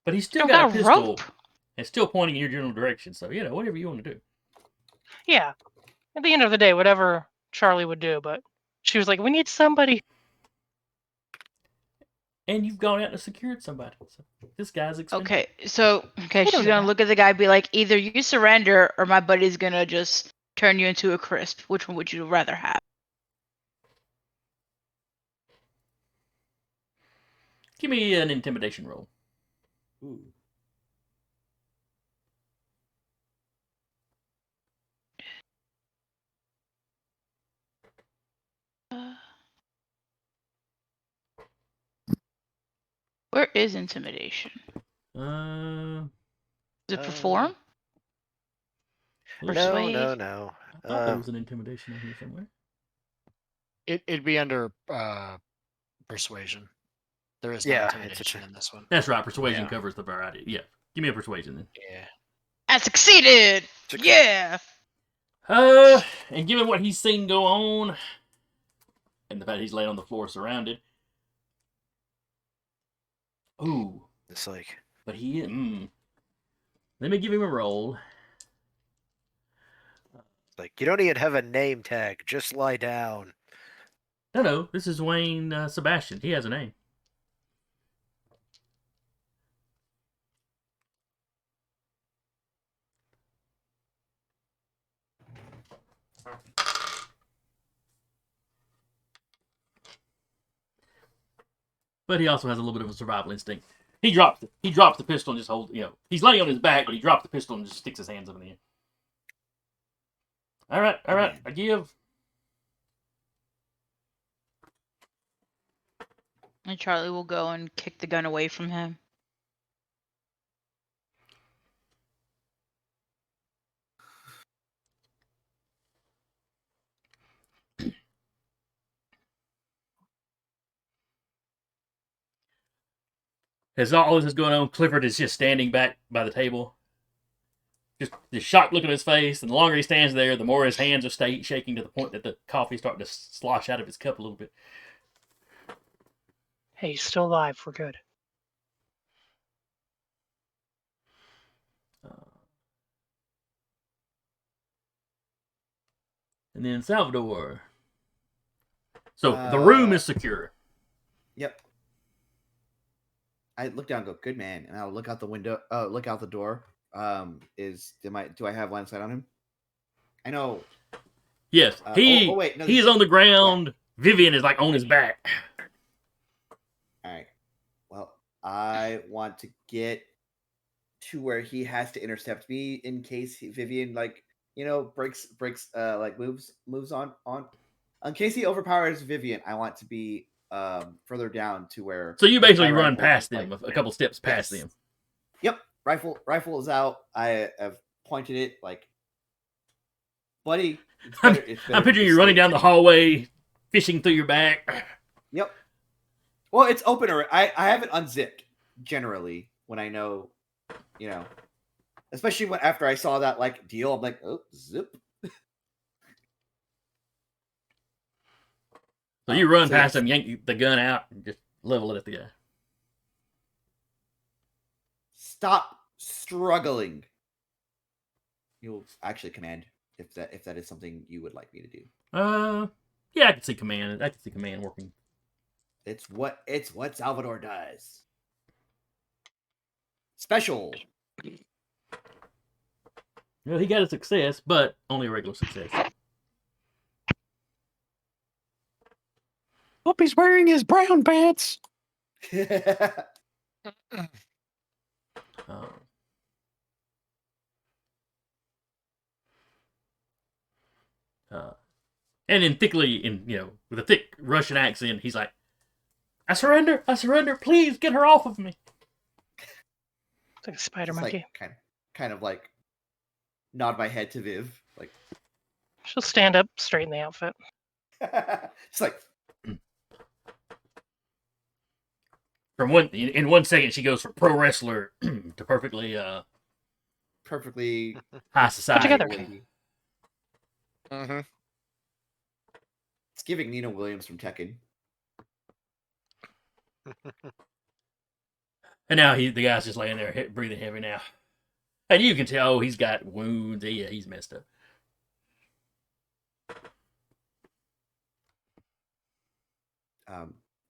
B: But he's still
H: Don't
B: got a
H: got a
B: pistol
H: rope.
B: and still pointing in your general direction. So whatever you want to do.
F: Yeah. At the end of the day, whatever Charlie would do, but she was like, "We need somebody."
B: And you've gone out and secured somebody. So this guy's expendable.
H: Okay, so she's
F: don't know
H: gonna
F: that.
H: look at the guy and be like, either you surrender or my buddy's gonna just turn you into a crisp. Which one would you rather have?
B: Give me an intimidation roll.
I: Ooh.
H: Where is intimidation?
B: Uh,
H: Is it perform?
D: No.
B: I thought there was an intimidation in here somewhere.
G: It'd be under persuasion. There is no intimidation in this one.
B: That's right. Persuasion covers the variety. Yeah. Give me a persuasion then.
G: Yeah.
H: I succeeded! Yeah!
B: And given what he's seen go on, and the fact he's laying on the floor surrounded. Ooh.
D: It's like.
B: But he. Let me give him a roll.
D: Like, you don't even have a name tag. Just lie down.
B: No. This is Wayne Sebastian. He has a name. But he also has a little bit of a survival instinct. He drops the pistol and just holds. He's laying on his back, but he drops the pistol and just sticks his hands up in the air. All right. I give.
H: And Charlie will go and kick the gun away from him.
B: As all this is going on, Clifford is just standing back by the table. Just the shocked look on his face, and the longer he stands there, the more his hands are shaking to the point that the coffee's starting to slosh out of his cup a little bit.
F: Hey, he's still alive. We're good.
B: And then Salvador. So the room is secure.
C: Yep. I look down and go, good man. And I'll look out the window, look out the door. Do I have line of sight on him? I know.
B: Yes.
C: Wait. No,
B: he's on the ground. Yeah. Vivian is like on his back.
C: All right. Well, I want to get to where he has to intercept me in case Vivian moves on. In case he overpowers Vivian, I want to be further down to where.
B: So you basically run past them, a couple steps past them.
C: Yep. Rifle is out. I have pointed it like, buddy.
B: I'm picturing you running down the hallway, fishing through your back.
C: Yep. Well, it's open. I have it unzipped generally when I know, especially after I saw that deal. I'm like, oh, zip.
B: So you run past him, yank the gun out, and just level it at the guy.
C: Stop struggling. You'll actually command if that is something you would like me to do.
B: Yeah, I can see command. I can see command working.
C: It's what Salvador does. Special.
B: Well, he got a success, but only a regular success.
E: Hope he's wearing his brown pants.
B: And then with a thick Russian accent, he's like, I surrender, please get her off of me.
F: It's like a spider monkey.
C: Kind of like nod my head to Viv. Like,
F: she'll stand up, straighten the outfit.
C: It's like,
B: in 1 second, she goes from pro wrestler to perfectly high society.
F: Put together.
C: Mm-hmm. It's giving Nina Williams from Tekken.
B: And now the guy's just laying there, breathing heavy now. And you can tell he's got wounds. Yeah, he's messed up.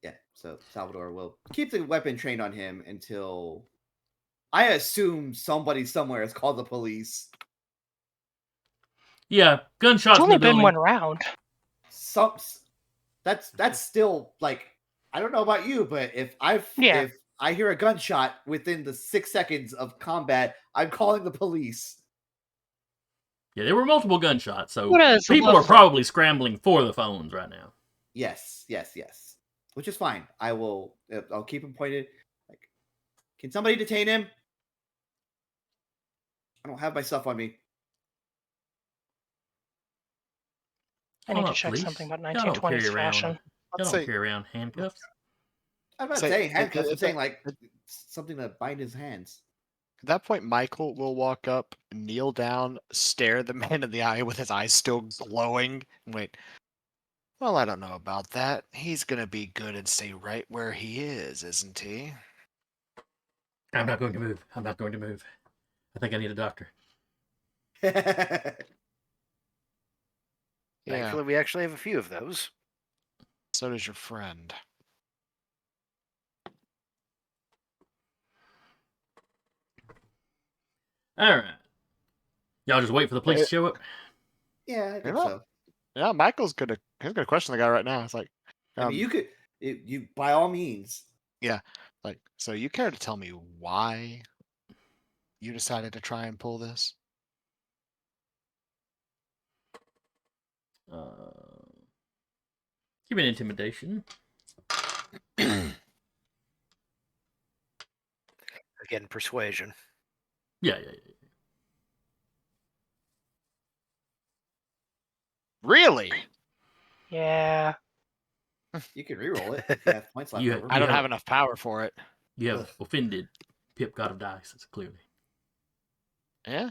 C: Yeah, so Salvador will keep the weapon trained on him until I assume somebody somewhere has called the police.
B: Yeah, gunshots.
F: It's only been one round.
C: That's still like, I don't know about you, but if I hear a gunshot within the 6 seconds of combat, I'm calling the police.
B: Yeah, there were multiple gunshots, so people are probably scrambling for the phones right now.
C: Yes. Which is fine. I'll keep him pointed. Like, can somebody detain him? I don't have my stuff on me.
F: I need to check something about 1920s fashion.
B: You don't carry around handcuffs.
C: I'm not saying handcuffs. I'm saying something to bind his hands.
G: At that point, Michael will walk up, kneel down, stare the man in the eye with his eyes still glowing, and wait. Well, I don't know about that. He's gonna be good and stay right where he is, isn't he?
B: I'm not going to move. I think I need a doctor.
D: Yeah. Thankfully, we actually have a few of those.
G: So does your friend.
B: All right. Y'all just wait for the police to show up?
C: Yeah, I think so.
G: Yeah, Michael's gonna question the guy right now. It's like,
C: I mean, you by all means.
G: Yeah, like, so you care to tell me why you decided to try and pull this?
B: Give me an intimidation.
D: Again, persuasion.
B: Yeah.
G: Really?
F: Yeah.
C: You can reroll it if you have points left over.
G: I don't have enough power for it.
B: You have offended Pip God of Dice, clearly.
G: Yeah.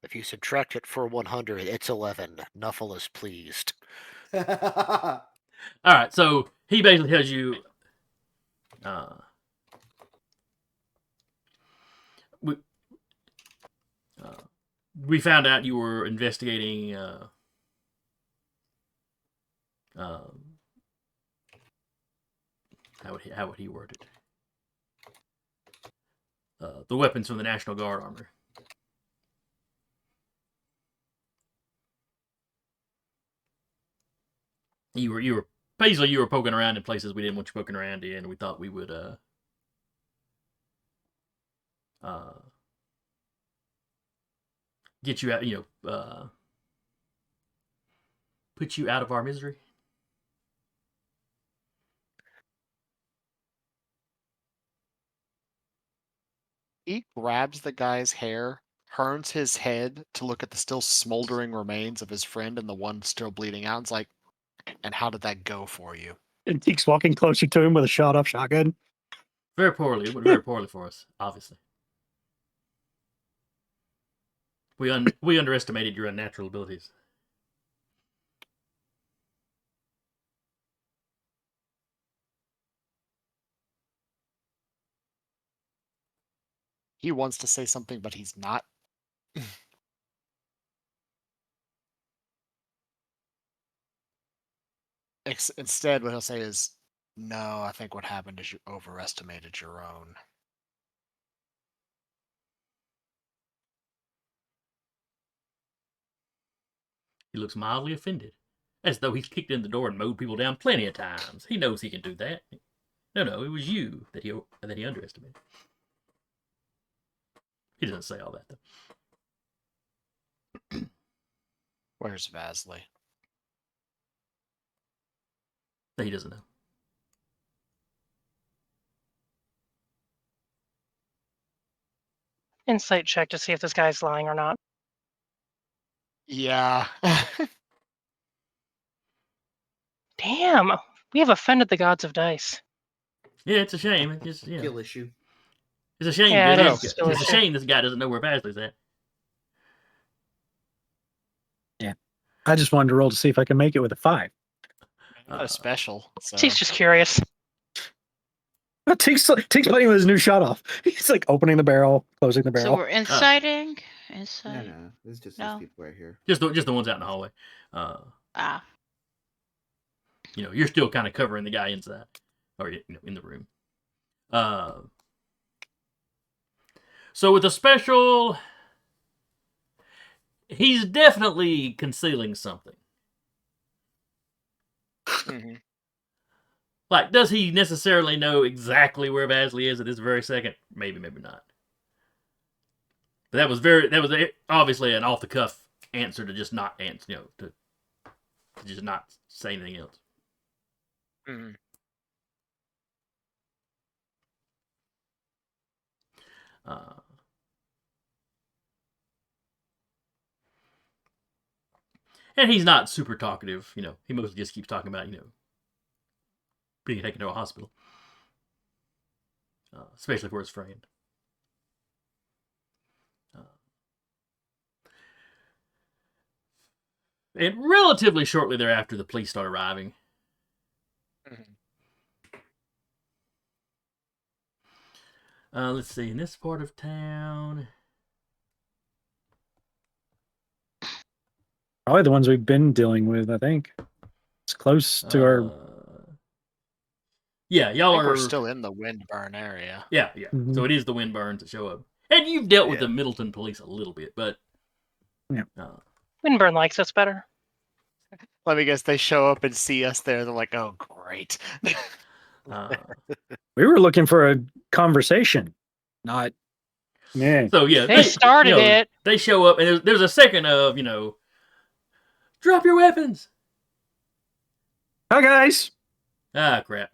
D: If you subtract it for 100, it's 11. Nuffle is pleased.
B: All right, so he basically tells you, we found out you were investigating how would he word it? The weapons from the National Guard armory. You were basically you were poking around in places we didn't want you poking around in. We thought we would get you out, put you out of our misery.
G: He grabs the guy's hair, turns his head to look at the still smoldering remains of his friend and the one still bleeding out. It's like, and how did that go for you?
E: And Teek's walking closer to him with a shot-off shotgun.
B: Very poorly. It went very poorly for us, obviously. We underestimated your unnatural abilities.
G: He wants to say something, but he's not. Instead, what he'll say is, no, I think what happened is you overestimated your own.
B: He looks mildly offended, as though he's kicked in the door and mowed people down plenty of times. He knows he can do that. No, it was you that he underestimated. He doesn't say all that, though.
G: Where's Vasily?
B: He doesn't know.
F: Insight check to see if this guy's lying or not.
G: Yeah.
F: Damn, we have offended the gods of dice.
B: Yeah, it's a shame. It's just,
C: Skill issue.
B: It's a shame.
F: Yeah, it is
B: It's
F: still
B: a
F: a shame.
B: shame this guy doesn't know where Vasily's at.
E: Yeah. I just wanted to roll to see if I can make it with a 5.
G: Not a special. So.
F: She's just curious.
E: Teek's playing with his new shot-off. He's like opening the barrel, closing the barrel.
H: So we're inciting? Insight?
C: No, this is just
H: No.
C: these people right here.
B: Just the ones out in the hallway. You're still kind of covering the guy inside, or in the room. So with a special, he's definitely concealing something.
G: Mm-hmm.
B: Like, does he necessarily know exactly where Vasily is at this very second? Maybe not. But that was obviously an off the cuff answer to just not answer, to just not say anything else.
G: Mm-hmm.
B: And he's not super talkative, He mostly just keeps talking about, being taken to a hospital, especially for his friend. And relatively shortly thereafter, the police start arriving.
G: Mm-hmm.
B: Let's see, in this part of town,
E: Probably the ones we've been dealing with, I think. It's close to our...
B: Yeah, y'all
G: we're still in the Windburn area.
B: Yeah.
E: Mm-hmm.
B: So it is the Windburns that show up. And you've dealt with the Middleton police a little bit, but...
E: Yeah.
F: Windburn likes us better.
G: Let me guess, they show up and see us there. They're like, oh, great.
E: We were looking for a conversation, not... Yeah.
B: So, yeah.
F: They started it.
B: They show up, and there's a second of, drop your weapons!
E: Hi, guys!
B: Ah, crap.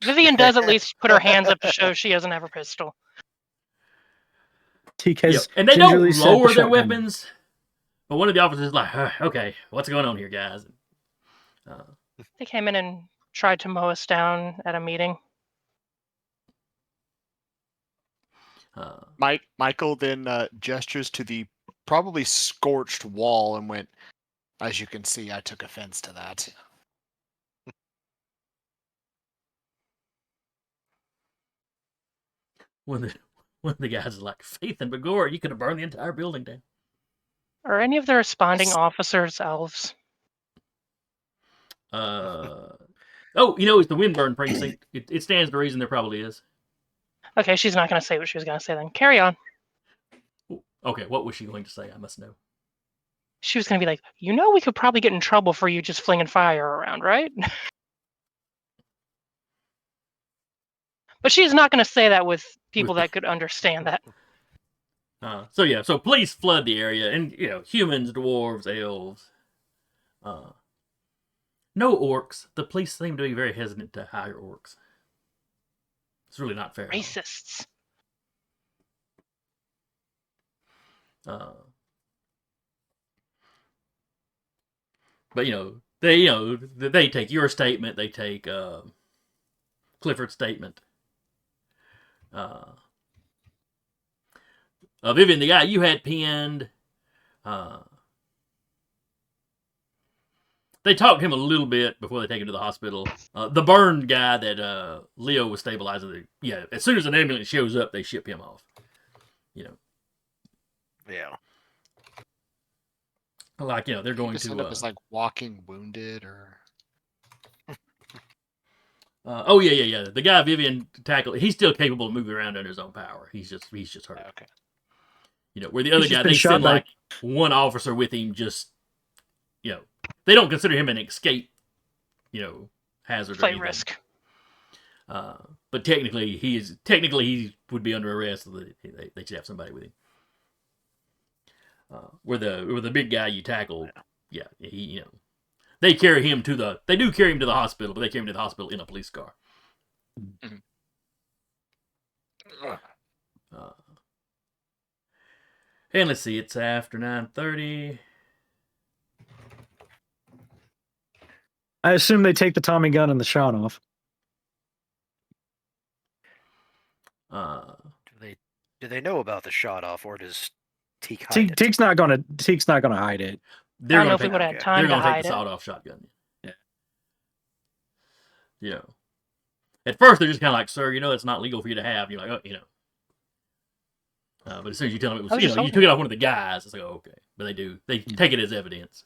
F: Vivian does at least put her hands up to show she doesn't have her pistol.
E: Teek has
B: and they don't
E: gingerly set the
B: lower their
E: shotgun.
B: weapons, but one of the officers is like, okay, what's going on here, guys?
F: They came in and tried to mow us down at a meeting.
G: Michael then gestures to the probably scorched wall and went, as you can see, I took offense to that.
B: When One of the guys is like, Faith and Begor, you could have burned the entire building down.
F: Are any of the responding officers elves?
B: Oh, it's the Windburn precinct. It stands to reason there probably is.
F: Okay, she's not going to say what she was going to say then. Carry on.
B: Okay, what was she going to say? I must know.
F: She was going to be like, we could probably get in trouble for you just flinging fire around, right? But she's not going to say that with people that could understand that.
B: So police flood the area, and humans, dwarves, elves. No orcs. The police seem to be very hesitant to hire orcs. It's really not fair.
F: Racists.
B: But they take your statement. They take Clifford's statement. Vivian, the guy you had pinned. They talked to him a little bit before they take him to the hospital. The burned guy that Leo was stabilizing. As soon as an ambulance shows up, they ship him off.
D: Yeah.
B: Like, they're going to...
G: end up as, like, walking wounded, or...
B: yeah. The guy Vivian tackled, he's still capable of moving around under his own power. He's just hurt.
G: Okay.
B: Where the other guy, they send, like, one officer with him just, they don't consider him an escape, hazard
F: Flight
B: or
F: risk.
B: But technically, he would be under arrest, so they should have somebody with him. Where the big guy you tackled, he they do carry him to the hospital, but they carry him to the hospital in a police car.
G: Mm-hmm.
B: And let's see, it's after 9:30.
E: I assume they take the Tommy gun and the shot off.
D: Do they know about the shot off, or does Teak hide it?
E: Teak's not gonna hide it.
F: I don't know if we would have time to hide it.
B: They're gonna take the sawed-off shotgun. Yeah. At first, they're just kind of like, "Sir, it's not legal for you to have." You're like, but as soon as you tell them it was, you took it off one of the guys, it's like, oh, okay. But they take it as evidence.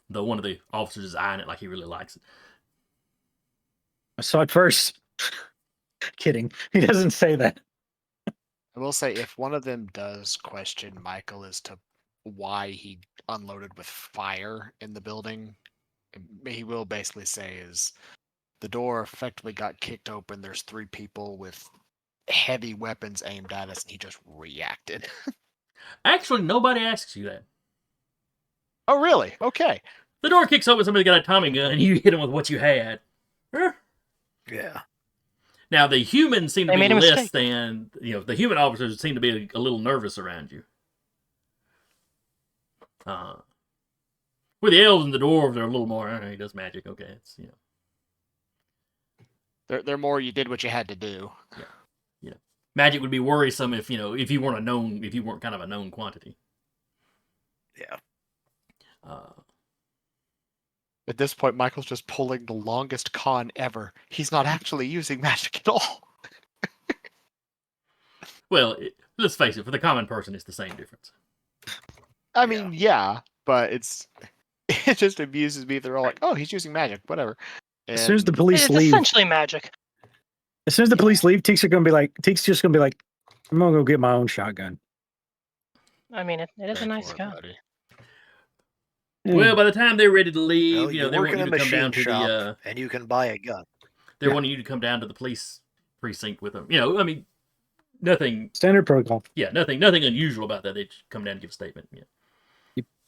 B: Though one of the officers is eyeing it like he really likes it.
E: I saw it first. Kidding. He doesn't say that.
G: I will say, if one of them does question Michael as to why he unloaded with fire in the building, he will basically say is the door effectively got kicked open. There's 3 people with heavy weapons aimed at us, and he just reacted.
B: Actually, nobody asks you that.
G: Oh, really? Okay.
B: The door kicks open, somebody got a Tommy gun, and you hit him with what you had.
D: Yeah.
B: Now, the humans seem to be less than... the human officers seem to be a little nervous around you. Where the elves and the dwarves are a little more, he does magic, okay. It's,
G: They're more, you did what you had to do.
B: Yeah. Magic would be worrisome if you weren't kind of a known quantity.
D: Yeah.
G: At this point, Michael's just pulling the longest con ever. He's not actually using magic at all.
B: Well, let's face it, for the common person, it's the same difference.
G: I mean, yeah, but it just amuses me. They're all like, oh, he's using magic, whatever. And
E: as soon as the police leave...
F: It's essentially magic.
E: As soon as the police leave, Teak's just going to be like, I'm going to go get my own shotgun.
F: I mean, it is a nice gun.
B: Well, by the time they're ready to leave,
D: Well,
B: they want you to come down to the...
D: and you can buy a gun.
B: They're wanting you to come down to the police precinct with them. I mean, nothing...
E: Standard protocol.
B: Yeah, nothing unusual about that. They just come down and give a statement.
E: Yep.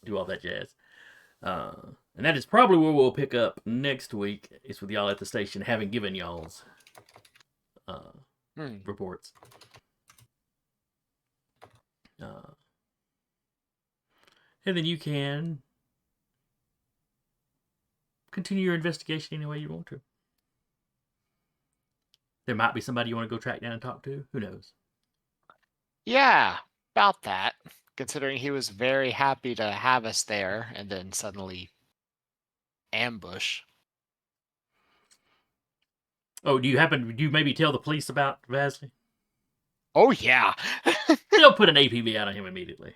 B: Do all that jazz. And that is probably where we'll pick up next week. It's with y'all at the station, having given y'all's reports. And then you can continue your investigation any way you want to. There might be somebody you want to go track down and talk to. Who knows?
G: Yeah, about that. Considering he was very happy to have us there and then suddenly ambush.
B: Oh, do you maybe tell the police about Vasily?
G: Oh yeah.
B: They'll put an APB out on him immediately.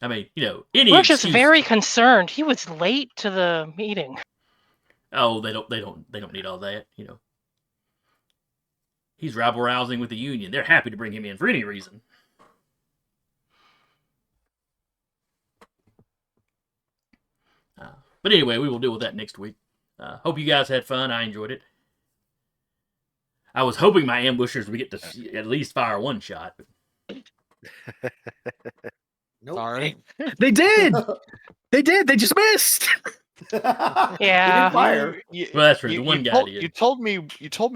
B: I mean, any
F: We're just
B: excuse.
F: very concerned. He was late to the meeting.
B: Oh, they don't need all that, He's rabble-rousing with the union. They're happy to bring him in for any reason. But anyway, we will deal with that next week. Hope you guys had fun. I enjoyed it. I was hoping my ambushers would get to at least fire one shot. But...
C: Nope.
G: Sorry.
E: They did. They did. They just missed.
F: Yeah.
C: He didn't fire.
B: Well, that's true. The one guy did.
G: You told me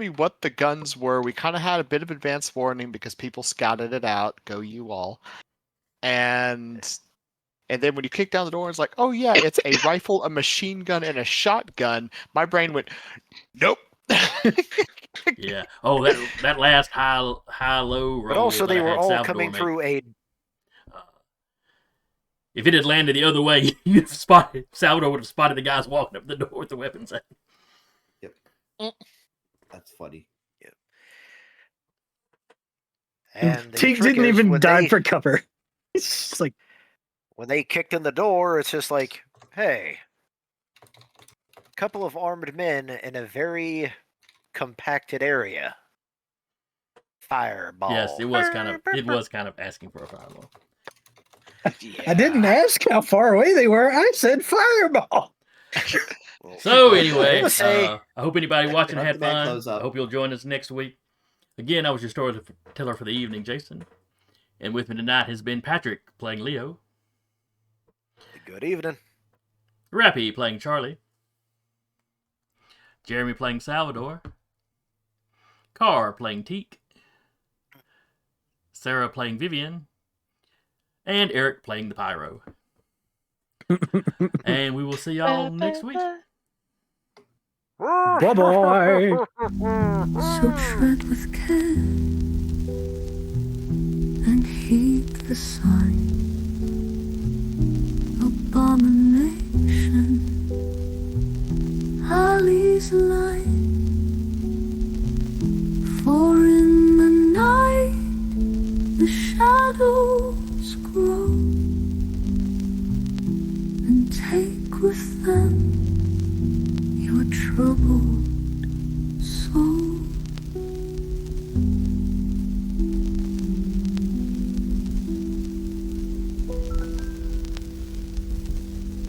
G: what the guns were. We kind of had a bit of advance warning because people scouted it out. Go you all. And then when you kicked down the door, it's like, oh yeah, it's a rifle, a machine gun, and a shotgun. My brain went, nope.
B: Yeah. Oh, that last high-low roll.
D: But also, they
B: that I
D: were
B: had
D: all
B: Salvador
D: coming
B: make.
D: through a.
B: If it had landed the other way, Salvador would have spotted the guys walking up the door with the weapons out.
C: Yep. That's funny.
D: Yep. And the
E: Teague
D: trick
E: didn't
D: is
E: even
D: when
E: dive
D: they-
E: for cover. It's just like,
D: when they kicked in the door, it's just like, hey, a couple of armed men in a very compacted area. Fireball.
B: Yes, it was kind of asking for a fireball.
E: I didn't ask how far away they were. I said fireball.
B: So anyway,
D: Let's say-
B: I hope anybody watching had
C: Let the man
B: fun.
C: close up.
B: I hope you'll join us next week. Again, I was your storyteller for the evening, Jason. And with me tonight has been Patrick playing Leo.
D: Good evening.
B: Rappy playing Charlie. Jeremy playing Salvador. Carr playing Teak. Sarah playing Vivian. And Eric playing the Pyro. And we will see y'all next week.
E: Bye-bye.
A: So tread with care and heed the sign. Abomination, Ali's line.